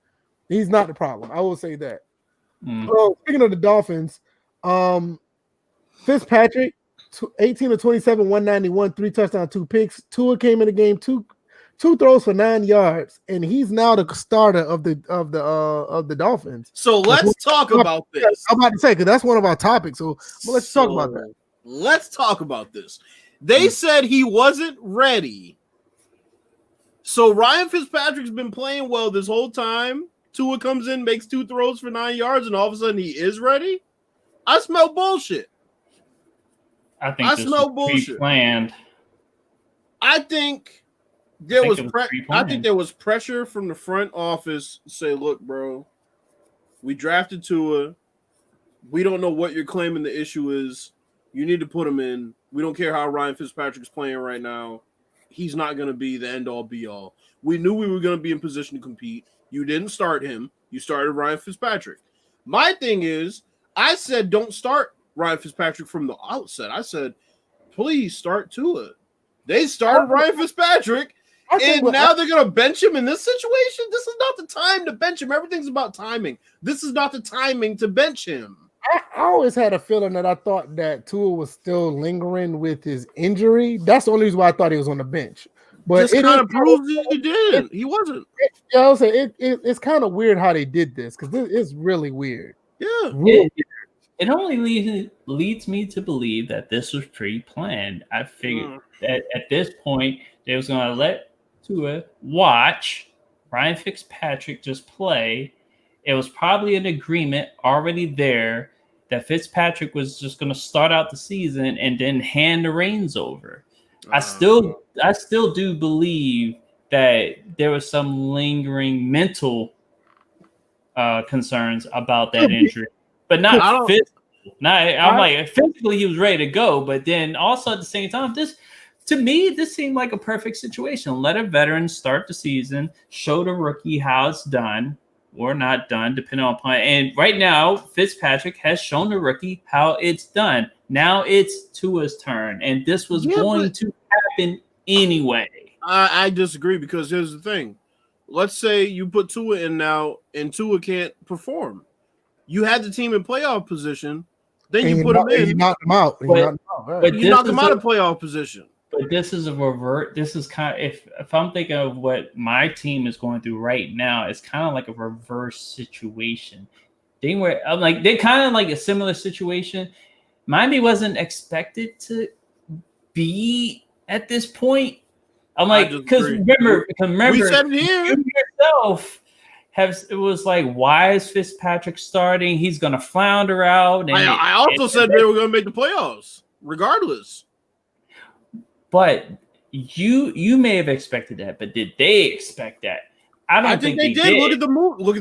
He's not the problem. I will say that. So speaking of the Dolphins, Fitzpatrick, 18 to 27, 191, 3 touchdowns, 2 picks. Tua came in the game 2 2 throws for 9 yards, and he's now the starter of the Dolphins. So let's talk about this. I'm about to say, because that's one of our topics. So let's talk about that. Let's talk about this. They said he wasn't ready. So Ryan Fitzpatrick's been playing well this whole time. Tua comes in, makes 2 throws for 9 yards, and all of a sudden he is ready. I smell bullshit. I think I smell bullshit. Planned. I think there was pressure from the front office to say, "Look, bro, we drafted Tua. We don't know what you're claiming the issue is. You need to put him in. We don't care how Ryan Fitzpatrick's playing right now. He's not going to be the end-all, be-all. We knew we were going to be in position to compete. You didn't start him. You started Ryan Fitzpatrick. My thing is, I said don't start Ryan Fitzpatrick from the outset. I said, please start Tua. They started Ryan Fitzpatrick, and now they're going to bench him in this situation? This is not the time to bench him. Everything's about timing. This is not the timing to bench him. I always had a feeling that I thought that Tua was still lingering with his injury. That's the only reason why I thought he was on the bench. But it kind of proves he didn't. He wasn't. Yeah, I was saying it's kind of weird how they did this because it's really weird. Yeah, it only leads me to believe that this was pre-planned. I figured that at this point they was going to let Tua watch Ryan Fitzpatrick just play. It was probably an agreement already there that Fitzpatrick was just going to start out the season and then hand the reins over. I still do believe that there was some lingering mental concerns about that injury, but not physically. I'm like physically he was ready to go, but then also at the same time, this seemed like a perfect situation. Let a veteran start the season, show the rookie how it's done or not done, depending on point. And right now, Fitzpatrick has shown the rookie how it's done. Now it's Tua's turn, and this was going to happen anyway. I disagree because here's the thing. Let's say you put Tua in now, and Tua can't perform. You had the team in playoff position, then you put him in. You knocked him out. But you knocked him out of playoff position. But this is a revert. This is kind of, if I'm thinking of what my team is going through right now, it's kind of like a reverse situation. They're kind of like a similar situation. Miami wasn't expected to be at this point. I'm like, because remember, we said it here. You yourself it was like, why is Fitzpatrick starting? He's gonna flounder out. And I also said they were gonna make the playoffs, regardless. But you may have expected that, but did they expect that? I think they did. Look at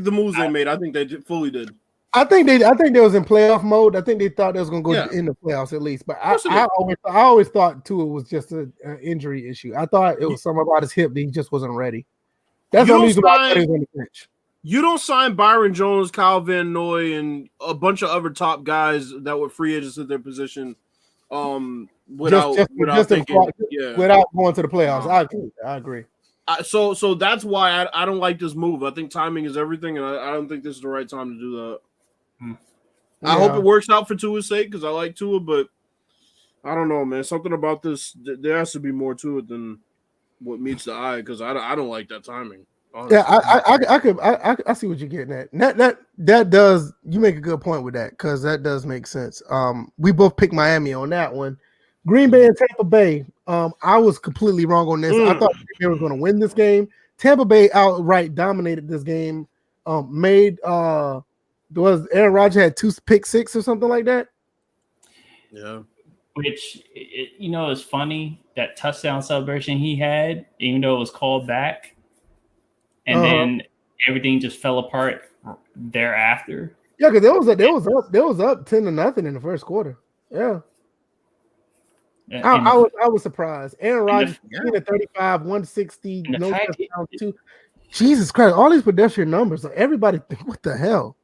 the moves they made. I think they fully did. I think they was in playoff mode. I think they thought they was going to go in the playoffs at least. But I always thought Tua was just an injury issue. I thought it was something about his hip that he just wasn't ready. That's the reason why I thought he was on the bench. You don't sign Byron Jones, Kyle Van Noy, and a bunch of other top guys that were free agents at their position. Without going to the playoffs. I agree. So that's why I don't like this move. I think timing is everything, and I don't think this is the right time to do that. I hope it works out for Tua's sake because I like Tua, but I don't know, man. Something about this, there has to be more to it than what meets the eye because I don't like that timing. Honestly. Yeah, I see what you're getting at. That does, you make a good point with that because that does make sense. We both picked Miami on that one. Green Bay and Tampa Bay. I was completely wrong on this. I thought they were going to win this game. Tampa Bay outright dominated this game. Was Aaron Rodgers had 2 pick six or something like that? Yeah. Which is funny that touchdown celebration he had, even though it was called back, and then everything just fell apart thereafter. Yeah, because they was up 10-0 in the first quarter. Yeah. I was surprised. Aaron Rodgers, 35, 160, no touchdowns, 2. Jesus Christ, all these pedestrian numbers. Like everybody, what the hell?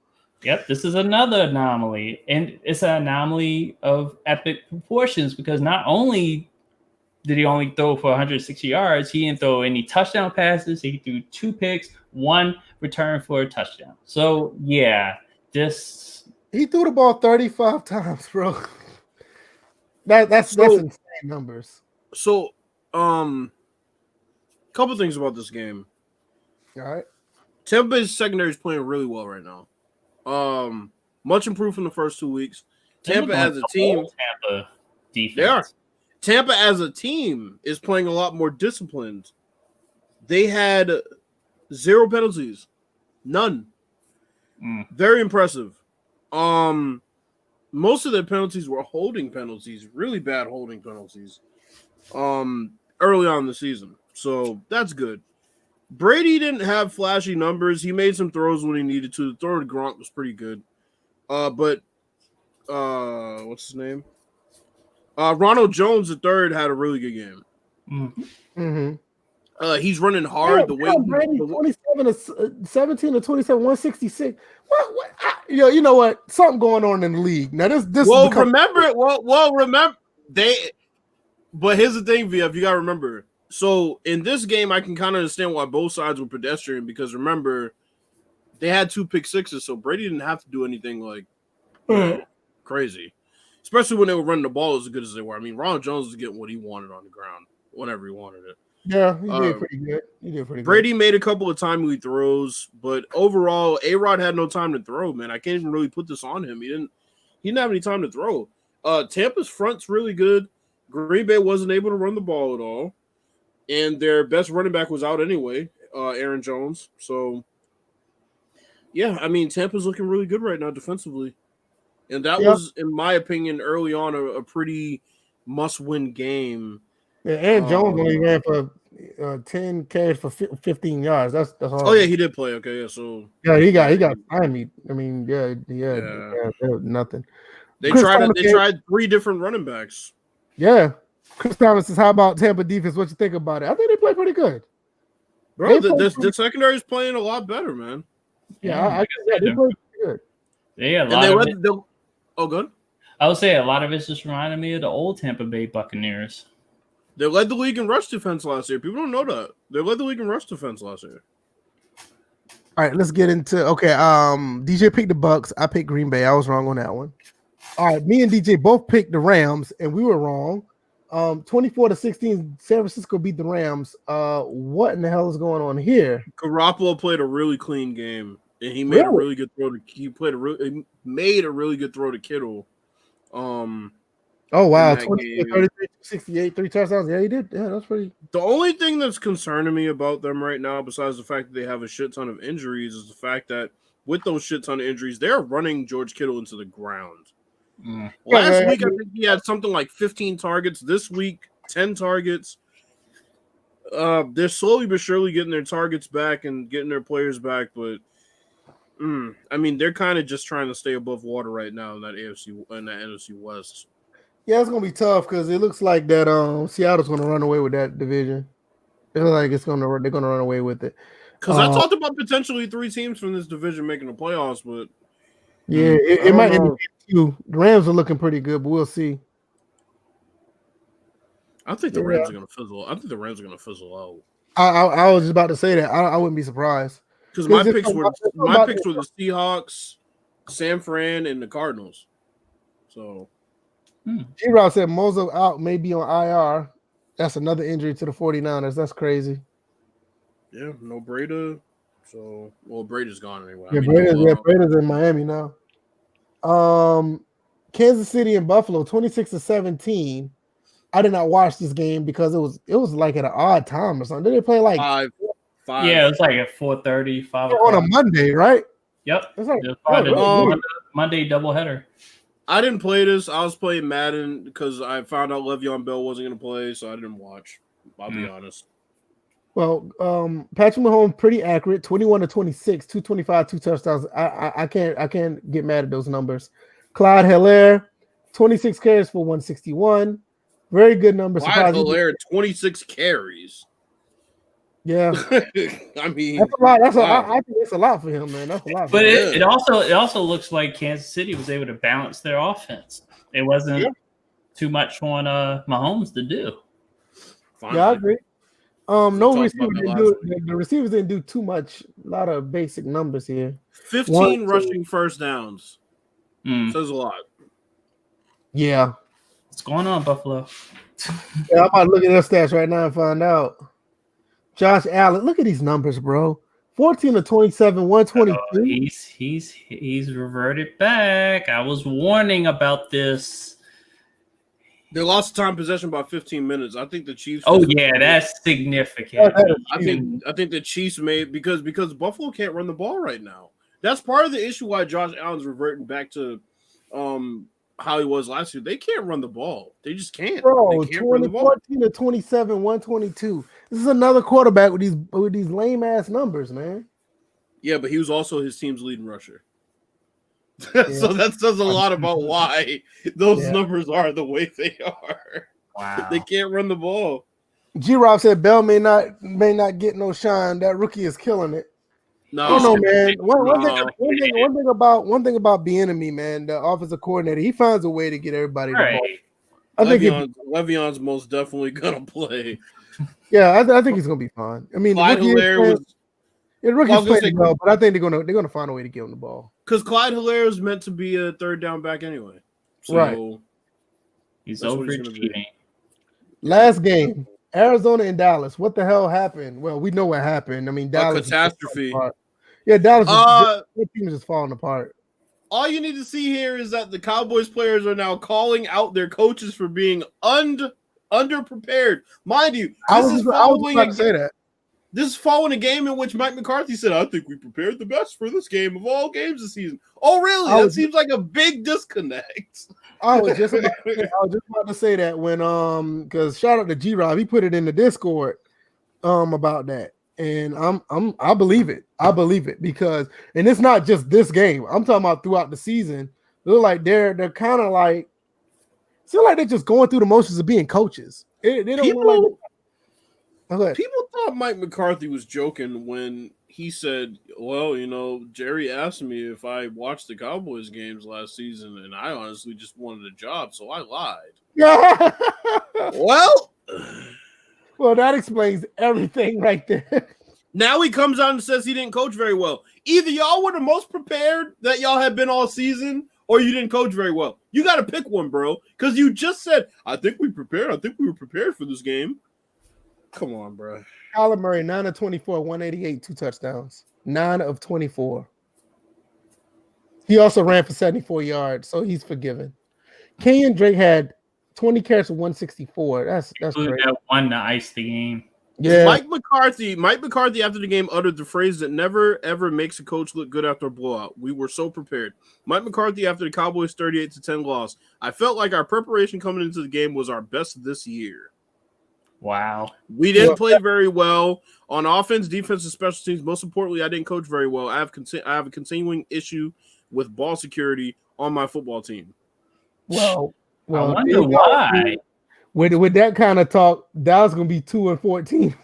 Yep, this is another anomaly. And it's an anomaly of epic proportions because not only did he only throw for 160 yards, he didn't throw any touchdown passes. He threw 2 picks, 1 return for a touchdown. So, yeah, he threw the ball 35 times, bro. That's insane numbers. So, couple things about this game. All right. Tampa Bay's secondary is playing really well right now. Much improved from the first 2 weeks. Tampa as a team, Tampa defense. they are. Tampa as a team is playing a lot more disciplined. They had 0 penalties, none. Very impressive. Most of their penalties were holding penalties, really bad holding penalties. Early on in the season, so that's good. Brady didn't have flashy numbers. He made some throws when he needed to. The throw to Gronk was pretty good. But what's his name? Ronald Jones III had a really good game. He's running hard. Brady 17 to 27, 166. What? You know what? Something going on in the league now. This. Remember. But here's the thing, VF. You gotta remember. So in this game, I can kind of understand why both sides were pedestrian because remember, they had 2 pick sixes, so Brady didn't have to do anything like crazy, especially when they were running the ball as good as they were. I mean, Ronald Jones was getting what he wanted on the ground whenever he wanted it. Yeah, he did pretty good. Brady made a couple of timely throws, but overall, A-Rod had no time to throw. Man, I can't even really put this on him. He didn't have any time to throw. Tampa's front's really good. Green Bay wasn't able to run the ball at all. And their best running back was out anyway, Aaron Jones. So, yeah, I mean, Tampa's looking really good right now defensively. And that was, in my opinion, early on a pretty must-win game. Yeah, Aaron Jones only ran for 10 carries for 15 yards. That's hard. Oh, yeah, he did play. Okay, yeah, so. Yeah, he got stymied. I mean, nothing. They tried 3 different running backs. Yeah. Chris Thomas says, how about Tampa defense? What you think about it? I think they play pretty good. Bro, the secondary is playing a lot better, man. Yeah, I they play pretty good. Yeah, good. I would say a lot of it's just reminding me of the old Tampa Bay Buccaneers. They led the league in rush defense last year. People don't know that. They led the league in rush defense last year. All right, let's get into DJ picked the Bucks. I picked Green Bay. I was wrong on that one. All right, me and DJ both picked the Rams, and we were wrong. 24-16, San Francisco beat the Rams. What in the hell is going on here? Garoppolo played a really clean game, and he made a really good throw. He made a really good throw to Kittle. Oh wow, 33, 68, 3 touchdowns. Yeah, he did. Yeah, that's pretty. The only thing that's concerning me about them right now, besides the fact that they have a shit ton of injuries, is the fact that with those shit ton of injuries, they're running George Kittle into the ground. Last week, I think he had something like 15 targets. This week, 10 targets. They're slowly but surely getting their targets back and getting their players back, but I mean, they're kind of just trying to stay above water right now in that NFC West. Yeah, it's gonna be tough because it looks like that Seattle's gonna run away with that division. It looks like they're gonna run away with it. Because I talked about potentially 3 teams from this division making the playoffs, but yeah, it might end up 2. The Rams are looking pretty good, but we'll see. I think the Rams are gonna fizzle. I think the Rams are gonna fizzle out. I was just about to say that. I wouldn't be surprised. Because my picks were the Seahawks, San Fran, and the Cardinals. So G-Rob said Mozo out, maybe on IR. That's another injury to the 49ers. That's crazy. Yeah, no Breda. So, Breda's gone anyway. Yeah, Breda's in Miami now. Kansas City and Buffalo, 26-17. I did not watch this game because it was like at an odd time or something. Did they play like 5? Yeah, it was like at 4:30, 5 on a Monday, right? Yep. It's like, Monday doubleheader. I didn't play this. I was playing Madden because I found out Le'Veon Bell wasn't going to play, so I didn't watch. I'll be honest. Well, Patrick Mahomes pretty accurate, 21-26, 225, 2 touchdowns. I can't get mad at those numbers. Clyde Hilaire, 26 carries for 161. Very good numbers. Clyde Hilaire, 26 carries. Yeah, I mean that's a lot. I think it's a lot for him, man. That's a lot. But it also looks like Kansas City was able to balance their offense. It wasn't too much on Mahomes to do. Finally. Yeah, I agree. No receiver didn't do the receivers didn't do too much. A lot of basic numbers here. 15 rushing first downs. Says a lot. Yeah. What's going on, Buffalo? Yeah, I'm about to look at their stats right now and find out. Josh Allen, look at these numbers, bro. 14 to 27, 122. He's reverted back. I was warning about this. They lost time possession by 15 minutes. I think the Chiefs. Oh yeah, that's significant. I think the Chiefs made because Buffalo can't run the ball right now. That's part of the issue why Josh Allen's reverting back to how he was last year. They can't run the ball. They just can't. Bro, they can't run the ball. 14 to 27, 122. This is another quarterback with these lame ass numbers, man. Yeah, but he was also his team's leading rusher. So that says a lot about why those numbers are the way they are. Wow. They can't run the ball. G-Rob said Bell may not get no shine. That rookie is killing it. No, I don't know, man. One thing about Bieniemy, man, the offensive coordinator, he finds a way to get everybody the ball. I think Le'Veon's most definitely gonna play. Yeah, I think he's gonna be fine. I mean, the rookie's playing well, but I think they're gonna find a way to give him the ball. Because Clyde Hilaire is meant to be a third down back anyway. So right. He's overachieving. Last game, Arizona and Dallas. What the hell happened? Well, we know what happened. I mean, Dallas. A catastrophe. Yeah, Dallas. Their team is just falling apart. All you need to see here is that the Cowboys players are now calling out their coaches for being underprepared. Mind you, this is following a game in which Mike McCarthy said, I think we prepared the best for this game of all games this season. Oh, really? That seems like a big disconnect. I was just about to say that when because shout out to G-Rob, he put it in the Discord about that. And I believe it. I believe it because and it's not just this game. I'm talking about throughout the season. They look like they're kind of like feel like they're just going through the motions of being coaches. They don't look like people thought Mike McCarthy was joking when he said, well, Jerry asked me if I watched the Cowboys games last season, and I honestly just wanted a job, so I lied. Yeah. Well, that explains everything right there. Now he comes out and says he didn't coach very well. Either y'all were the most prepared that y'all have been all season, or you didn't coach very well. You got to pick one, bro, because you just said, I think we prepared. I think we were prepared for this game. Come on, bro. Kyler Murray, 9 of 24, 188, 2 touchdowns. 9 of 24. He also ran for 74 yards, so he's forgiven. Kenyon Drake had 20 carries for 164. That's great. That won to ice the game. Yeah. Mike McCarthy after the game uttered the phrase that never ever makes a coach look good after a blowout. We were so prepared. Mike McCarthy after the Cowboys 38-10 loss. I felt like our preparation coming into the game was our best this year. Wow. We didn't play very well on offense, defense, and special teams. Most importantly, I didn't coach very well. I have a continuing issue with ball security on my football team. Well, I wonder why. With that kind of talk, Dallas gonna be 2-14.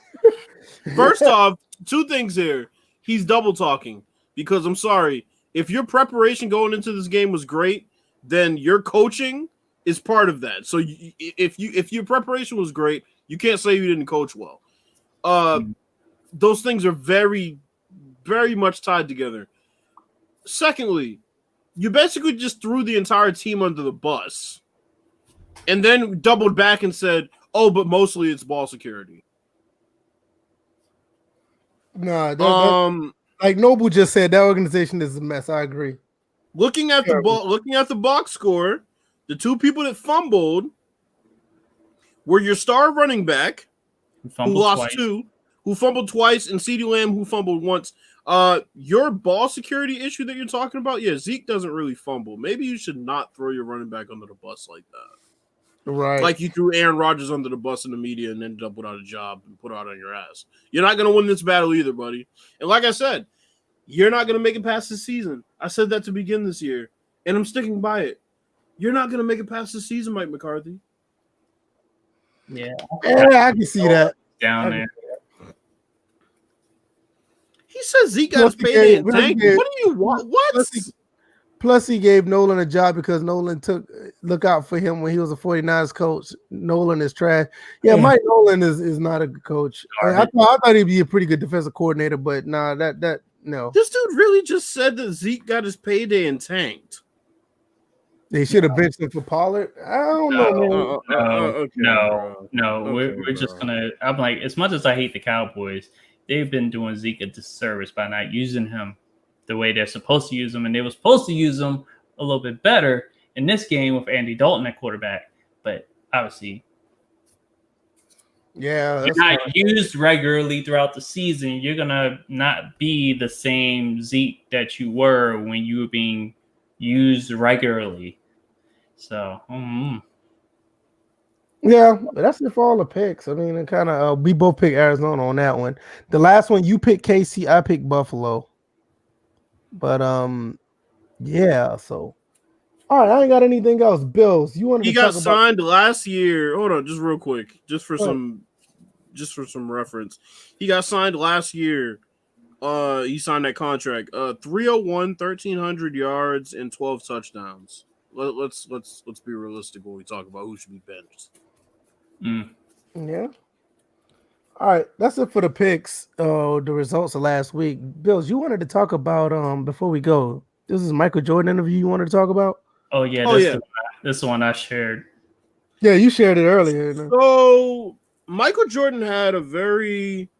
First off, two things here. He's double talking because I'm sorry. If your preparation going into this game was great, then your coaching is part of that. So if your preparation was great, you can't say you didn't coach well. Those things are very, very much tied together. Secondly, you basically just threw the entire team under the bus and then doubled back and said, oh, but mostly it's ball security. Nah, like Noble just said, that organization is a mess. I agree. Looking at the box score, the two people that fumbled were your star running back, who lost two, who fumbled twice, and CeeDee Lamb, who fumbled once. Your ball security issue that you're talking about, Zeke doesn't really fumble. Maybe you should not throw your running back under the bus like that. Right. Like you threw Aaron Rodgers under the bus in the media and ended up without a job and put out on your ass. You're not going to win this battle either, buddy. And like I said, you're not going to make it past this season. I said that to begin this year, and I'm sticking by it. You're not going to make it past this season, Mike McCarthy. Yeah, I can see that. Down there. He says Zeke got his payday in tank. What do you want? What? Plus, he gave Nolan a job because Nolan look out for him when he was a 49ers coach. Nolan is trash. Yeah, Mike Nolan is not a good coach. I thought he'd be a pretty good defensive coordinator, but nah, that no. This dude really just said that Zeke got his payday and tanked. They should have benched him for Pollard. I don't know, man. No. We're just gonna. I'm like, as much as I hate the Cowboys, they've been doing Zeke a disservice by not using him the way they're supposed to use him, and they were supposed to use him a little bit better in this game with Andy Dalton at quarterback. But obviously, yeah, you're not used regularly throughout the season. You're gonna not be the same Zeke that you were when you were being used regularly. So, yeah, but that's it for all the picks. I mean, it kind of we both picked Arizona on that one. The last one you picked KC, I picked Buffalo. But yeah. So, all right, I ain't got anything else. Bills, you wanted He to got talk about signed last year. Hold on, just real quick, just for What? some reference. He got signed last year. He signed that contract. 301, 1,300 yards and 12 touchdowns. Let's be realistic when we talk about who should be benched. Yeah. All right, that's it for the picks. The results of last week. Bills, you wanted to talk about before we go. This is Michael Jordan interview you wanted to talk about? oh yeah, this is the one I shared. Yeah, you shared it earlier. So Michael Jordan had a very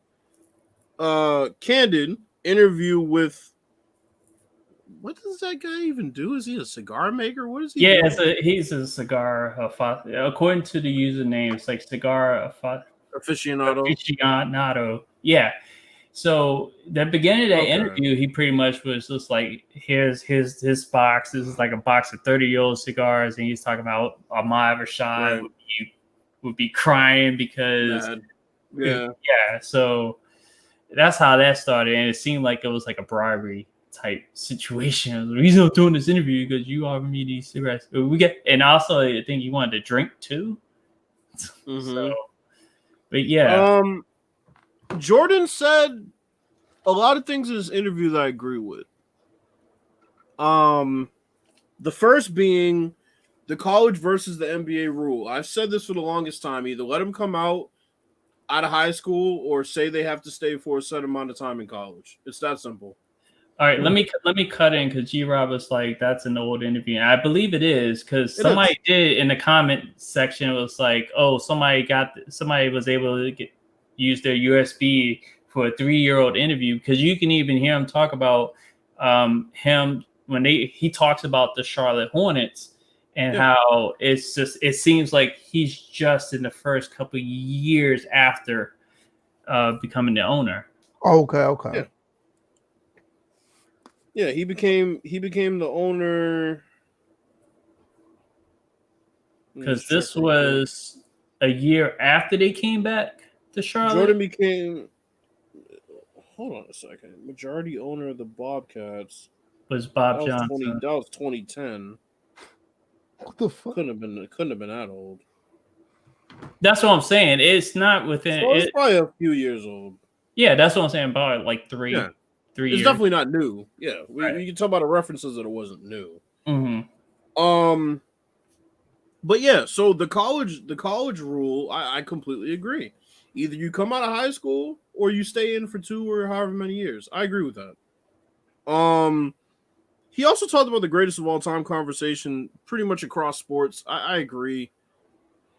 candid interview with. What does that guy even do? Is he a cigar maker? What is he? Yeah, doing? he's a cigar according to the username. It's like cigar aficionado. Yeah. So the beginning of that interview, he pretty much was just like, here's his box. This is like a box of 30-year-old cigars, and he's talking about Ahmad Rashad would be crying because yeah. So that's how that started, and it seemed like it was like a bribery type situation. He's not doing this interview because you offered me these cigarettes. And also I think he wanted to drink too. So, but yeah. Jordan said a lot of things in this interview that I agree with. The first being the college versus the NBA rule. I've said this for the longest time. Either let them come out of high school or say they have to stay for a certain amount of time in college. It's that simple. All right, let me cut in because G-Rob was like, that's an old interview. And I believe it is because somebody did in the comment section. It was like, oh, somebody was able to use their USB for a 3-year-old interview, because you can even hear him talk about him when he talks about the Charlotte Hornets and how it seems like he's just in the first couple of years after becoming the owner. Okay. Yeah, he became the owner because this was a year after they came back to Charlotte. Jordan became. Hold on a second. Majority owner of the Bobcats was Bob Johnson. That was 2010. What the fuck? Couldn't have been that old. That's what I'm saying. It's not within. So it's probably a few years old. Yeah, that's what I'm saying. About like 3 years. It's definitely not new. Yeah, we can talk about the references that it wasn't new. But yeah, so the college rule, I completely agree. Either you come out of high school or you stay in for 2 or however many years. I agree with that. He also talked about the greatest of all time conversation pretty much across sports. I agree.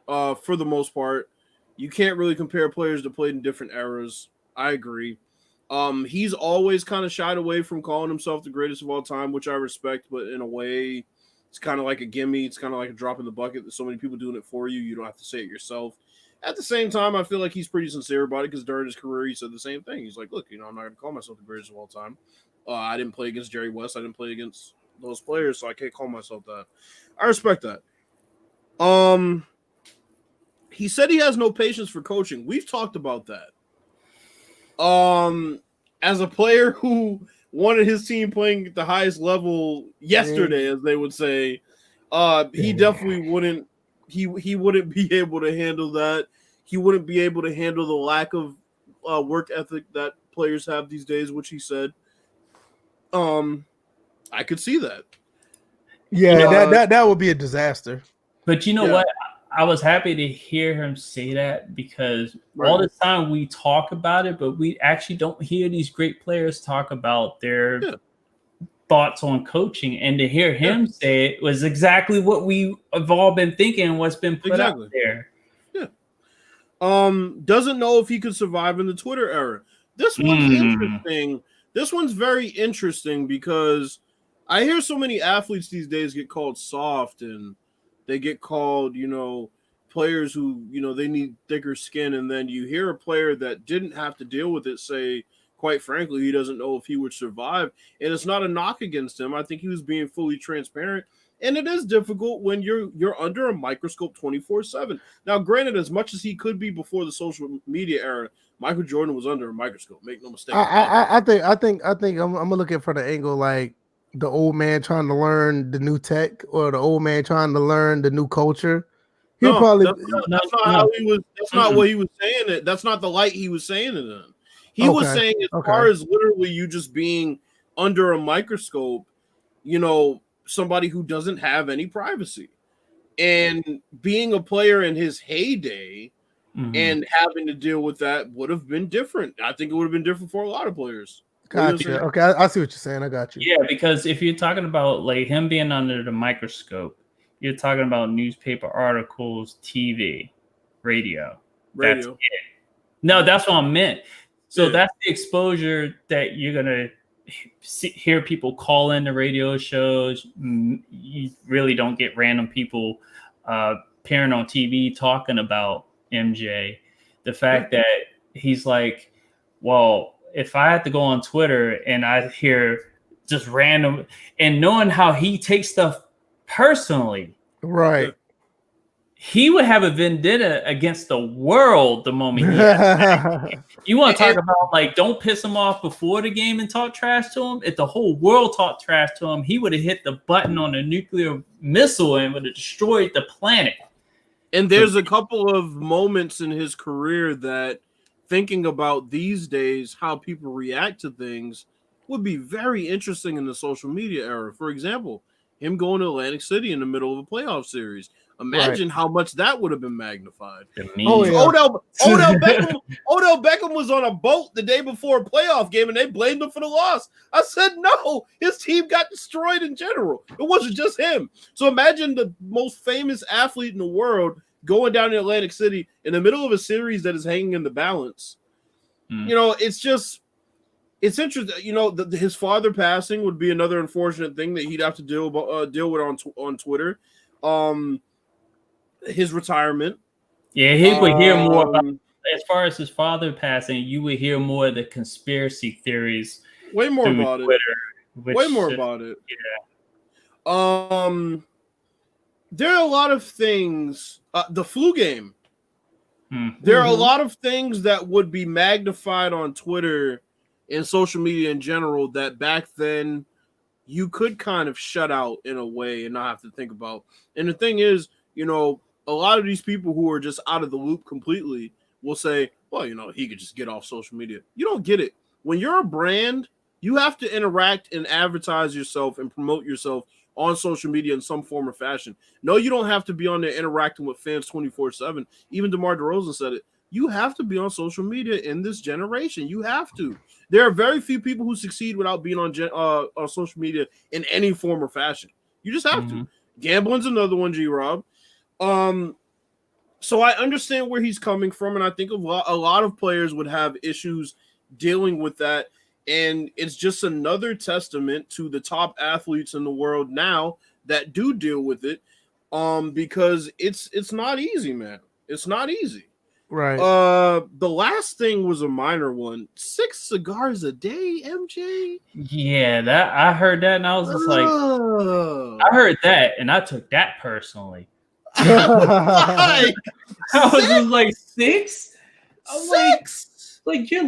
For the most part, you can't really compare players that played in different eras. I agree. He's always kind of shied away from calling himself the greatest of all time, which I respect, but in a way, it's kind of like a gimme. It's kind of like a drop in the bucket. There's so many people doing it for you. You don't have to say it yourself. At the same time, I feel like he's pretty sincere about it because during his career, he said the same thing. He's like, look, I'm not going to call myself the greatest of all time. I didn't play against Jerry West. I didn't play against those players, so I can't call myself that. I respect that. He said he has no patience for coaching. We've talked about that. As a player who wanted his team playing at the highest level yesterday, as they would say, he definitely wouldn't. He wouldn't be able to handle that. He wouldn't be able to handle the lack of work ethic that players have these days, which he said. I could see that. Yeah, that would be a disaster. But you know what? I was happy to hear him say that because all the time we talk about it, but we actually don't hear these great players talk about their thoughts on coaching, and to hear him say it was exactly what we have all been thinking, what's been put out there. Yeah. Doesn't know if he could survive in the Twitter era. This one's interesting. This one's very interesting because I hear so many athletes these days get called soft, and they get called, players who, they need thicker skin. And then you hear a player that didn't have to deal with it say, quite frankly, he doesn't know if he would survive. And it's not a knock against him. I think he was being fully transparent. And it is difficult when you're under a microscope 24/7. Now, granted, as much as he could be before the social media era, Michael Jordan was under a microscope. Make no mistake. I think I'm gonna look at it from the angle like the old man trying to learn the new tech, or the old man trying to learn the new culture. That's not how he was. That's not what he was saying. That's not the light he was saying it in. He was saying as far as literally you just being under a microscope, somebody who doesn't have any privacy, and being a player in his heyday and having to deal with that would have been different. I think it would have been different for a lot of players. Gotcha. Okay, I see what you're saying. I got you. Yeah, because if you're talking about like him being under the microscope, you're talking about newspaper articles, TV, radio. That's it. No, that's what I meant. So that's the exposure that you're gonna hear people call in the radio shows. You really don't get random people appearing on TV talking about MJ. The fact that he's like, well, if I had to go on Twitter and I hear just random, and knowing how he takes stuff personally, right? He would have a vendetta against the world the moment he has. You want to talk about like, don't piss him off before the game and talk trash to him. If the whole world talked trash to him, he would have hit the button on a nuclear missile and would have destroyed the planet. And there's a couple of moments in his career that, thinking about these days, how people react to things would be very interesting in the social media era. For example, him going to Atlantic City in the middle of a playoff series. Imagine how much that would have been magnified. Odell Beckham was on a boat the day before a playoff game, and they blamed him for the loss. I said, no, his team got destroyed in general. It wasn't just him. So imagine the most famous athlete in the world going down to Atlantic City in the middle of a series that is hanging in the balance. It's interesting. His father passing would be another unfortunate thing that he'd have to deal with on Twitter. His retirement. Yeah, he would hear more about, as far as his father passing, you would hear more of the conspiracy theories. Way more about Twitter, it. Yeah. There are a lot of things. The flu game. There are a lot of things that would be magnified on Twitter and social media in general that back then you could kind of shut out in a way and not have to think about. And the thing is, a lot of these people who are just out of the loop completely will say, well, he could just get off social media. You don't get it. When you're a brand, you have to interact and advertise yourself and promote yourself on social media in some form or fashion. No, you don't have to be on there interacting with fans 24/7. Even DeMar DeRozan said it. You have to be on social media in this generation. You have to. There are very few people who succeed without being on social media in any form or fashion. You just have to. Gambling's another one, G-Rob. So I understand where he's coming from, and I think a lot of players would have issues dealing with that. And it's just another testament to the top athletes in the world now that do deal with it, because it's not easy, man. It's not easy. Right. The last thing was a minor one. 6 cigars a day, MJ? Yeah, that I heard that, and I was just like, I heard that, and I took that personally. I was just like, 6? Like your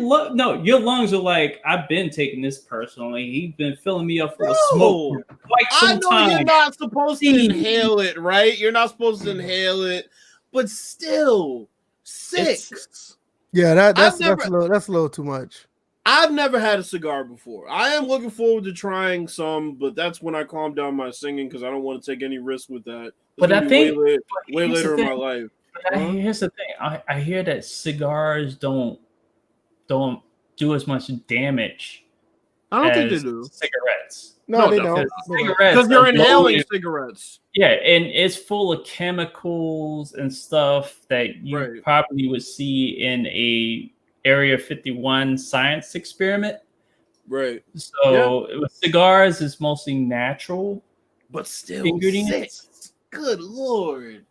lungs are like, I've been taking this personally. He's been filling me up full of smoke for quite some time. You're not supposed to inhale it, right? You're not supposed to inhale it, but still, 6. That's a little too much. I've never had a cigar before. I am looking forward to trying some, but that's when I calm down my singing because I don't want to take any risk with that. But I think way later in my life. Here's the thing. I hear that cigars don't do as much damage I don't think they do. Cigarettes. No, they don't. Cigarettes, because you're inhaling cigarettes. Yeah, and it's full of chemicals and stuff that you probably would see in a Area 51 science experiment. Right. So with cigars, it's mostly natural, but still ingredients. Good Lord.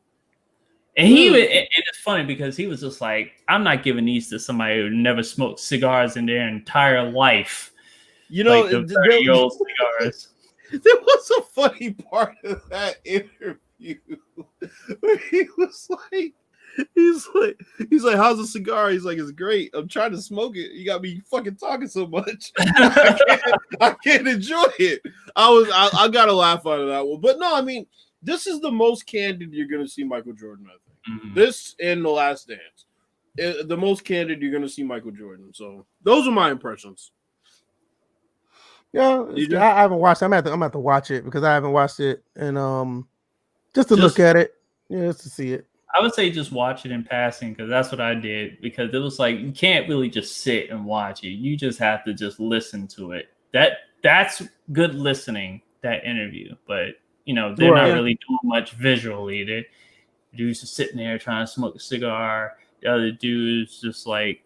And it's funny because he was just like, I'm not giving these to somebody who never smoked cigars in their entire life. You know, like the 30-year-old cigars. There was a funny part of that interview where he was like, he's like, how's the cigar? He's like, it's great. I'm trying to smoke it. You got me fucking talking so much. I can't enjoy it. I got a laugh out of that one. But no, I mean, this is the most candid you're going to see Michael Jordan, I think. Mm-hmm. This and The Last Dance. The most candid you're going to see Michael Jordan. So those are my impressions. Yeah, I haven't watched it. I'm gonna have to watch it because I haven't watched it, and just to look at it, just to see it. I would say just watch it in passing because that's what I did, because it was like you can't really just sit and watch it. You just have to just listen to it. That's good listening, that interview. But they're not really doing much visually. The dude's just sitting there trying to smoke a cigar. The other dude's just like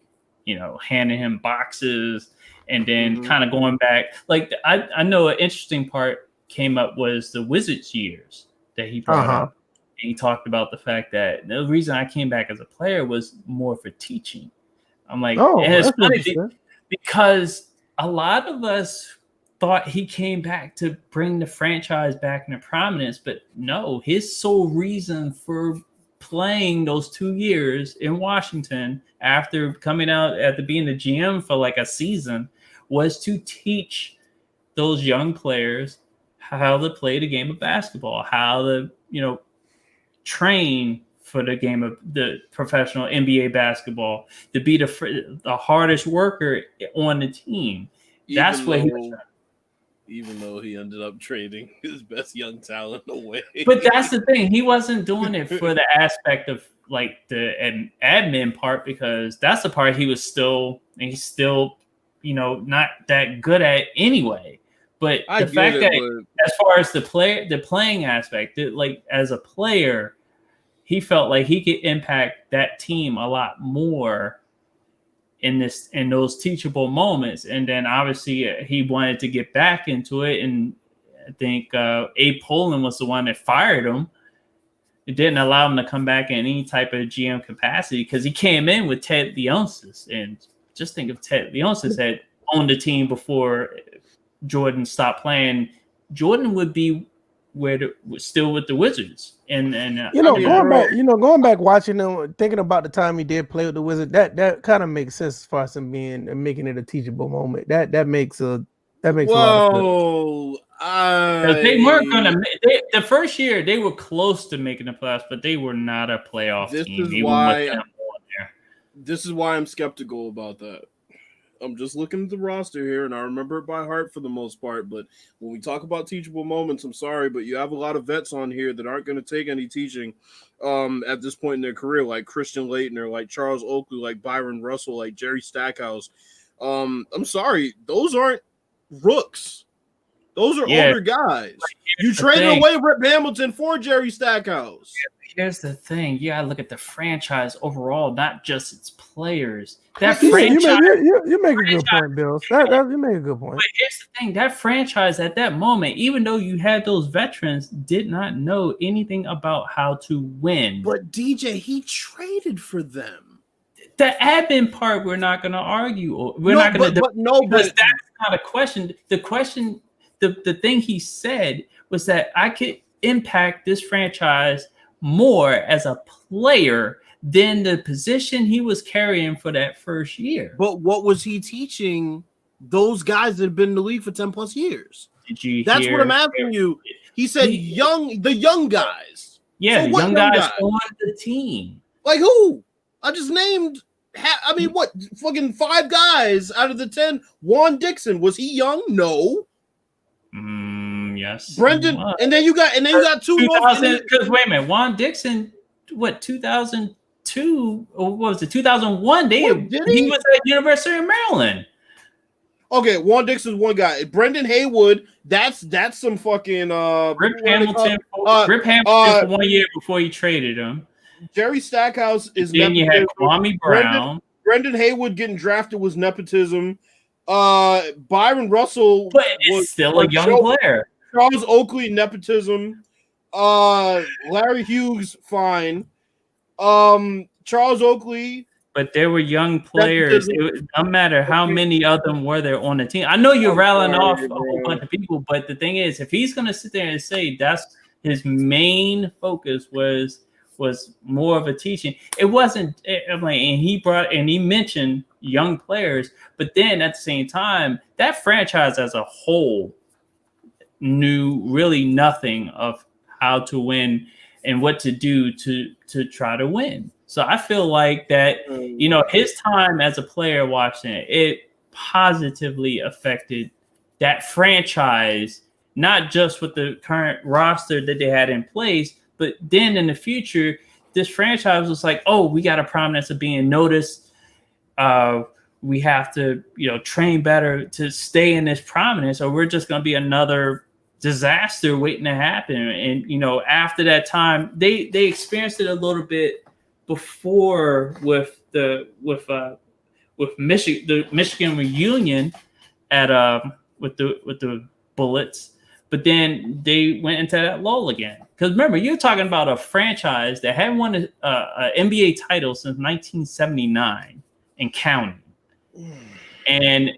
handing him boxes. And then kind of going back, like I know an interesting part came up was the Wizards years that he brought up. And he talked about the fact that the reason I came back as a player was more for teaching. I'm like, and it's funny because a lot of us thought he came back to bring the franchise back into prominence, but no, his sole reason for playing those 2 years in Washington after coming out after being the GM for like a season was to teach those young players how to play the game of basketball, how to, train for the game of the professional NBA basketball, to be the hardest worker on the team. That's what he was trying. Even though he ended up trading his best young talent away. But that's the thing. He wasn't doing it for the aspect of like the admin part, because that's the part he's still not that good at anyway. But the fact that as far as the playing aspect, like as a player, he felt like he could impact that team a lot more in those teachable moments. And then obviously he wanted to get back into it. And I think Abe Pollin was the one that fired him. It didn't allow him to come back in any type of GM capacity because he came in with Ted Leonsis. And just think of Ted Leonsis had owned the team before Jordan stopped playing. Jordan would be still with the Wizards. And going back watching them, thinking about the time he did play with the Wizards, that kind of makes sense as far as him making it a teachable moment. That makes a lot of sense. They weren't gonna. The first year they were close to making the playoffs, but they were not a playoff team. This is why I'm skeptical about that. I'm just looking at the roster here, and I remember it by heart for the most part. But when we talk about teachable moments, I'm sorry, but you have a lot of vets on here that aren't going to take any teaching at this point in their career, like Christian Laettner, like Charles Oakley, like Byron Russell, like Jerry Stackhouse. I'm sorry, those aren't rooks. Those are older guys. You traded away Rip Hamilton for Jerry Stackhouse. Here's the thing. You gotta look at the franchise overall, not just its players. You make a good point, Bill. You make a good point. But here's the thing. That franchise at that moment, even though you had those veterans, did not know anything about how to win. But DJ, he traded for them. The admin part, we're not going to argue. Because that's not a question. The thing he said was that I could impact this franchise more as a player than the position he was carrying for that first year. But what was he teaching those guys that have been in the league for 10 plus years? That's what I'm asking you. He said the young guys. Yeah, so the young guys on the team. Like who? I just named fucking 5 guys out of the 10. Juan Dixon, was he young? No. Yes. Brendan, and then you got 2 because wait a minute, Juan Dixon, 2002 or what was it, 2001? He was at University of Maryland. Okay, Juan Dixon's one guy. Brendan Haywood, that's some fucking Rip Hamilton. Rip Hamilton for 1 year before he traded him. Jerry Stackhouse is then nepotism. You had Kwame Brown. Brendan Haywood getting drafted was nepotism. Byron Russell but was still a young player. Charles Oakley, nepotism. Larry Hughes, fine. Charles Oakley. But there were young players. It no matter how many of them were there on the team. I know you're rattling off a whole bunch of people, but the thing is, if he's going to sit there and say that's his main focus was more of a teaching, it wasn't. And he mentioned young players, but then at the same time, that franchise as a whole knew really nothing of how to win and what to do to try to win. So I feel like that, his time as a player watching it positively affected that franchise, not just with the current roster that they had in place, but then in the future, this franchise was like, oh, we got a prominence of being noticed. We have to, train better to stay in this prominence, or we're just going to be another disaster waiting to happen. And, after that time, they experienced it a little bit before with Michigan, the Michigan reunion with the Bullets, but then they went into that lull again. Because remember, you're talking about a franchise that hadn't won an NBA title since 1979 and counting, and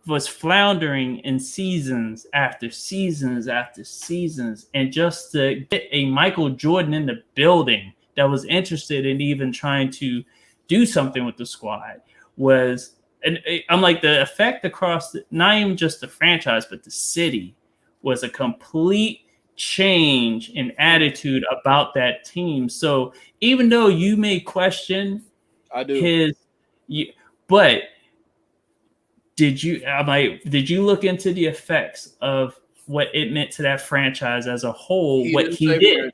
was floundering in seasons after seasons after seasons, and just to get a Michael Jordan in the building that was interested in even trying to do something with the squad was, and I'm like, the effect across not even just the franchise, but the city was a complete change in attitude about that team. So even though you may question but did you look into the effects of what it meant to that franchise as a whole? What he did? Franchise.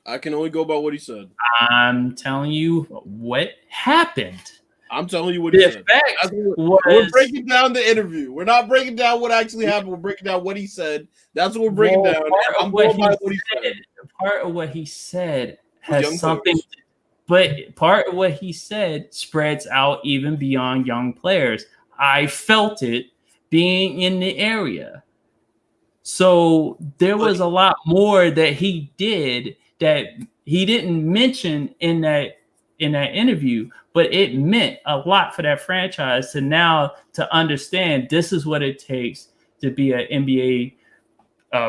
I can only go by what he said. I'm telling you what happened. I'm telling you what he said. We're breaking down the interview. We're not breaking down what actually happened. We're breaking down what he said. That's what we're breaking down. I'm going by what he said. Part of what he said has something, but part of what he said spreads out even beyond young players. I felt it being in the area. So there was a lot more that he did that he didn't mention in that interview, but it meant a lot for that franchise to understand this is what it takes to be an NBA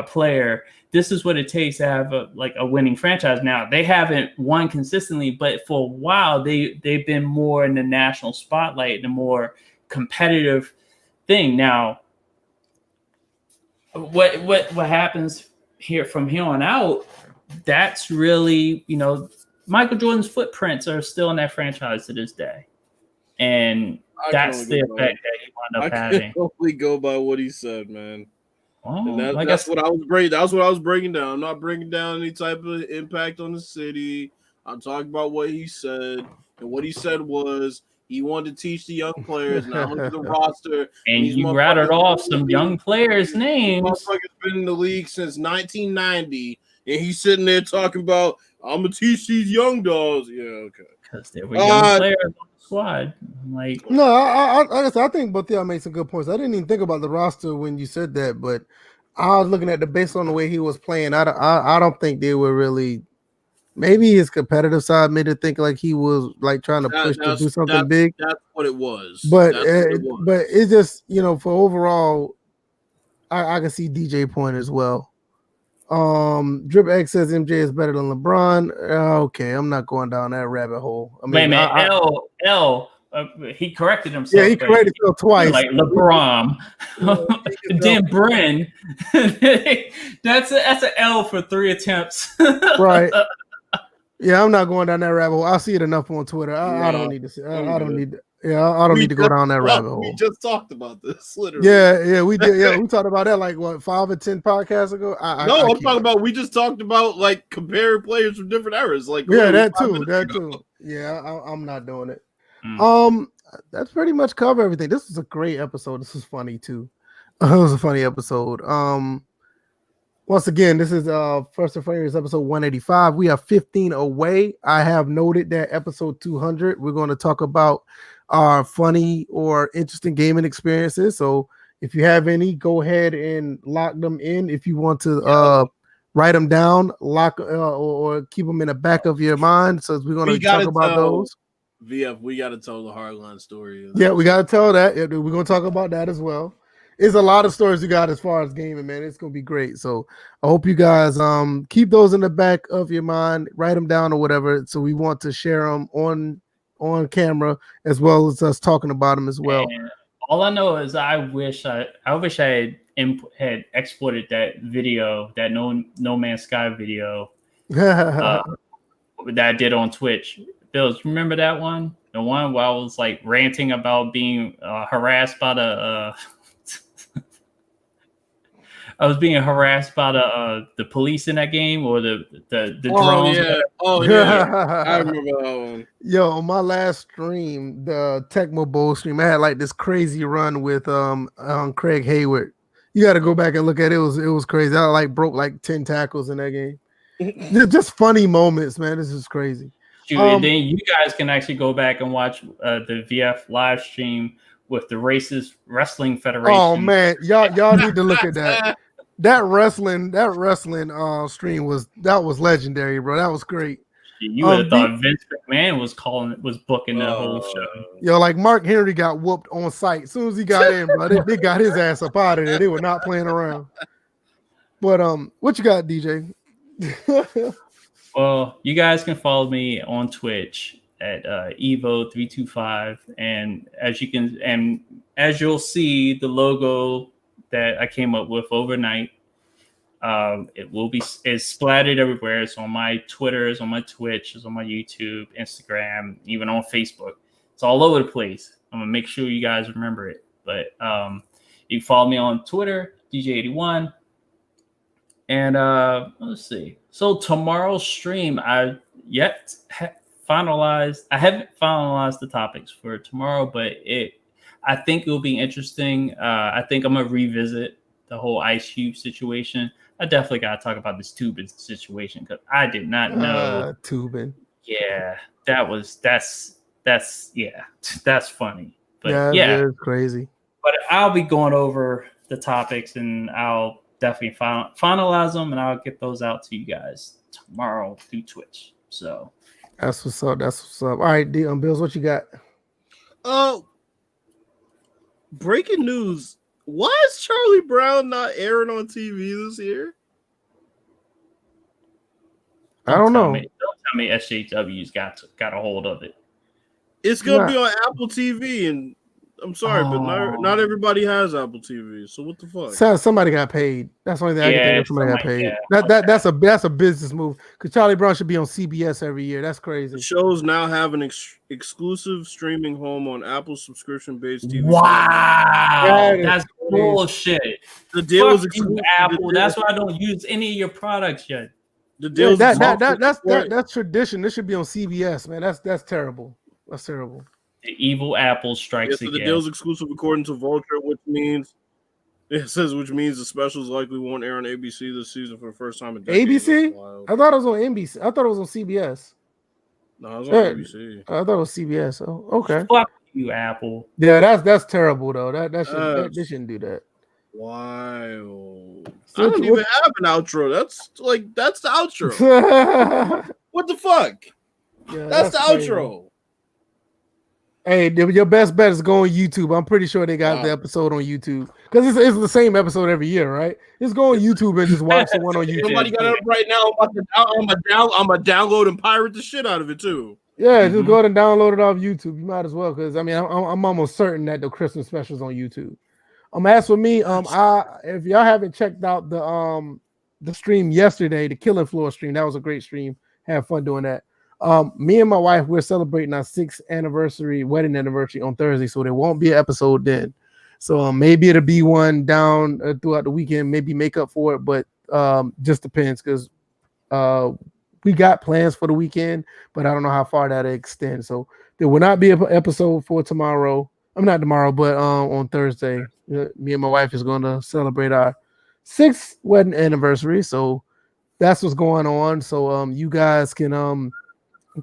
player. This is what it takes to have a winning franchise. Now, they haven't won consistently, but for a while they've been more in the national spotlight, the more competitive thing. Now, what happens here from here on out, that's really, Michael Jordan's footprints are still in that franchise to this day. And that's the effect that he wound up having. I can only go by what he said, man. Oh, that's what I was breaking. That's what I was breaking down. I'm not breaking down any type of impact on the city. I'm talking about what he said. And what he said was he wanted to teach the young players. Now look at the roster. And you rattled off some young players' names. Motherfucker's been in the league since 1990. And he's sitting there talking about, I'm gonna teach these young dogs. Yeah, okay. Because there were young players on the squad. I think both of y'all made some good points. I didn't even think about the roster when you said that, but I was looking at based on the way he was playing. I don't think they were really. Maybe his competitive side made it think like he was like trying to push to do something big. That's what it was. But it's just for overall, I can see DJ point as well. Drip X says MJ is better than LeBron. Okay, I'm not going down that rabbit hole. I mean, L he corrected himself. Yeah, he corrected himself twice. Like LeBron, then Bren. That's an L for 3 attempts. Right. Yeah, I'm not going down that rabbit hole. I see it enough on Twitter. I don't need to see. I don't need. I don't need to go down that rabbit hole. We just talked about this, literally. Yeah, we did. Yeah, we talked about that like 5 or 10 podcasts ago. I'm talking about. We just talked about like comparing players from different eras. Like that too. Yeah, I'm not doing it. that's pretty much cover everything. This was a great episode. This was funny too. It was a funny episode. Once again, this is First and Framerates episode 185. We are 15 away. I have noted that episode 200, we're going to talk about our funny or interesting gaming experiences. So if you have any, go ahead and lock them in. If you want to write them down, or keep them in the back of your mind. So we're going to talk about those. VF, we got to tell the hardline story. Yeah, we got to tell that. Yeah, we're going to talk about that as well. It's a lot of stories you got as far as gaming, man. It's gonna be great. So I hope you guys keep those in the back of your mind, write them down or whatever. So we want to share them on camera as well as us talking about them as well. And all I know is I wish I had exported that video, that No Man's Sky video that I did on Twitch. Bills, remember that one? The one where I was like ranting about being harassed by the. I was being harassed by the police in that game, or the drones. Yeah. Oh yeah, I remember that one. Yo, on my last stream, the Tecmo Bowl stream, I had like this crazy run with Craig Hayward. You got to go back and look at it. It was crazy. I like broke like 10 tackles in that game. Just funny moments, man. This is crazy. And then you guys can actually go back and watch the VF live stream with the Racist Wrestling Federation. Oh man, y'all need to look at that. That wrestling stream was legendary, bro. That was great. You would have thought Vince McMahon was booking that whole show. Yo, like Mark Henry got whooped on site as soon as he got in, bro. They got his ass up out of there. They were not playing around. But what you got, DJ? Well, you guys can follow me on Twitch at Evo325, and as you'll see, the logo that I came up with overnight, it's splattered everywhere. It's on my Twitter, it's on my Twitch, it's on my YouTube, Instagram, even on Facebook. It's all over the place. I'm gonna make sure you guys remember it. But you can follow me on Twitter, DJ81. And let's see. So tomorrow's stream, I haven't finalized the topics for tomorrow, but I think it will be interesting. I think I'm gonna revisit the whole Ice Cube situation. I definitely gotta talk about this Tubin situation because I did not know. Tubin. Yeah, that's funny. But it's crazy. But I'll be going over the topics and I'll definitely finalize them and I'll get those out to you guys tomorrow through Twitch. So that's what's up. All right, Bills, what you got? Breaking news. Why is Charlie Brown not airing on TV this year? I don't know. Don't tell me SJW's got a hold of it. It's gonna be on Apple TV, and I'm sorry, but not everybody has Apple TV. So what the fuck? Somebody got paid. That's the only thing I can think of. Somebody got paid. That's a business move because Charlie Brown should be on CBS every year. That's crazy. The shows now have an exclusive streaming home on Apple subscription-based TV. Wow, that's bullshit. The deal was Apple. That's why I don't use any of your products yet. The deal that's tradition. This should be on CBS, man. That's terrible. That's terrible. The evil Apple strikes again. The deal's exclusive according to Vulture, which means the specials likely won't air on ABC this season for the first time in decades. ABC? I thought it was on NBC. I thought it was on CBS. No, it was on ABC. I thought it was CBS. Oh, okay. Fuck you, Apple. Yeah, that's terrible though. They shouldn't do that. Wild. I don't even have an outro. That's the outro. What the fuck? Yeah, that's the crazy. Outro. Hey, your best bet is go on YouTube. I'm pretty sure they got the episode on YouTube because it's the same episode every year, right? Just go on YouTube and just watch the one on YouTube. Somebody got it up right now. I'm gonna download and pirate the shit out of it too. Yeah, just go ahead and download it off YouTube. You might as well because I mean I'm almost certain that the Christmas special's on YouTube. As for me, if y'all haven't checked out the stream yesterday, the Killing Floor stream, that was a great stream. Had fun doing that. Me and my wife, we're celebrating our 6th wedding anniversary on Thursday, so there won't be an episode then. So maybe it'll be one down throughout the weekend, maybe make up for it, but just depends because we got plans for the weekend, but I don't know how far that'll extend. So There will not be an episode for tomorrow. I'm not tomorrow, but on Thursday. Me and my wife is going to celebrate our 6th wedding anniversary. So that's what's going on. So you guys can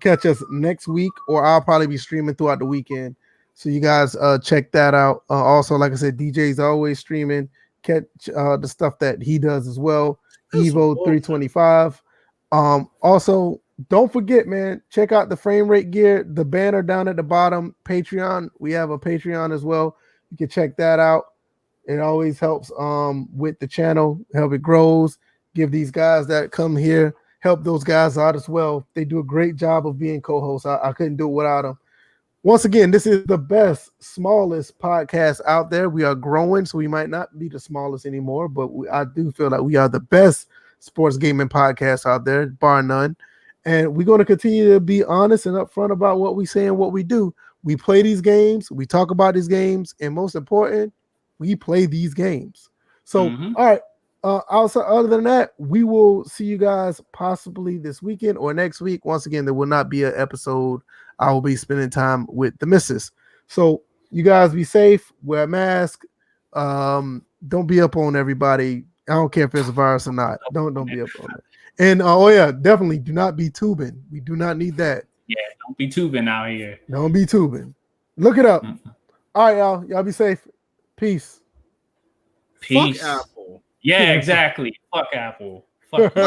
catch us next week, or I'll probably be streaming throughout the weekend. So you guys check that out. Also, like I said, DJ's always streaming. Catch the stuff that he does as well. Evo 325. Also, don't forget, man, check out the frame rate gear, the banner down at the bottom. Patreon. We have a Patreon as well. You can check that out. It always helps with the channel, help it grows. Give these guys that come here, help those guys out as well. They do a great job of being co-hosts. I couldn't do it without them. Once again, this is the best, smallest podcast out there. We are growing, so we might not be the smallest anymore, but I do feel like we are the best sports gaming podcast out there, bar none. And we're going to continue to be honest and upfront about what we say and what we do. We play these games, we talk about these games, and most important, we play these games. So, all right. Also, other than that, we will see you guys possibly this weekend or next week. Once again, there will not be an episode. I will be spending time with the missus. So you guys be safe, wear a mask. Don't be up on everybody. I don't care if there's a virus or not. Don't be up on it. And definitely do not be tubing. We do not need that. Yeah, don't be tubing out here. Don't be tubing. Look it up. All right, y'all. Y'all be safe. Peace. Peace. Fuck Apple. Yeah, exactly. Fuck Apple. Fuck you.